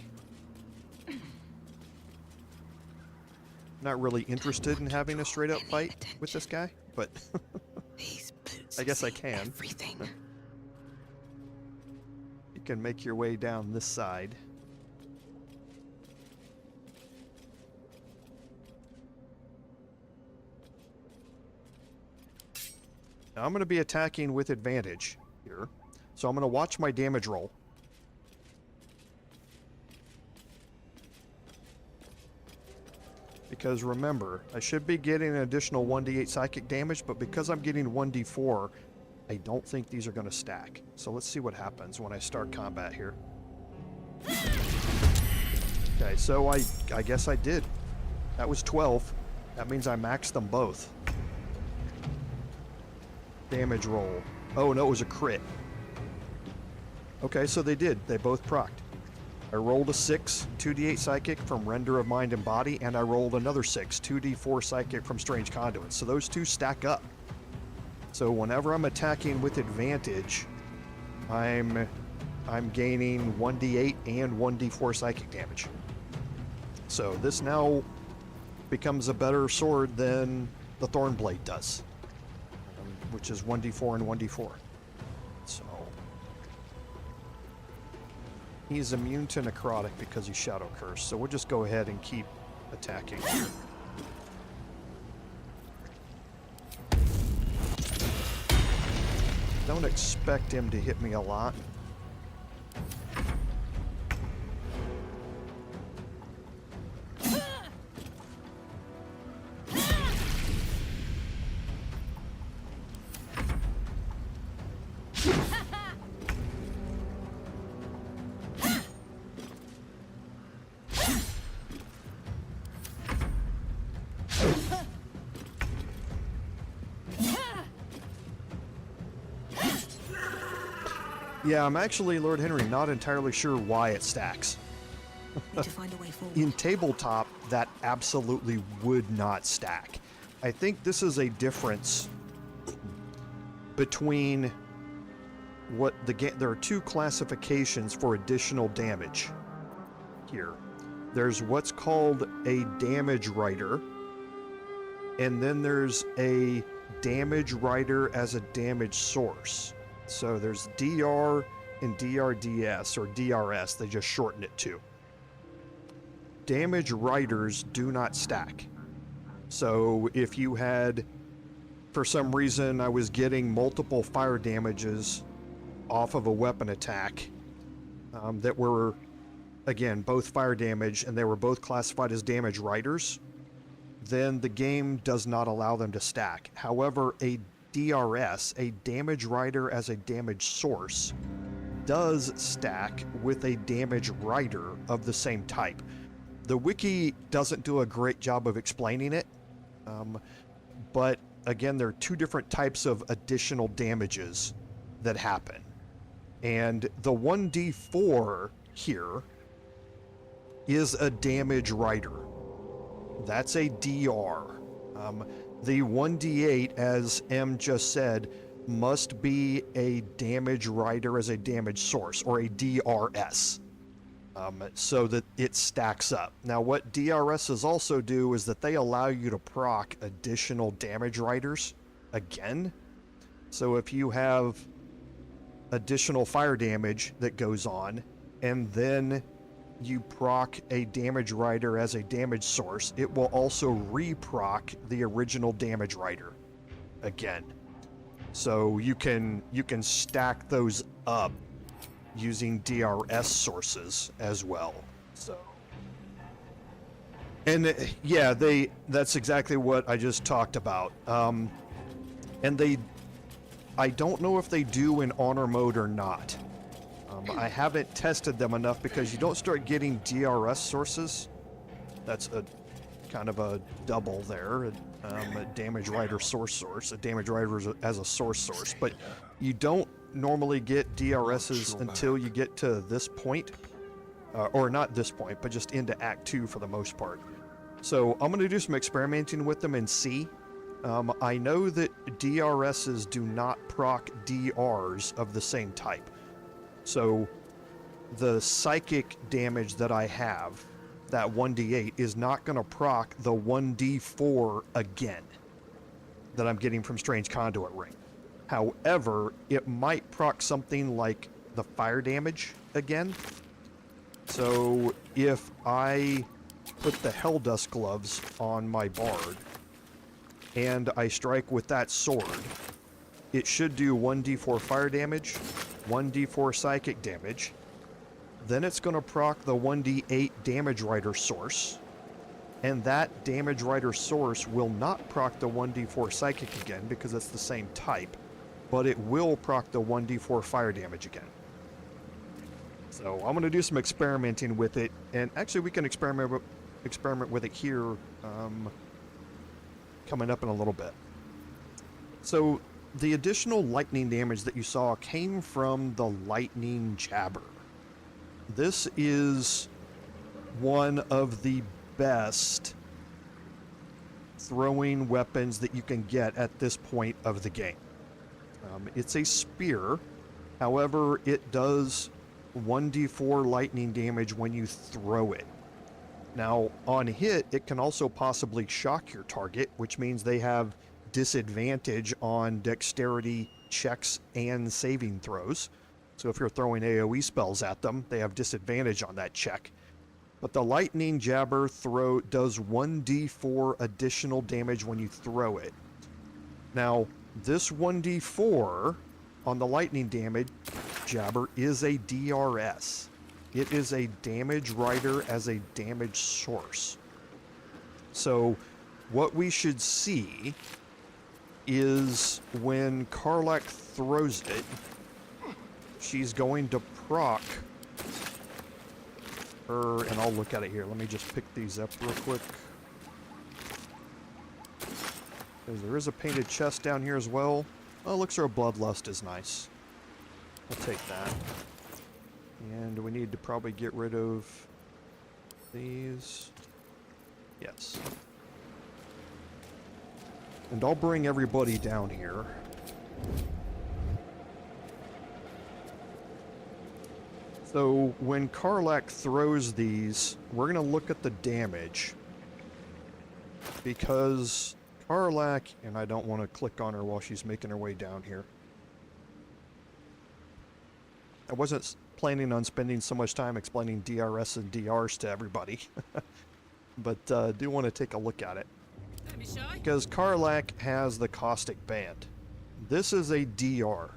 Not really interested in having a straight up fight with this guy, but I guess I can. Everything. You can make your way down this side. Now I'm going to be attacking with advantage here. So I'm going to watch my damage roll. Because remember, I should be getting an additional 1d8 psychic damage, but because I'm getting 1d4, I don't think these are going to stack. So let's see what happens when I start combat here. Okay, so I guess I did. That was 12. That means I maxed them both. Damage roll. Oh no, it was a crit. Okay, so they did. They both procced. I rolled a 6, 2d8 psychic from Render of Mind and Body, and I rolled another 6, 2d4 psychic from Strange Conduits. So those two stack up. So whenever I'm attacking with advantage, I'm gaining 1d8 and 1d4 psychic damage. So this now becomes a better sword than the Thornblade does, which is 1d4 and 1d4. So he's immune to necrotic because he's Shadow Curse, so we'll just go ahead and keep attacking here. Don't expect him to hit me a lot. Yeah, I'm actually, Lord Henry, not entirely sure why it stacks. Need to find a way forward. In tabletop, that absolutely would not stack. I think this is a difference between what the game. There are two classifications for additional damage here. There's what's called a damage writer, and then there's a damage writer as a damage source. So there's DR and DRDS, or DRS, they just shorten it to. Damage writers do not stack. So if you had, for some reason, I was getting multiple fire damages off of a weapon attack that were, again, both fire damage, and they were both classified as damage writers, then the game does not allow them to stack. However, a DRS, a damage writer as a damage source, does stack with a damage writer of the same type. The wiki doesn't do a great job of explaining it, but again, there are two different types of additional damages that happen. And the 1d4 here is a damage writer. That's a DR. The 1d8, as M just said, must be a damage writer as a damage source, or a DRS, so that it stacks up. Now, what DRSs also do is that they allow you to proc additional damage writers again. So if you have additional fire damage that goes on, and then you proc a damage writer as a damage source, it will also re-proc the original damage writer again. So you can stack those up using DRS sources as well. So, and yeah, that's exactly what I just talked about. And I don't know if they do in honor mode or not. I haven't tested them enough, because you don't start getting DRS sources. That's a kind of a double there. A damage writer source, a damage writer as a source. But you don't normally get DRSs until you get to this point. Or not this point, but just into Act 2 for the most part. So I'm going to do some experimenting with them and see. I know that DRSs do not proc DRs of the same type. So the psychic damage that I have, that 1d8, is not going to proc the 1d4 again that I'm getting from Strange Conduit Ring. However, it might proc something like the fire damage again. So if I put the Helldust gloves on my bard and I strike with that sword, it should do 1d4 fire damage, 1d4 psychic damage. Then it's going to proc the 1d8 damage writer source, and that damage writer source will not proc the 1d4 psychic again because it's the same type, but it will proc the 1d4 fire damage again. So I'm going to do some experimenting with it, and actually we can experiment with it here coming up in a little bit. So the additional lightning damage that you saw came from the lightning jabber. This is one of the best throwing weapons that you can get at this point of the game. It's a spear, however, it does 1d4 lightning damage when you throw it. Now, on hit, it can also possibly shock your target, which means they have disadvantage on dexterity checks and saving throws. So if you're throwing AoE spells at them, they have disadvantage on that check. But the lightning jabber throw does 1d4 additional damage when you throw it. Now, this 1d4 on the lightning damage jabber is a DRS. It is a damage writer as a damage source. So what we should see is when Karlach throws it, she's going to proc her, and I'll look at it here. Let me just pick these up real quick. Because there is a painted chest down here as well. Oh, Elixir of Bloodlust is nice. I'll take that. And we need to probably get rid of these. Yes. And I'll bring everybody down here. So when Karlach throws these, we're going to look at the damage. Because Karlach, and I don't want to click on her while she's making her way down here. I wasn't planning on spending so much time explaining DRS and DRs to everybody, but do want to take a look at it. Because Karlach has the Caustic Band. This is a DR.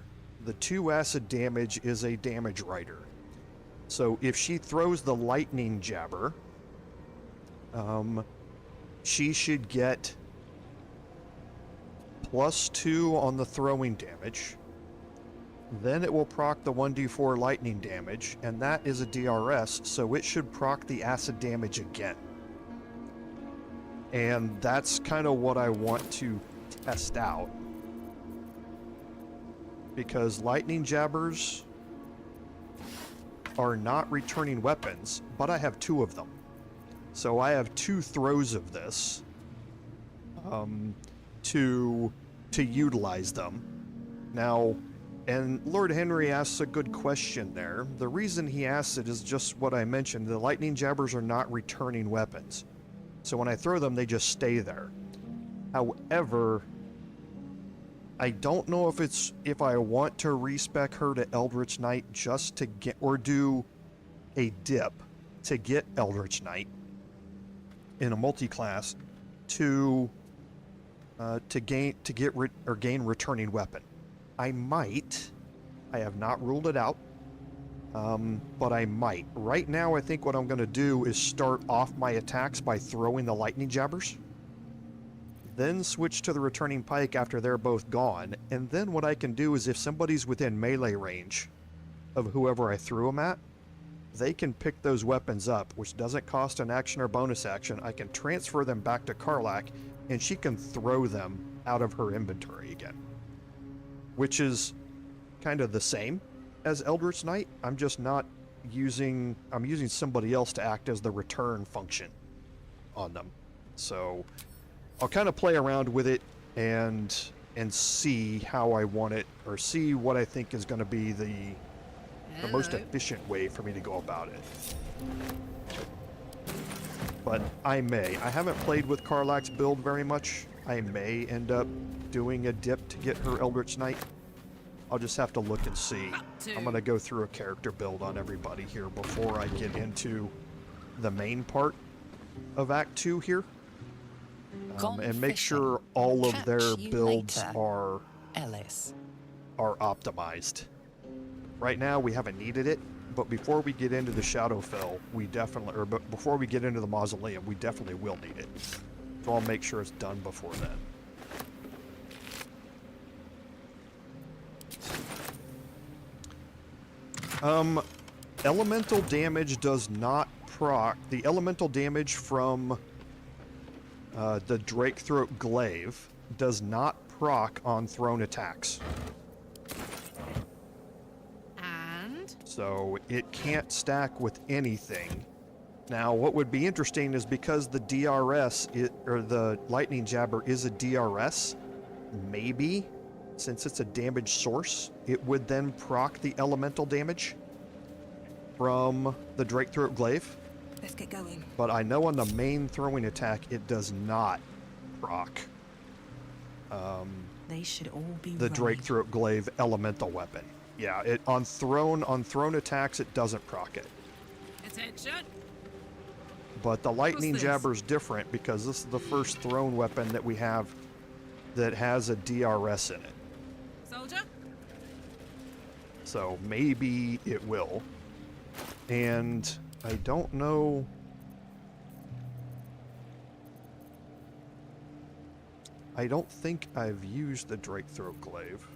The 2 acid damage is a damage writer. So if she throws the Lightning Jabber, she should get +2 on the throwing damage. Then it will proc the 1d4 lightning damage, and that is a DRS, so it should proc the acid damage again. And that's kind of what I want to test out. Because lightning jabbers are not returning weapons, but I have 2 of them. So I have 2 throws of this to utilize them. Now, and Lord Henry asks a good question there. The reason he asks it is just what I mentioned. The lightning jabbers are not returning weapons. So when I throw them, they just stay there. However, I don't know if I want to respec her to Eldritch Knight just to get, or do a dip to get Eldritch Knight in a multi-class to gain returning weapon. I might. I have not ruled it out, but I might. Right now, I think what I'm going to do is start off my attacks by throwing the lightning jabbers, then switch to the returning pike after they're both gone, and then what I can do is if somebody's within melee range of whoever I threw them at, they can pick those weapons up, which doesn't cost an action or bonus action. I can transfer them back to Karlach, and she can throw them out of her inventory again. Which is kind of the same as Eldritch Knight. I'm just not using... I'm using somebody else to act as the return function on them. So I'll kind of play around with it and see how I want it, or see what I think is going to be the most efficient way for me to go about it. But I haven't played with Karlach's build very much. I may end up doing a dip to get her Eldritch Knight. I'll just have to look and see. I'm going to go through a character build on everybody here before I get into the main part of Act 2 here. And make sure all of their builds are optimized. Right now, we haven't needed it, but before we get into the Shadowfell, before we get into the Mausoleum, we definitely will need it. So I'll make sure it's done before then. Elemental damage does not proc. The elemental damage from the Drakethroat Glaive does not proc on thrown attacks. And? So it can't stack with anything. Now, what would be interesting is because the DRS, or the Lightning Jabber is a DRS, maybe, since it's a damage source, it would then proc the elemental damage from the Drakethroat Glaive. Let's get going. But I know on the main throwing attack, it does not proc They should all be the Drakethroat Glaive elemental weapon. Yeah, on thrown attacks, it doesn't proc it. Attention. But the Lightning Jabber's different because this is the first thrown weapon that we have that has a DRS in it. Soldier? So maybe it will. And I don't know... I don't think I've used the Drakethroat Glaive.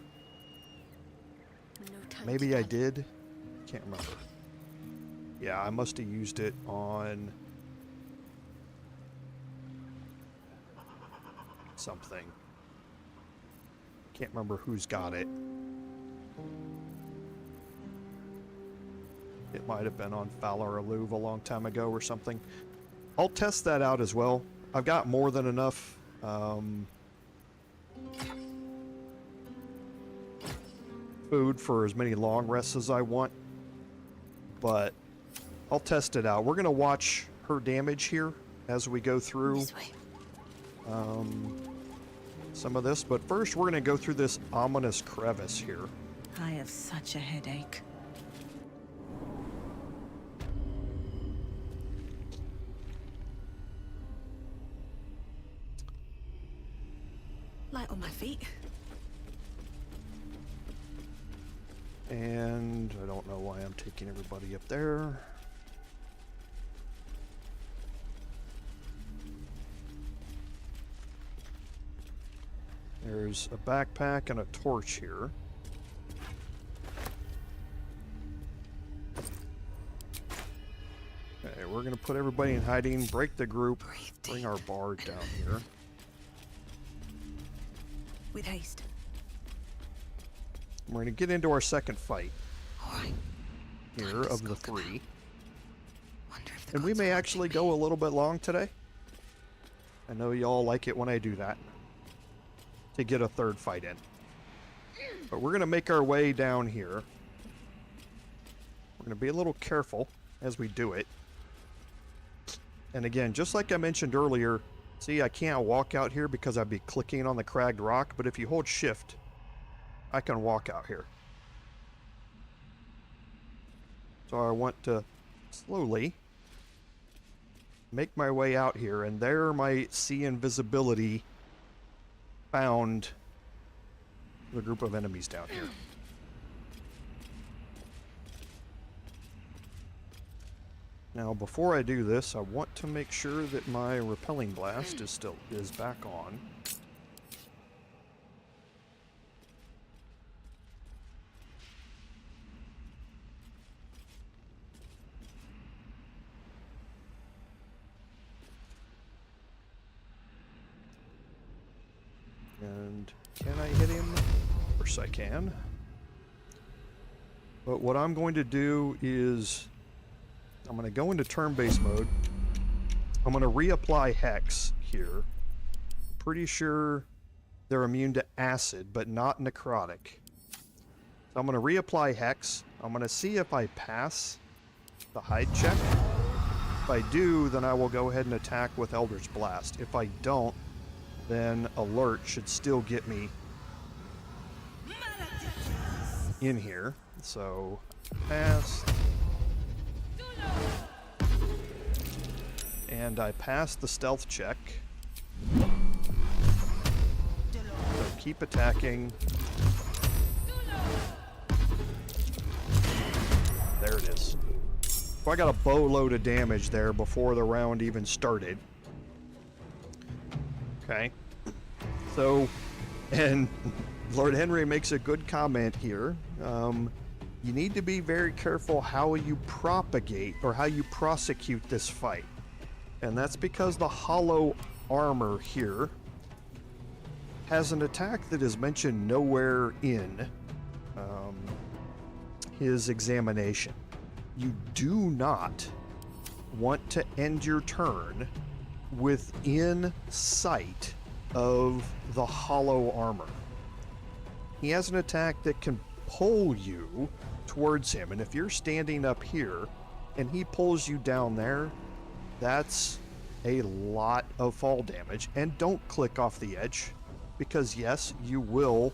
Maybe I did. Can't remember. Yeah, I must have used it on something. Can't remember who's got it. It might have been on Fowler or Louvre a long time ago or something. I'll test that out as well. I've got more than enough food for as many long rests as I want, but I'll test it out. We're going to watch her damage here as we go through. some of this, but first we're going to go through this ominous crevice here. I have such a headache. Light on my feet. And I don't know why I'm taking everybody up there. There's a backpack and a torch here. Okay, we're gonna put everybody in hiding, break the group, bring our bard down here. With haste. We're gonna get into our second fight Alright. here of the three. Wonder if the And we gods may are actually watching go me. a little bit long today. I know y'all like it when I do that. To get a third fight in. But we're gonna make our way down here. We're gonna be a little careful as we do it. And again, just like I mentioned earlier, see, I can't walk out here because I'd be clicking on the cracked rock, but if you hold shift, I can walk out here. So I want to slowly make my way out here, and there my see invisibility found the group of enemies down here. Now, before I do this, I want to make sure that my repelling blast is back on. And can I hit him? Of course I can. But what I'm going to do is I'm going to go into turn-based mode. I'm going to reapply Hex here. Pretty sure they're immune to acid, but not necrotic. So I'm going to reapply Hex. I'm going to see if I pass the hide check. If I do, then I will go ahead and attack with Eldritch Blast. If I don't, then alert should still get me in here. So, pass. And I passed the stealth check. So keep attacking. There it is. So I got a boatload of damage there before the round even started. Okay. So, and Lord Henry makes a good comment here. You need to be very careful how you propagate or how you prosecute this fight. And that's because the hollow armor here has an attack that is mentioned nowhere in his examination. You do not want to end your turn within sight of the hollow armor. He has an attack that can pull you towards him, and if you're standing up here and he pulls you down there, that's a lot of fall damage. And don't click off the edge, because yes, you will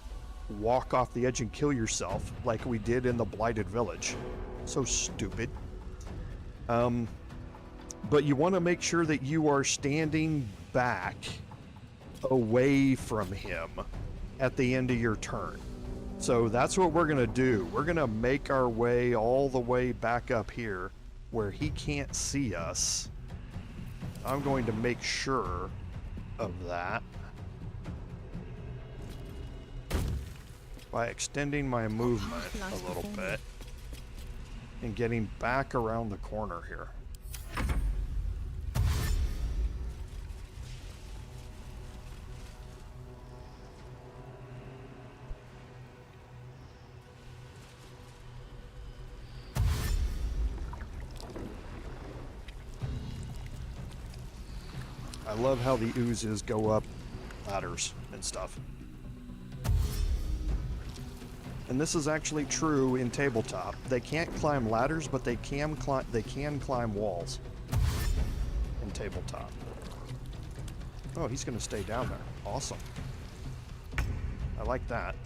walk off the edge and kill yourself like we did in the Blighted Village. So stupid. But you want to make sure that you are standing back away from him at the end of your turn. So that's what we're going to do. We're going to make our way all the way back up here where he can't see us. I'm going to make sure of that by extending my movement a little bit and getting back around the corner here. I love how the oozes go up ladders and stuff. And this is actually true in tabletop. They can't climb ladders, but they can climb walls in tabletop. Oh, he's going to stay down there. Awesome. I like that.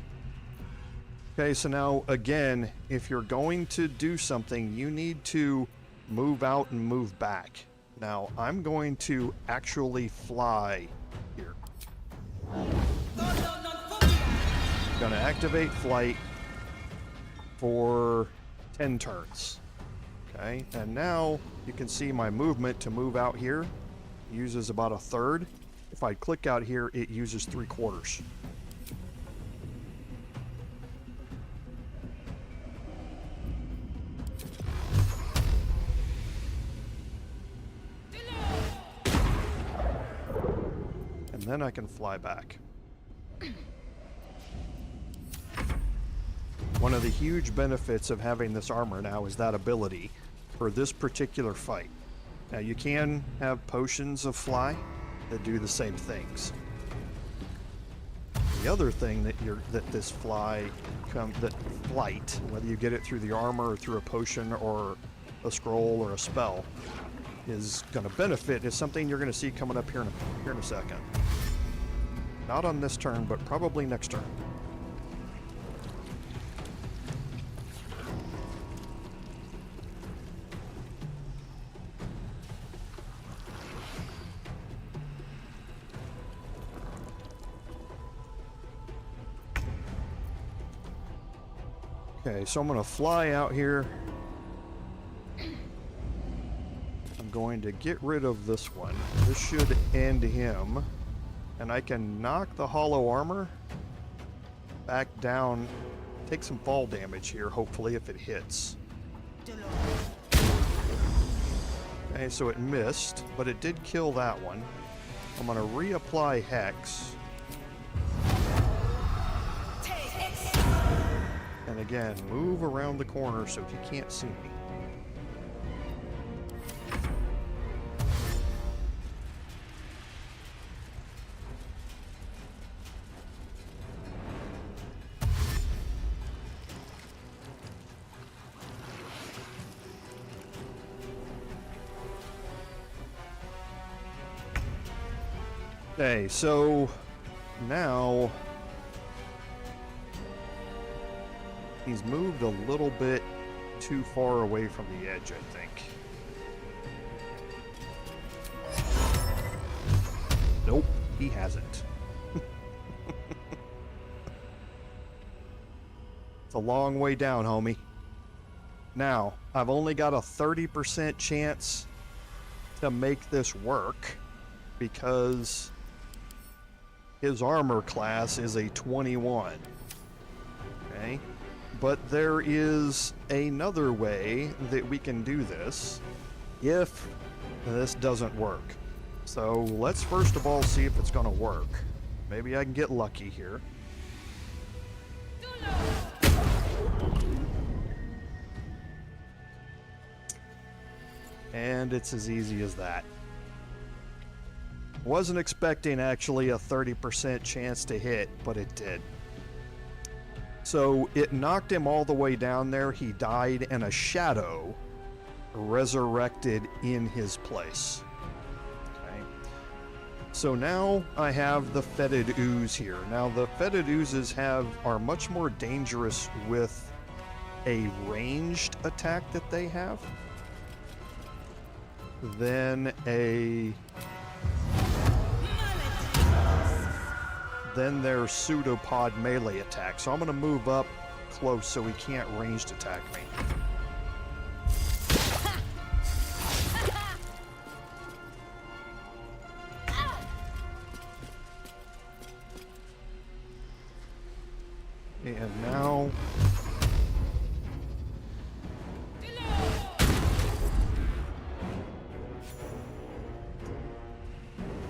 Okay, so now, again, if you're going to do something, you need to move out and move back. Now, I'm going to actually fly here. I'm going to activate flight for 10 turns. Okay, and now you can see my movement to move out here uses about a third. If I click out here, it uses 3/4. And then I can fly back. One of the huge benefits of having this armor now is that ability for this particular fight. Now you can have potions of fly that do the same things. The other thing that this flight, whether you get it through the armor or through a potion or a scroll or a spell, is going to benefit is something you're going to see coming up here in a second. Not on this turn, but probably next turn. Okay, so I'm going to fly out here. I'm going to get rid of this one. This should end him. And I can knock the hollow armor back down, take some fall damage here, hopefully, if it hits. Okay, so it missed, but it did kill that one. I'm going to reapply Hex. And again, move around the corner so he can't see me. Okay, so now he's moved a little bit too far away from the edge, I think. Nope, he hasn't. It's a long way down, homie. Now, I've only got a 30% chance to make this work because his armor class is a 21. Okay? But there is another way that we can do this if this doesn't work. So let's first of all see if it's going to work. Maybe I can get lucky here. And it's as easy as that. Wasn't expecting actually a 30% chance to hit, but it did. So it knocked him all the way down there. He died, and a shadow resurrected in his place. Okay. So now I have the fetid ooze here. Now the fetid oozes are much more dangerous with a ranged attack that they have than their pseudopod melee attack. So I'm going to move up close so he can't ranged attack me. And now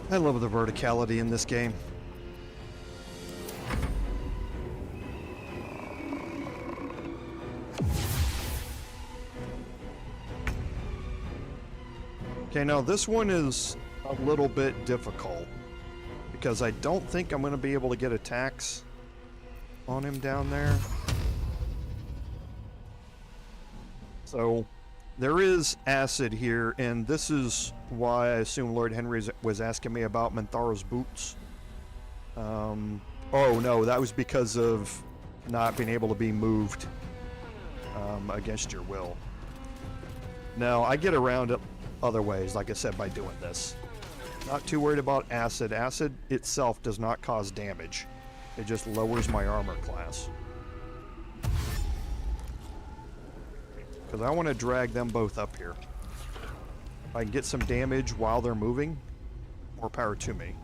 I love the verticality in this game. Okay, now this one is a little bit difficult because I don't think I'm going to be able to get attacks on him down there. So there is acid here, and this is why I assume Lord Henry was asking me about Mantharo's boots. Oh no, that was because of not being able to be moved against your will. No, I get around it other ways, like I said, by doing this. Not too worried about acid. Acid itself does not cause damage. It just lowers my armor class. Because I want to drag them both up here. If I can get some damage while they're moving, more power to me.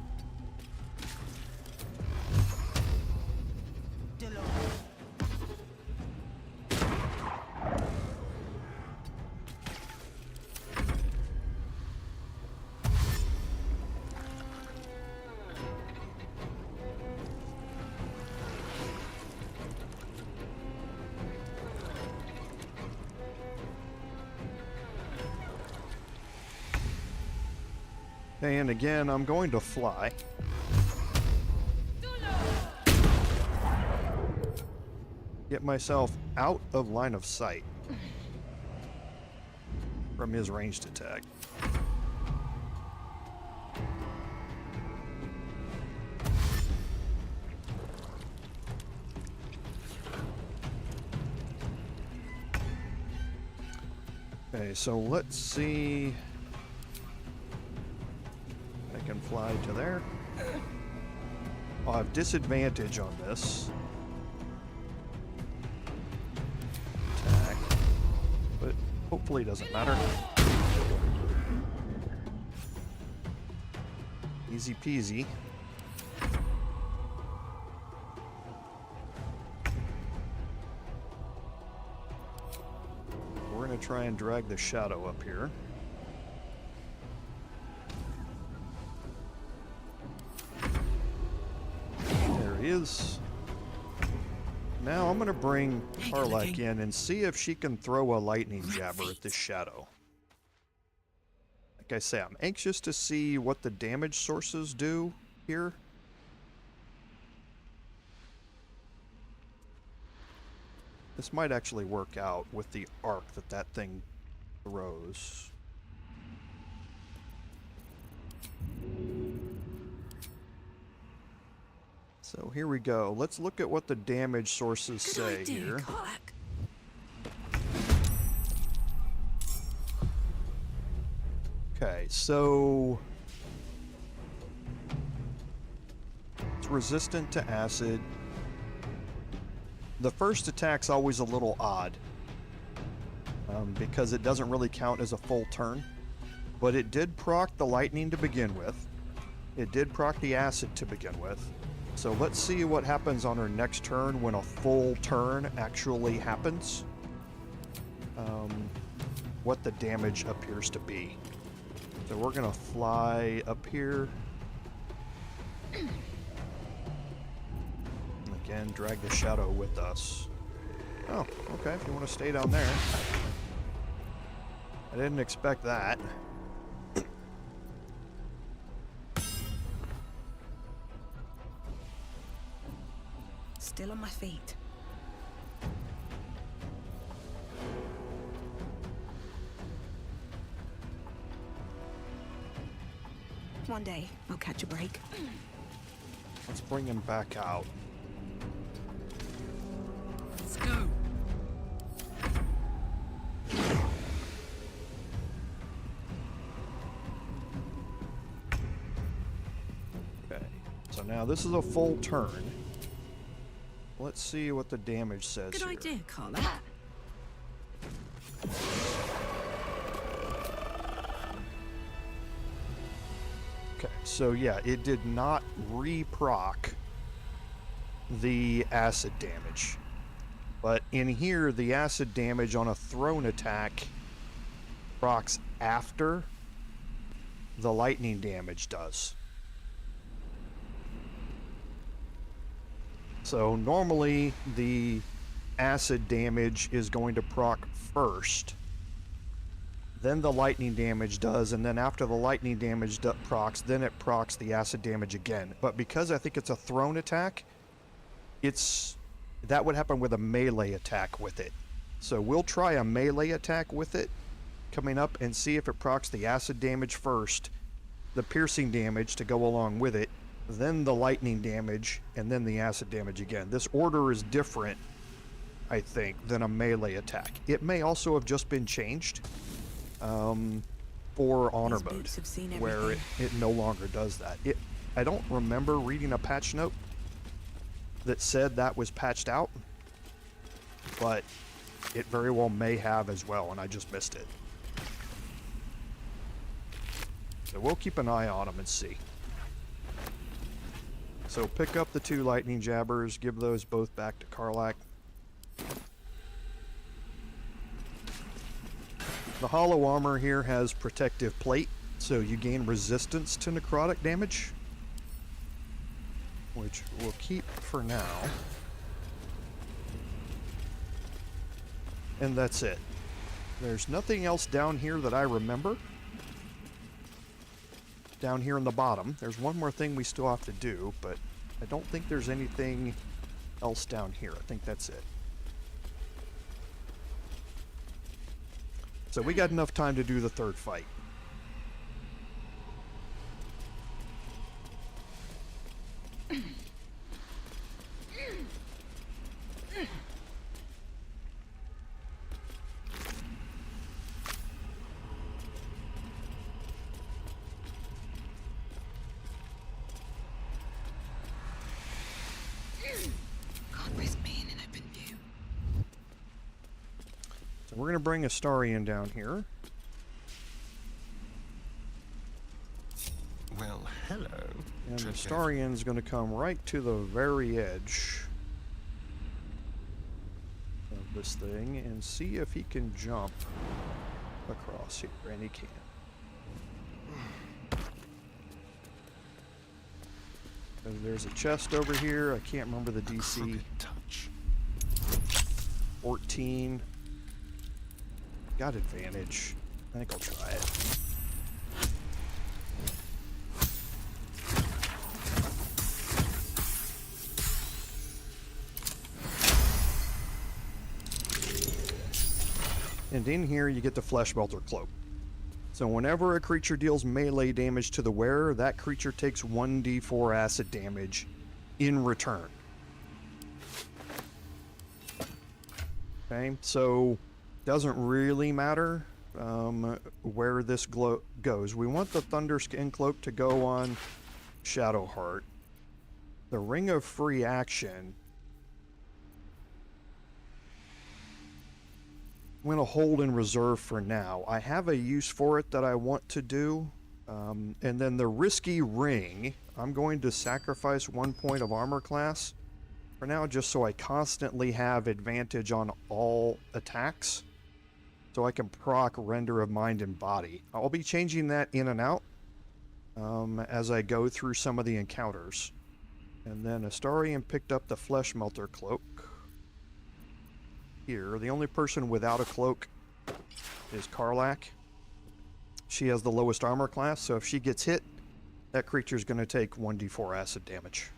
And again, I'm going to fly. Get myself out of line of sight from his ranged attack. Okay, so let's see. I can fly to there. I'll have disadvantage on this attack, but hopefully it doesn't matter. Easy peasy. We're gonna try and drag the shadow up here. Is now I'm gonna bring Harlech in and see if she can throw a lightning jabber at this shadow. Like I say, I'm anxious to see what the damage sources do here. This might actually work out with the arc that thing throws. So here we go. Let's look at what the damage sources say here. Okay, so it's resistant to acid. The first attack's always a little odd because it doesn't really count as a full turn, but it did proc the lightning to begin with. It did proc the acid to begin with. So let's see what happens on her next turn when a full turn actually happens. What the damage appears to be. So we're gonna fly up here. Again, drag the shadow with us. Oh, okay, if you want to stay down there. I didn't expect that. Still on my feet. One day, I'll catch a break. Let's bring him back out. Let's go. Okay, so now this is a full turn. Let's see what the damage says. Good here. idea, Carla. Okay, so yeah, it did not re-proc the acid damage. But in here, the acid damage on a thrown attack procs after the lightning damage does. So normally the acid damage is going to proc first, then the lightning damage does, and then after the lightning damage procs, then it procs the acid damage again. But because I think it's a thrown attack, that would happen with a melee attack with it. So we'll try a melee attack with it coming up and see if it procs the acid damage first, the piercing damage to go along with it, then the lightning damage, and then the acid damage again. This order is different, I think, than a melee attack. It may also have just been changed for honor These mode, boots have seen where everything. it no longer does that. I don't remember reading a patch note that said that was patched out, but it very well may have as well, and I just missed it. So we'll keep an eye on them and see. So pick up the 2 lightning jabbers, give those both back to Karlach. The hollow armor here has protective plate, so you gain resistance to necrotic damage, which we'll keep for now. And that's it. There's nothing else down here that I remember. Down here in the bottom, there's one more thing we still have to do, but I don't think there's anything else down here. I think that's it. So we got enough time to do the 3rd fight. Can't risk being in open view. So we're going to bring Astarion down here. Well, hello. And Tread Astarion's going to come right to the very edge of this thing and see if he can jump across here, and he can. There's a chest over here. I can't remember the DC. crooked touch. 14. Got advantage. I think I'll try it. And in here you get the Flesh Melter Cloak. So whenever a creature deals melee damage to the wearer, that creature takes 1d4 acid damage in return. Okay, so doesn't really matter where this goes. We want the Thunder Skin Cloak to go on Shadowheart. The Ring of Free Action, I'm going to hold in reserve for now. I have a use for it that I want to do. And then the Risky Ring, I'm going to sacrifice 1 point of armor class for now, just so I constantly have advantage on all attacks. So I can proc Render of Mind and Body. I'll be changing that in and out as I go through some of the encounters. And then Astarion picked up the Flesh Melter Cloak. Here, the only person without a cloak is Karlach. She has the lowest armor class, so if she gets hit, that creature's going to take 1d4 acid damage.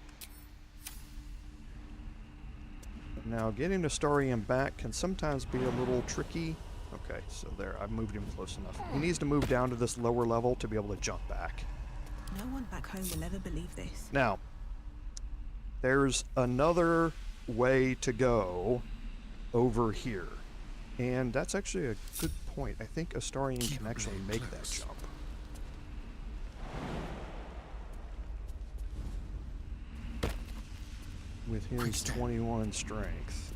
Now, getting Astarion back can sometimes be a little tricky. Okay, so there, I've moved him close enough. He needs to move down to this lower level to be able to jump back. No one back home will ever believe this. Now, there's another way to go over here, and that's actually a good point. I think Astarion can actually make that jump. With his 21 strength.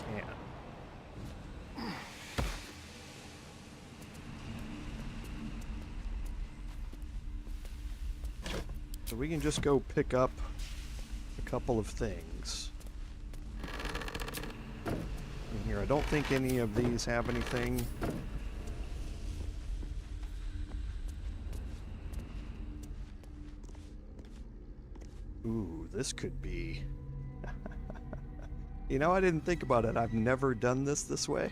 Can. So we can just go pick up a couple of things. In here, I don't think any of these have anything. Ooh, this could be... You know, I didn't think about it. I've never done this way.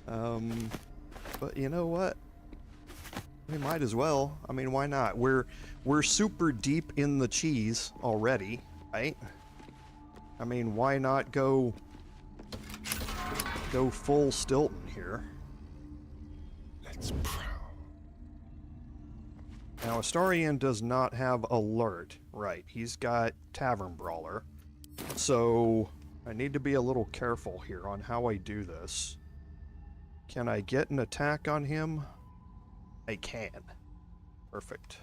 But you know what? We might as well. I mean, why not? We're super deep in the cheese already, right? I mean, why not go full Stilton here? Let's prowl. Now, Astarion does not have alert. Right, he's got Tavern Brawler. So, I need to be a little careful here on how I do this. Can I get an attack on him? I can. Perfect.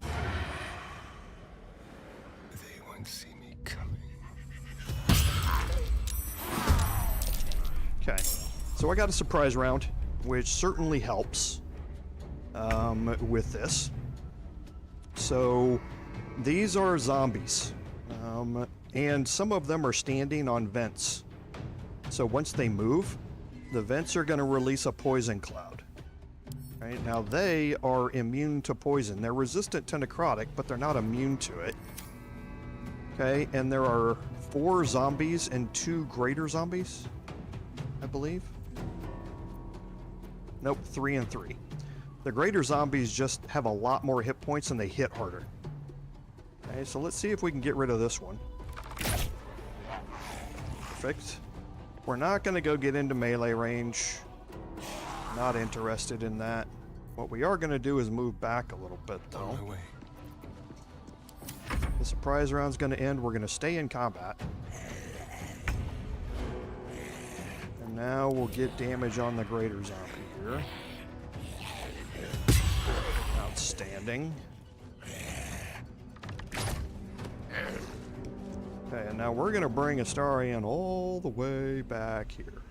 They won't see me coming. Okay, so I got a surprise round, which certainly helps with this. So, these are zombies, and some of them are standing on vents. So once they move, the vents are going to release a poison cloud. Right, now they are immune to poison. They're resistant to necrotic, but they're not immune to it. Okay, and there are 4 zombies and 2 greater zombies, I believe. Nope, 3 and 3. The greater zombies just have a lot more hit points and they hit harder. Okay, so let's see if we can get rid of this one. Perfect. We're not going to go get into melee range. Not interested in that. What we are going to do is move back a little bit, though. On my way. The surprise round's going to end. We're going to stay in combat. And now we'll get damage on the greater zombie here. Outstanding. Okay, and now we're going to bring Astarion all the way back here.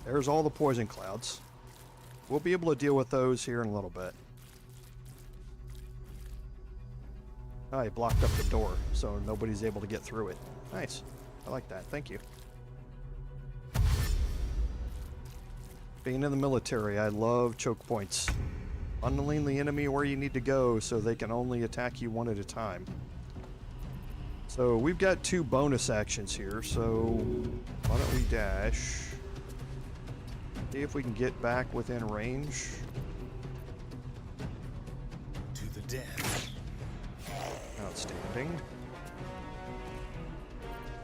There's all the poison clouds. We'll be able to deal with those here in a little bit. Oh, he blocked up the door, so nobody's able to get through it. Nice. I like that. Thank you. Being in the military, I love choke points. Funneling the enemy where you need to go so they can only attack you one at a time. So we've got 2 bonus actions here, so why don't we dash? See if we can get back within range. To the death. Outstanding.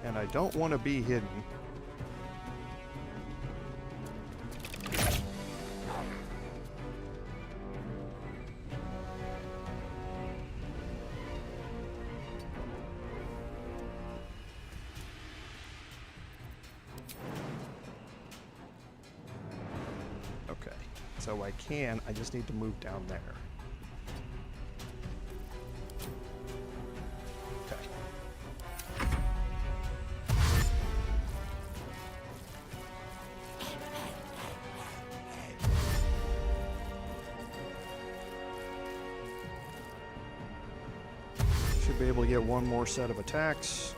And I don't want to be hidden. Okay, so I just need to move down there. Should be able to get one more set of attacks.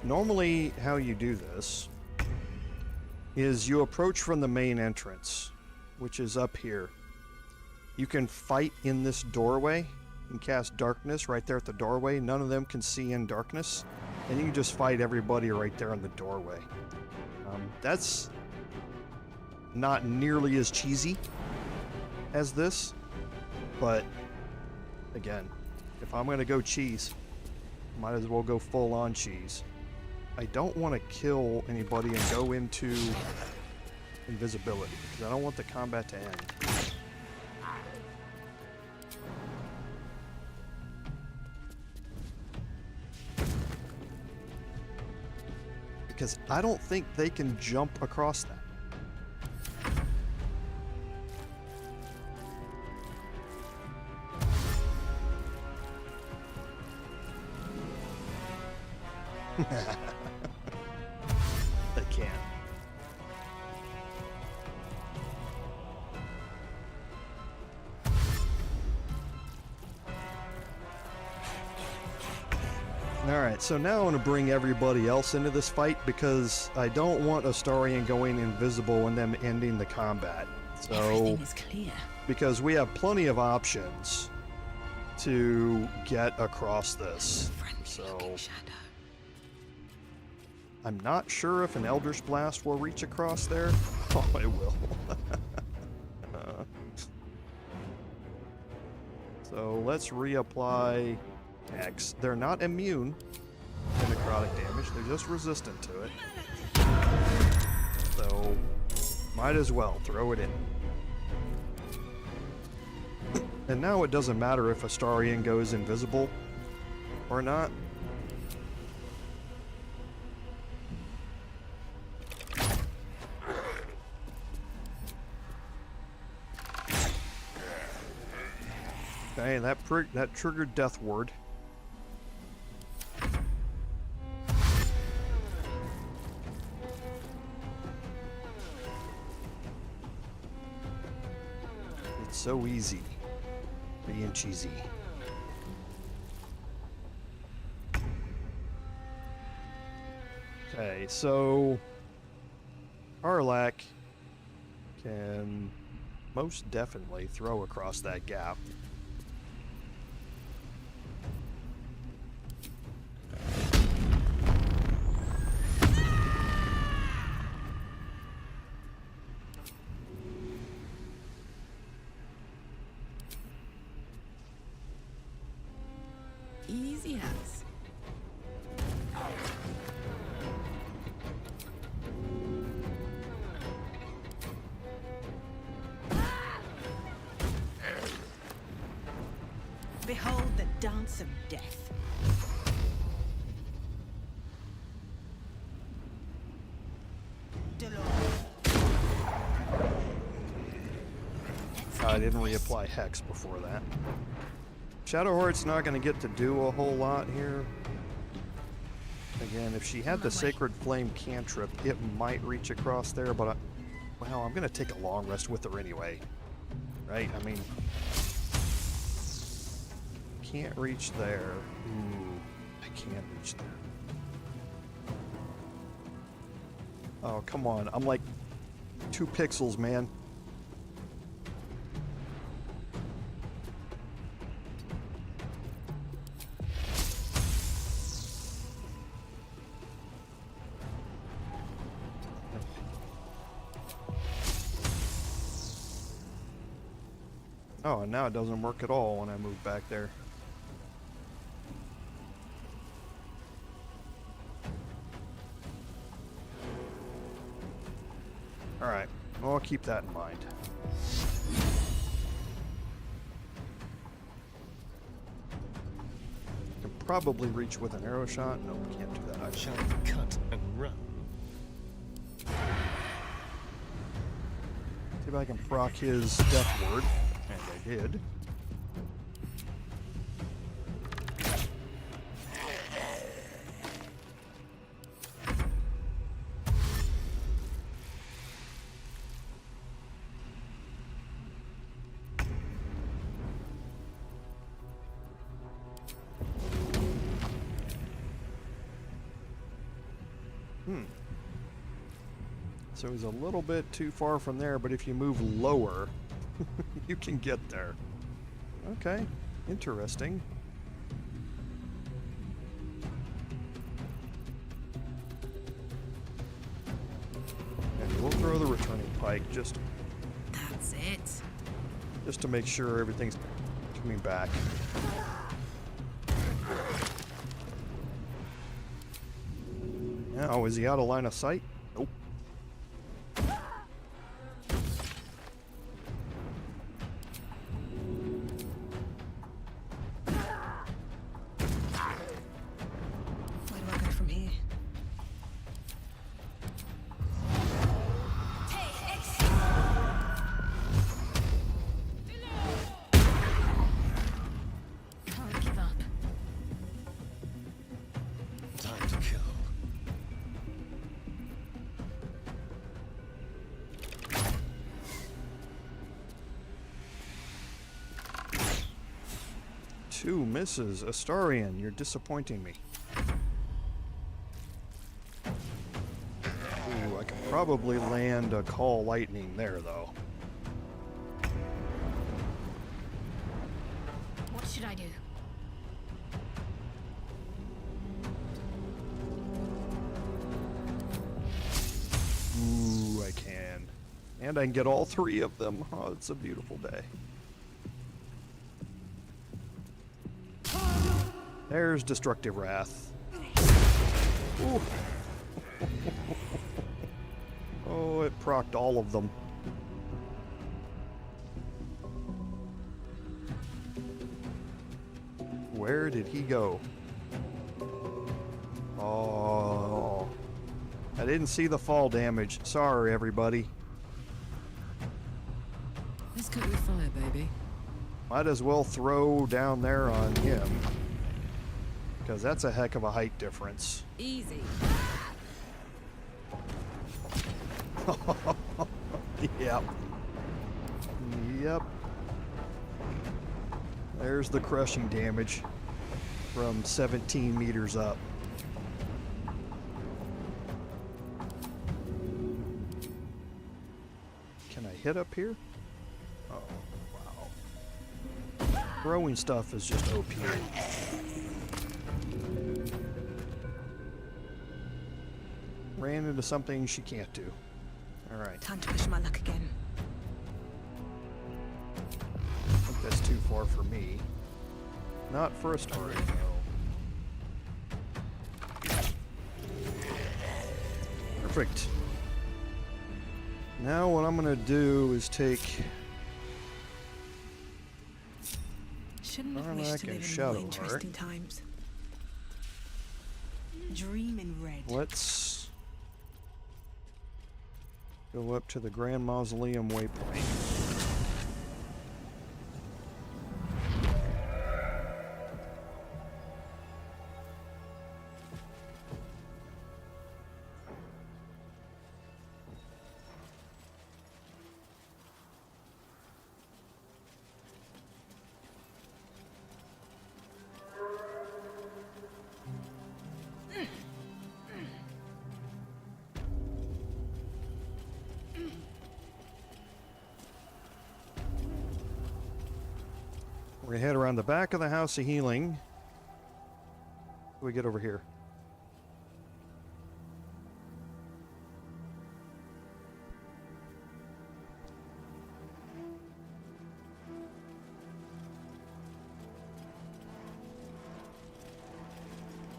Normally, how you do this is you approach from the main entrance, which is up here. You can fight in this doorway and cast darkness right there at the doorway. None of them can see in darkness, and you can just fight everybody right there in the doorway. That's not nearly as cheesy as this, but again, if I'm gonna go cheese, might as well go full on cheese. I don't want to kill anybody and go into invisibility because I don't want the combat to end. Because I don't think they can jump across that. They can. Alright, so now I want to bring everybody else into this fight because I don't want Astarion going invisible and them ending the combat. So, everything is clear. Because we have plenty of options to get across this. So I'm not sure if an Elder's Blast will reach across there. Oh, it will. So let's reapply X. They're not immune to necrotic damage, they're just resistant to it. So, might as well throw it in. And now it doesn't matter if Astarion goes invisible or not. Okay, that triggered Death Ward. It's so easy being cheesy. Okay, so Arlak can most definitely throw across that gap. Easy as. Behold the dance of death. I didn't reapply Hex before that. Shadowheart's not going to get to do a whole lot here. Again, if she had the Sacred Flame cantrip, it might reach across there, but well, I'm going to take a long rest with her anyway. Right? I mean, can't reach there. Ooh, I can't reach there. Oh, come on. I'm like 2 pixels, man. Oh, and now it doesn't work at all when I move back there. Alright, well, I'll keep that in mind. Can probably reach with an arrow shot. No, can't do that. I Shall cut and run. See if I can proc his Death Ward. And I did. So he's a little bit too far from there, but if you move lower, you can get there. Okay, interesting. And we'll throw the returning pike just That's it. to make sure everything's coming back. Now, is he out of line of sight? Nope. Where do I go from here? Can't give up. Time to kill. Two misses. Astarion, you're disappointing me. Ooh, I can probably land a Call Lightning there, though. What should I do? Ooh, I can. And I can get all 3 of them. Oh, it's a beautiful day. There's Destructive Wrath. Ooh. Oh, it procced all of them. Where did he go? Oh, I didn't see the fall damage. Sorry, everybody. Let's cook with fire, baby. Might as well throw down there on him, because that's a heck of a height difference. Easy. Yep. Yep. There's the crushing damage from 17 meters up. Can I hit up here? Oh, wow. Throwing stuff is just OP. Ran into something she can't do. Alright. Time to push my luck again. I think that's too far for me. Not for a story, though. Perfect. Now what I'm gonna do is take Shouldn't have Araj wished to and live in Shadow more Heart. interesting times. Dream in red. Let's go up to the Grand Mausoleum waypoint. We're gonna head around the back of the House of Healing. What do we get over here?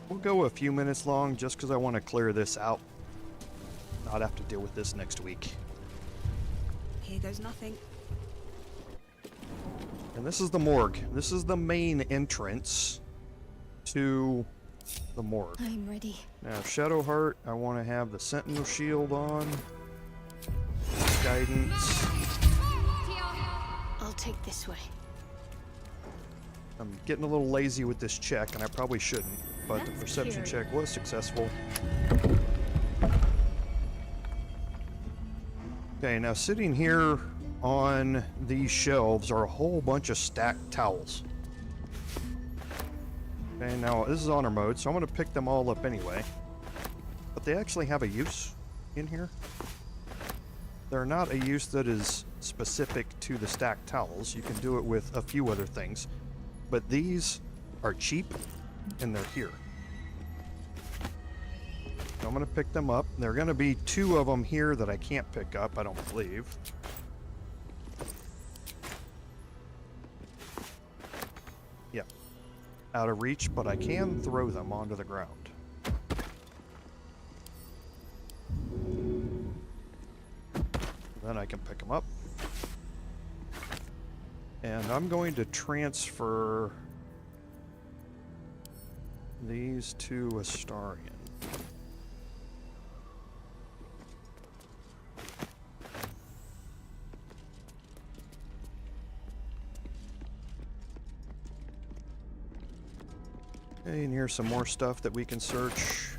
We'll go a few minutes long just because I want to clear this out. Not have to deal with this next week. Here goes nothing. And this is the morgue. This is the main entrance to the morgue. I'm ready. Now, Shadowheart, I want to have the Sentinel Shield on. Guidance. I'll take this way. I'm getting a little lazy with this check, and I probably shouldn't, but the That's perception cute. check was successful. Okay, now sitting here on these shelves are a whole bunch of stacked towels. Okay, now this is honor mode, so I'm going to pick them all up anyway. But they actually have a use in here. They're not a use that is specific to the stacked towels. You can do it with a few other things. But these are cheap, and they're here. So I'm going to pick them up. There are going to be 2 of them here that I can't pick up, I don't believe. Yep. Out of reach, but I can throw them onto the ground. Then I can pick them up. And I'm going to transfer these to Astarion. Okay, and here's some more stuff that we can search.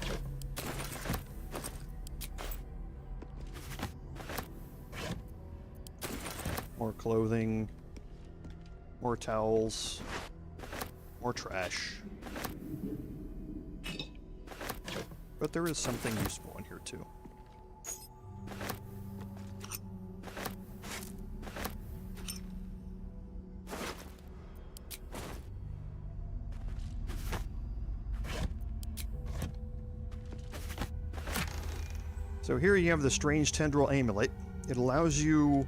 More clothing. More towels. More trash. But there is something useful in here too. So here you have the Strange Tendril Amulet. It allows you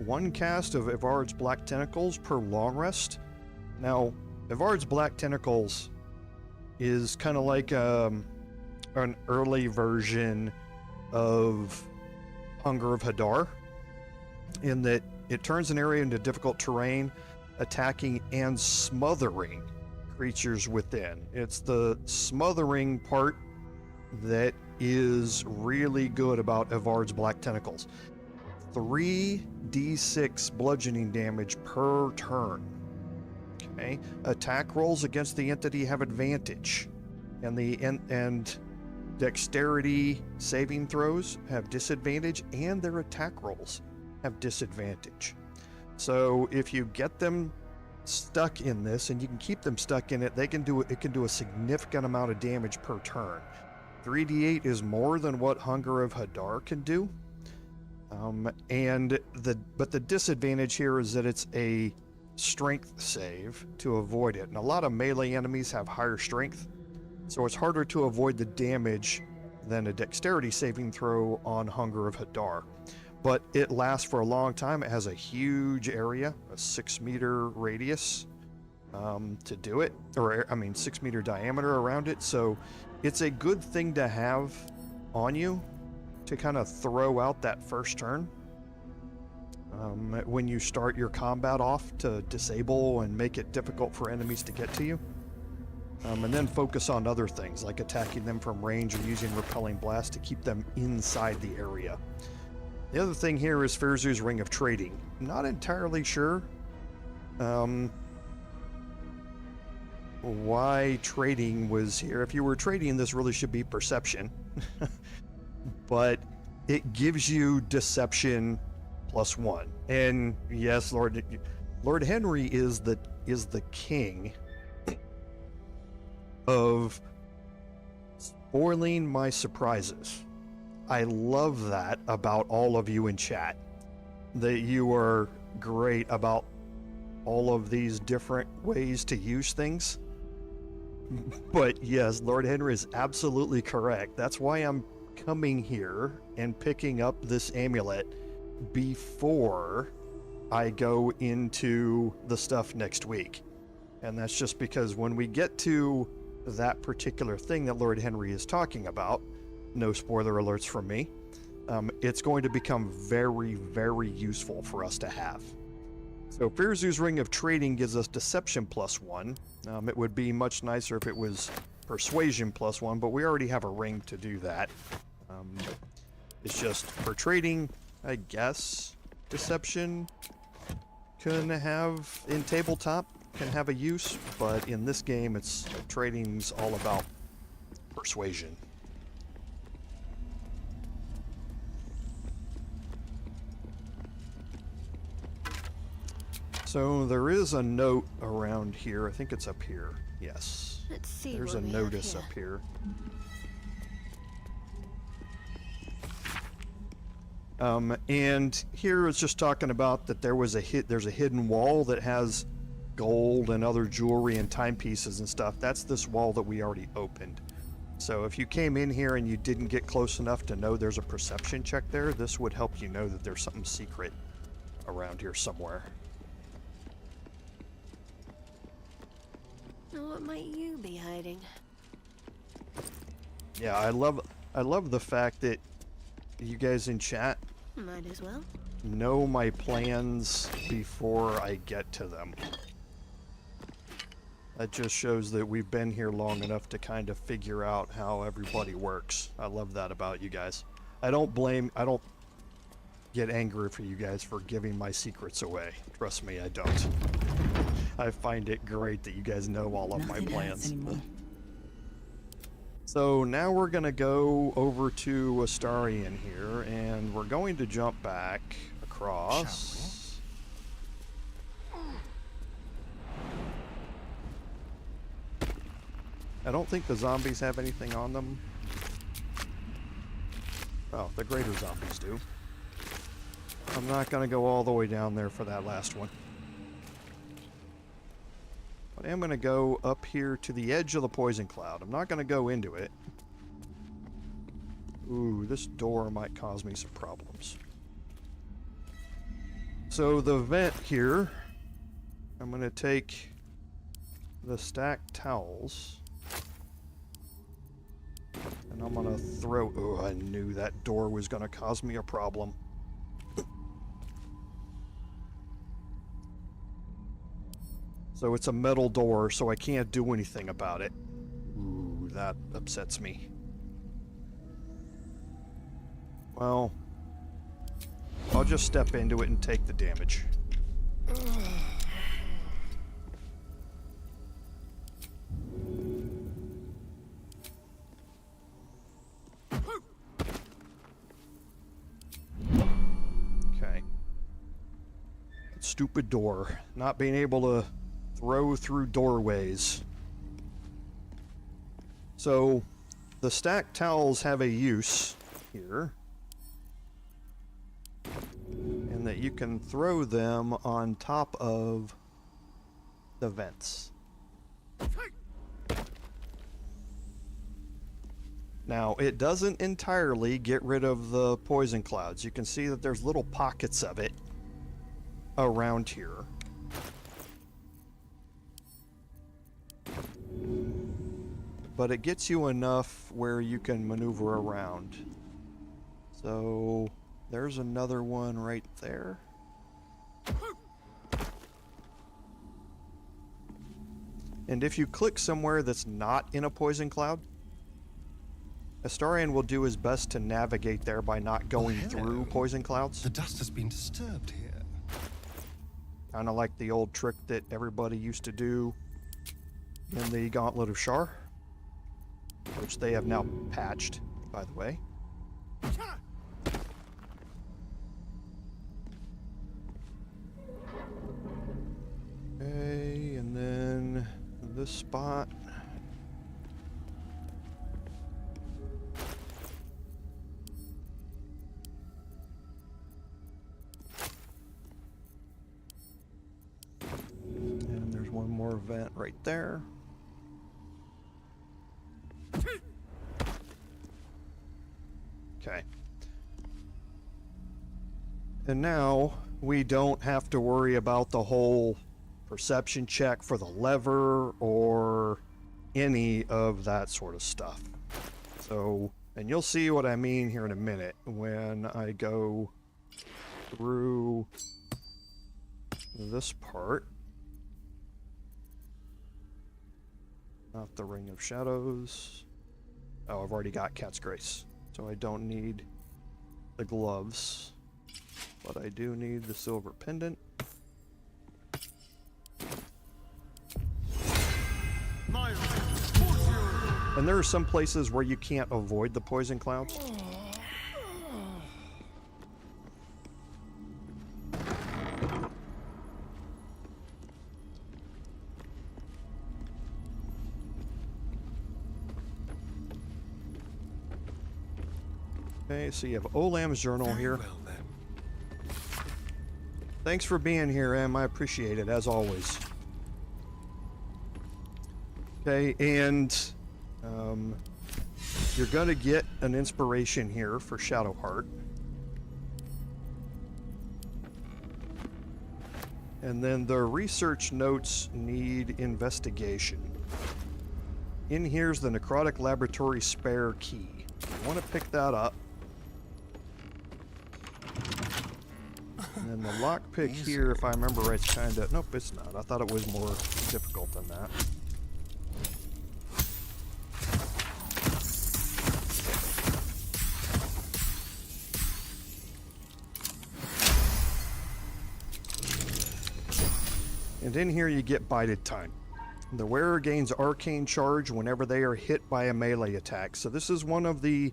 1 cast of Evard's Black Tentacles per long rest. Now, Evard's Black Tentacles is kind of like an early version of Hunger of Hadar, in that it turns an area into difficult terrain, attacking and smothering creatures within. It's the smothering part that is really good about Evard's Black Tentacles. 3d6 bludgeoning damage per turn. Okay, attack rolls against the entity have advantage, and dexterity saving throws have disadvantage, and their attack rolls have disadvantage. So if you get them stuck in this, and you can keep them stuck in it, it can do a significant amount of damage per turn. 3d8 is more than what Hunger of Hadar can do. But the disadvantage here is that it's a strength save to avoid it. And a lot of melee enemies have higher strength, so it's harder to avoid the damage than a dexterity saving throw on Hunger of Hadar. But it lasts for a long time. It has a huge area, a 6-meter radius to do it, 6-meter diameter around it. So it's a good thing to have on you to kind of throw out that first turn when you start your combat off, to disable and make it difficult for enemies to get to you. And then focus on other things like attacking them from range or using repelling blast to keep them inside the area. The other thing here is Firzu's Ring of Trading. I'm not entirely sure why trading was here. If you were trading, this really should be perception. But it gives you deception +1. And yes, Lord Henry is the king of spoiling my surprises. I love that about all of you in chat, that you are great about all of these different ways to use things. But yes, Lord Henry is absolutely correct. That's why I'm coming here and picking up this amulet before I go into the stuff next week. And that's just because when we get to that particular thing that Lord Henry is talking about, no spoiler alerts from me, it's going to become very, very useful for us to have. So Firzu's Ring of Trading gives us deception +1. It would be much nicer if it was persuasion +1, but we already have a ring to do that. It's just for trading, I guess deception can have, in tabletop, can have a use, but in this game, it's trading's all about persuasion. So there is a note around here. I think it's up here. Yes. Let's see. There's a notice up here. And here it's just talking about that there's a hidden wall that has gold and other jewelry and timepieces and stuff. That's this wall that we already opened. So if you came in here and you didn't get close enough to know there's a perception check there, this would help you know that there's something secret around here somewhere. What might you be hiding? Yeah, I love the fact that you guys in chat Might as well. know my plans before I get to them. That just shows that we've been here long enough to kind of figure out how everybody works. I love that about you guys. I don't get angry for you guys for giving my secrets away. Trust me, I don't. I find it great that you guys know all of my plans. So now we're gonna go over to Astarion here, and we're going to jump back across. I don't think the zombies have anything on them. Oh, the greater zombies do. I'm not gonna go all the way down there for that last one. But I am going to go up here to the edge of the poison cloud. I'm not going to go into it. Ooh, this door might cause me some problems. So the vent here, I'm going to take the stacked towels And I'm gonna throw... Oh, I knew that door was gonna cause me a problem. So it's a metal door, so I can't do anything about it. Ooh, that upsets me. Well, I'll just step into it and take the damage. Okay. That stupid door. Not being able to throw through doorways. So, the stacked towels have a use here. And that you can throw them on top of the vents. Now, it doesn't entirely get rid of the poison clouds. You can see that there's little pockets of it around here. But it gets you enough where you can maneuver around. So, there's another one right there. And if you click somewhere that's not in a poison cloud, Astarion will do his best to navigate there by not going through poison clouds. The dust has been disturbed here. Kind of like the old trick that everybody used to do in the Gauntlet of Shar, which they have now patched, by the way. Okay, and then this spot. And there's one more vent right there. Okay. And now we don't have to worry about the whole perception check for the lever or any of that sort of stuff. So, and you'll see what I mean here in a minute when I go through this part. Not the Ring of Shadows. Oh, I've already got Cat's Grace, so I don't need the gloves, but I do need the silver pendant. And there are some places where you can't avoid the poison clouds. Okay, so you have Olam's journal here. Well, then. Thanks for being here, Em. I appreciate it, as always. Okay, and you're going to get an inspiration here for Shadowheart. And then the research notes need investigation. In here's the Necrotic Laboratory spare key. You want to pick that up. And then the lockpick here, if I remember right, is kind of... Nope, it's not. I thought it was more difficult than that. And in here you get Bided Time. The wearer gains arcane charge whenever they are hit by a melee attack. So this is one of the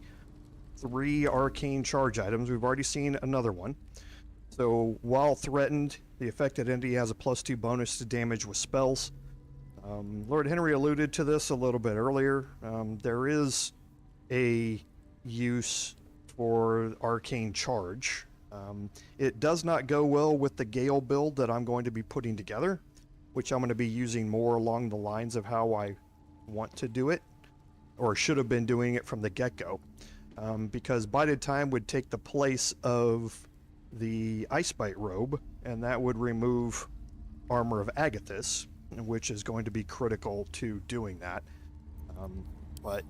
3 arcane charge items. We've already seen another one. So while threatened, the affected entity has a +2 bonus to damage with spells. Lord Henry alluded to this a little bit earlier. There is a use for arcane charge. It does not go well with the Gale build that I'm going to be putting together, which I'm going to be using more along the lines of how I want to do it, or should have been doing it from the get-go. Because Bided Time would take the place of the Icebite robe, and that would remove Armor of Agathis, which is going to be critical to doing that. But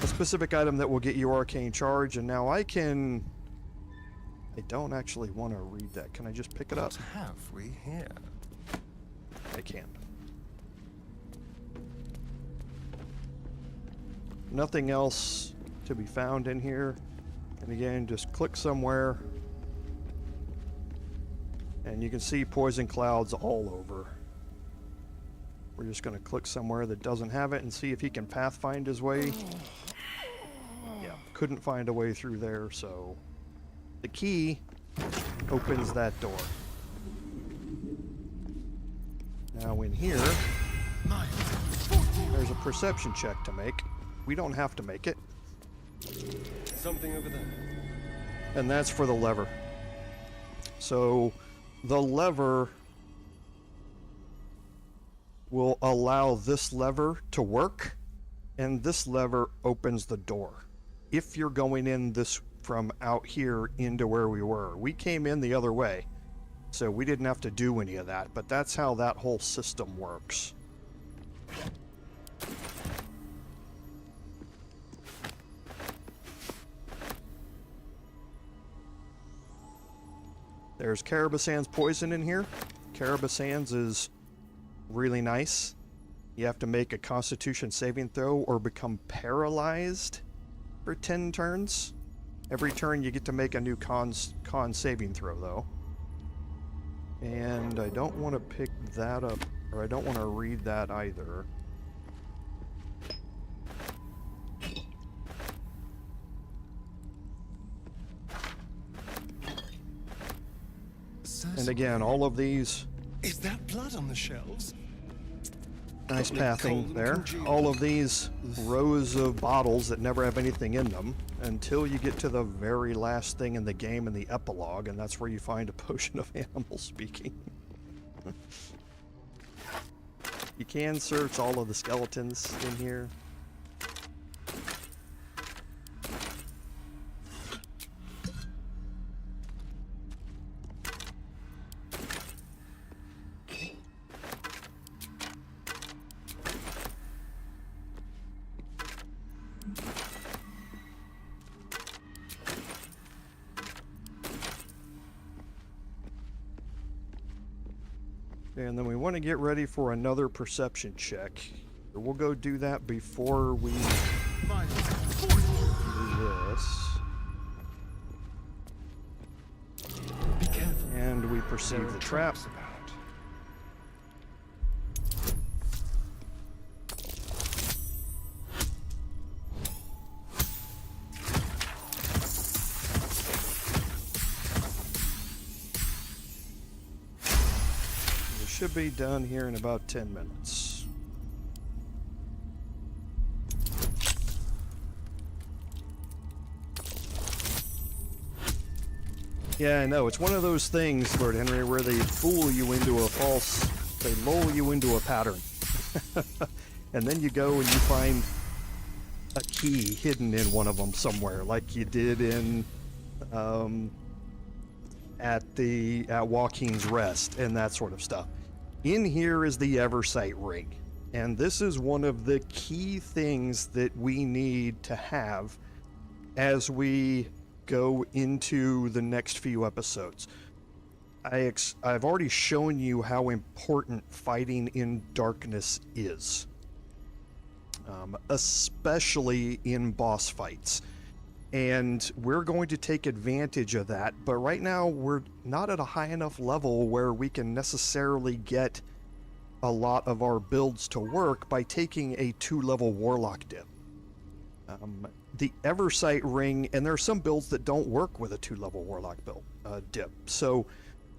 a specific item that will get you arcane charge, and now I don't actually want to read that. Can I just pick it up? What have we here? I can. Nothing else to be found in here. And again, just click somewhere. And you can see poison clouds all over. We're just going to click somewhere that doesn't have it and see if he can pathfind his way. Yeah, couldn't find a way through there, so the key opens that door. Now in here, there's a perception check to make. We don't have to make it. Something over there. And that's for the lever. So the lever will allow this lever to work, and this lever opens the door. If you're going in this from out here into where we were. We came in the other way, so we didn't have to do any of that, but that's how that whole system works. There's Carabasan's poison in here. Carabasan's is really nice. You have to make a Constitution saving throw or become paralyzed for 10 turns. Every turn you get to make a new con saving throw, though. And I don't want to pick that up, or I don't want to read that either. And again, all of these... Is that blood on the shelves? Nice pathing there. All of these rows of bottles that never have anything in them until you get to the very last thing in the game in the epilogue, and that's where you find a potion of animal speaking. You can search all of the skeletons in here. And then we want to get ready for another perception check. We'll go do that before we do this. Be careful. And we perceive the trap. Should be done here in about 10 minutes. Yeah, I know. It's one of those things, Lord Henry, where they fool you into they lull you into a pattern. And then you go and you find a key hidden in one of them somewhere, like you did in, at Joaquin's Rest and that sort of stuff. In here is the Eversight ring, and this is one of the key things that we need to have as we go into the next few episodes. I've already shown you how important fighting in darkness is, especially in boss fights. And we're going to take advantage of that, but right now we're not at a high enough level where we can necessarily get a lot of our builds to work by taking a 2-level Warlock dip. The Eversight ring, and there are some builds that don't work with a 2-level Warlock dip. So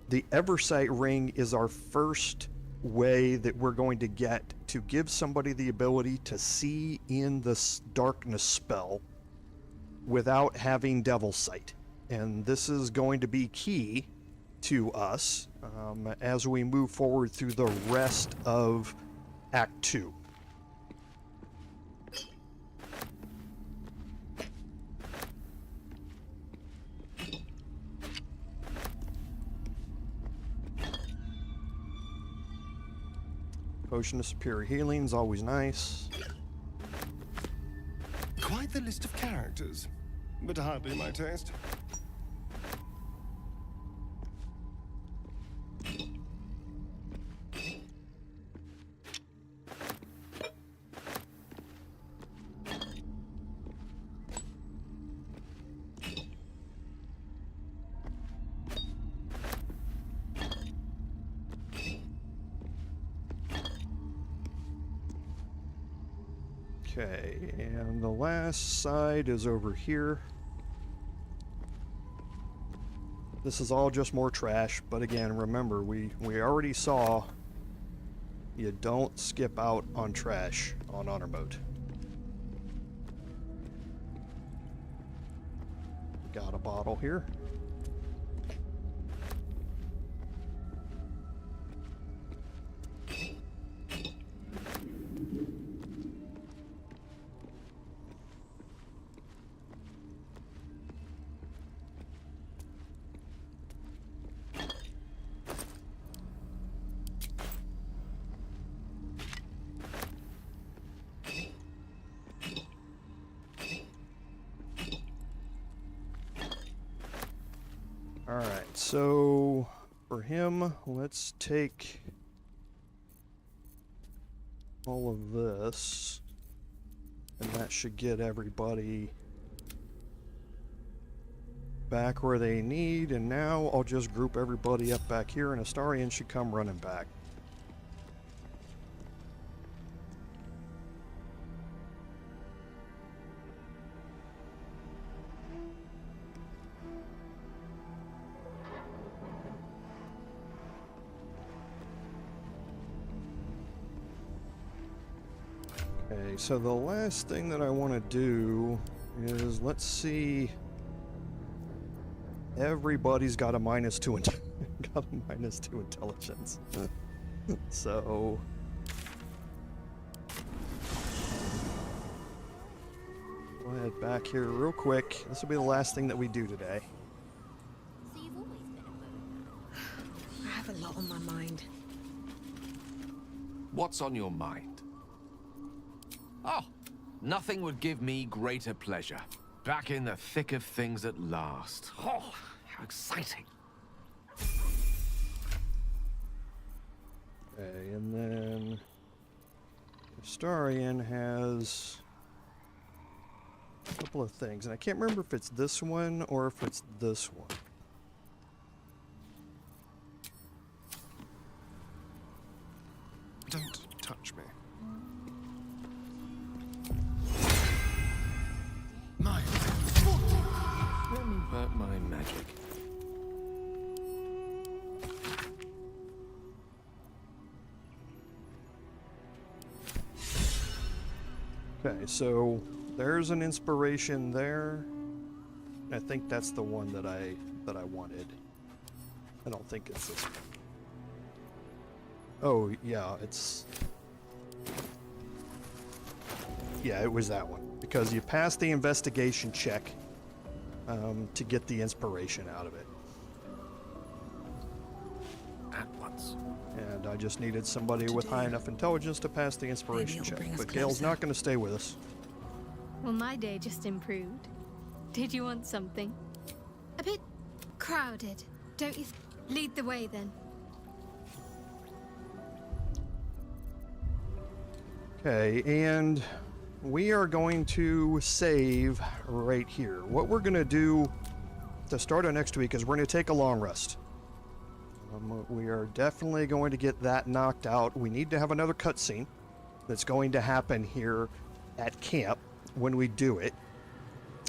the Eversight ring is our first way that we're going to get to give somebody the ability to see in this darkness spell without having Devil's Sight. And this is going to be key to us as we move forward through the rest of Act 2. Potion of Superior Healing is always nice. Quite quite the list of characters, but hardly my taste. Okay, and the last side is over here. This is all just more trash, but again, remember, we already saw you don't skip out on trash on honor mode. Got a bottle here. Alright, so for him, let's take all of this, and that should get everybody back where they need, and now I'll just group everybody up back here, and Astarion should come running back. Okay, so the last thing that I want to do is, let's see, everybody's got a -2 got a -2 intelligence. So go ahead back here real quick. This will be the last thing that we do today. So you've always been a bone. I have a lot on my mind. What's on your mind? Oh, nothing would give me greater pleasure. Back in the thick of things at last. Oh, how exciting. Okay, and then Astarion has a couple of things, and I can't remember if it's this one or if it's this one. Don't touch me. Mine. Let me work my magic. Okay, so there's an inspiration there. I think that's the one that I wanted. I don't think it's this one. Oh, yeah, it's... Yeah, it was that one. Because you passed the investigation check to get the inspiration out of it. At once. And I just needed somebody with high enough intelligence to pass the inspiration check. But Gale's not going to stay with us. Well, my day just improved. Did you want something? A bit crowded, don't you? Lead the way, then. Okay, and we are going to save right here. What we're going to do to start our next week is we're going to take a long rest. We are definitely going to get that knocked out. We need to have another cutscene that's going to happen here at camp when we do it.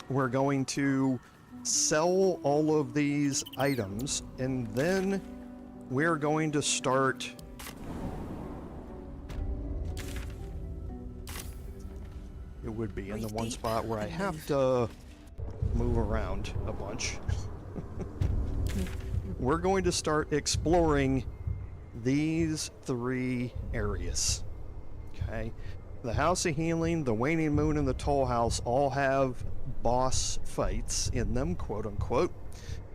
We're going to sell all of these items, and then we're going to start... It would be in the one spot where I have to move around a bunch. We're going to start exploring these 3 areas. Okay? The House of Healing, the Waning Moon, and the Toll House all have boss fights in them, quote unquote,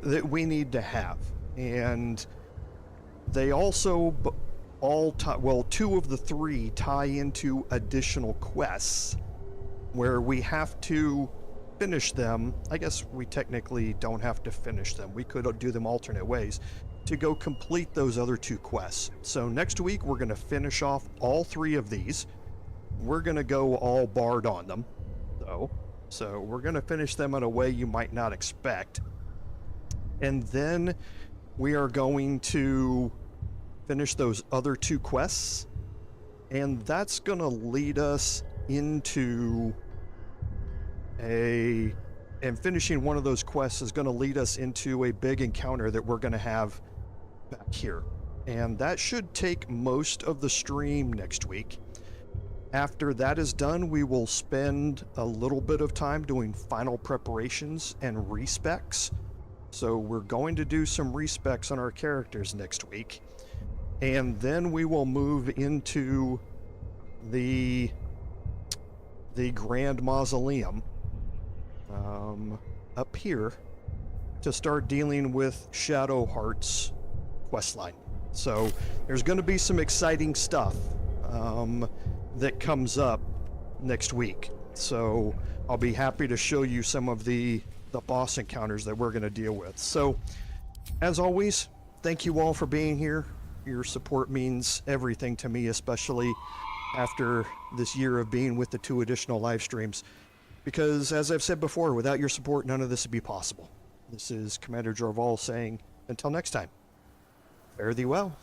that we need to have. And they also all tie, well, 2 of the 3 tie into additional quests where we have to finish them. I guess we technically don't have to finish them. We could do them alternate ways to go complete those other 2 quests. So next week we're going to finish off all 3 of these. We're going to go all barred on them, though. So we're going to finish them in a way you might not expect. And then we are going to finish those other 2 quests. And that's going to lead us into and finishing one of those quests is going to lead us into a big encounter that we're going to have back here. And that should take most of the stream next week. After that is done, we will spend a little bit of time doing final preparations and respecs. So we're going to do some respecs on our characters next week. And then we will move into the Grand Mausoleum up here to start dealing with Shadowheart's questline. So there's going to be some exciting stuff that comes up next week. So I'll be happy to show you some of the boss encounters that we're going to deal with. So as always, thank you all for being here. Your support means everything to me, especially after this year of being with the 2 additional live streams. Because as I've said before, without your support, none of this would be possible. This is Commander Jorval saying, until next time, fare thee well.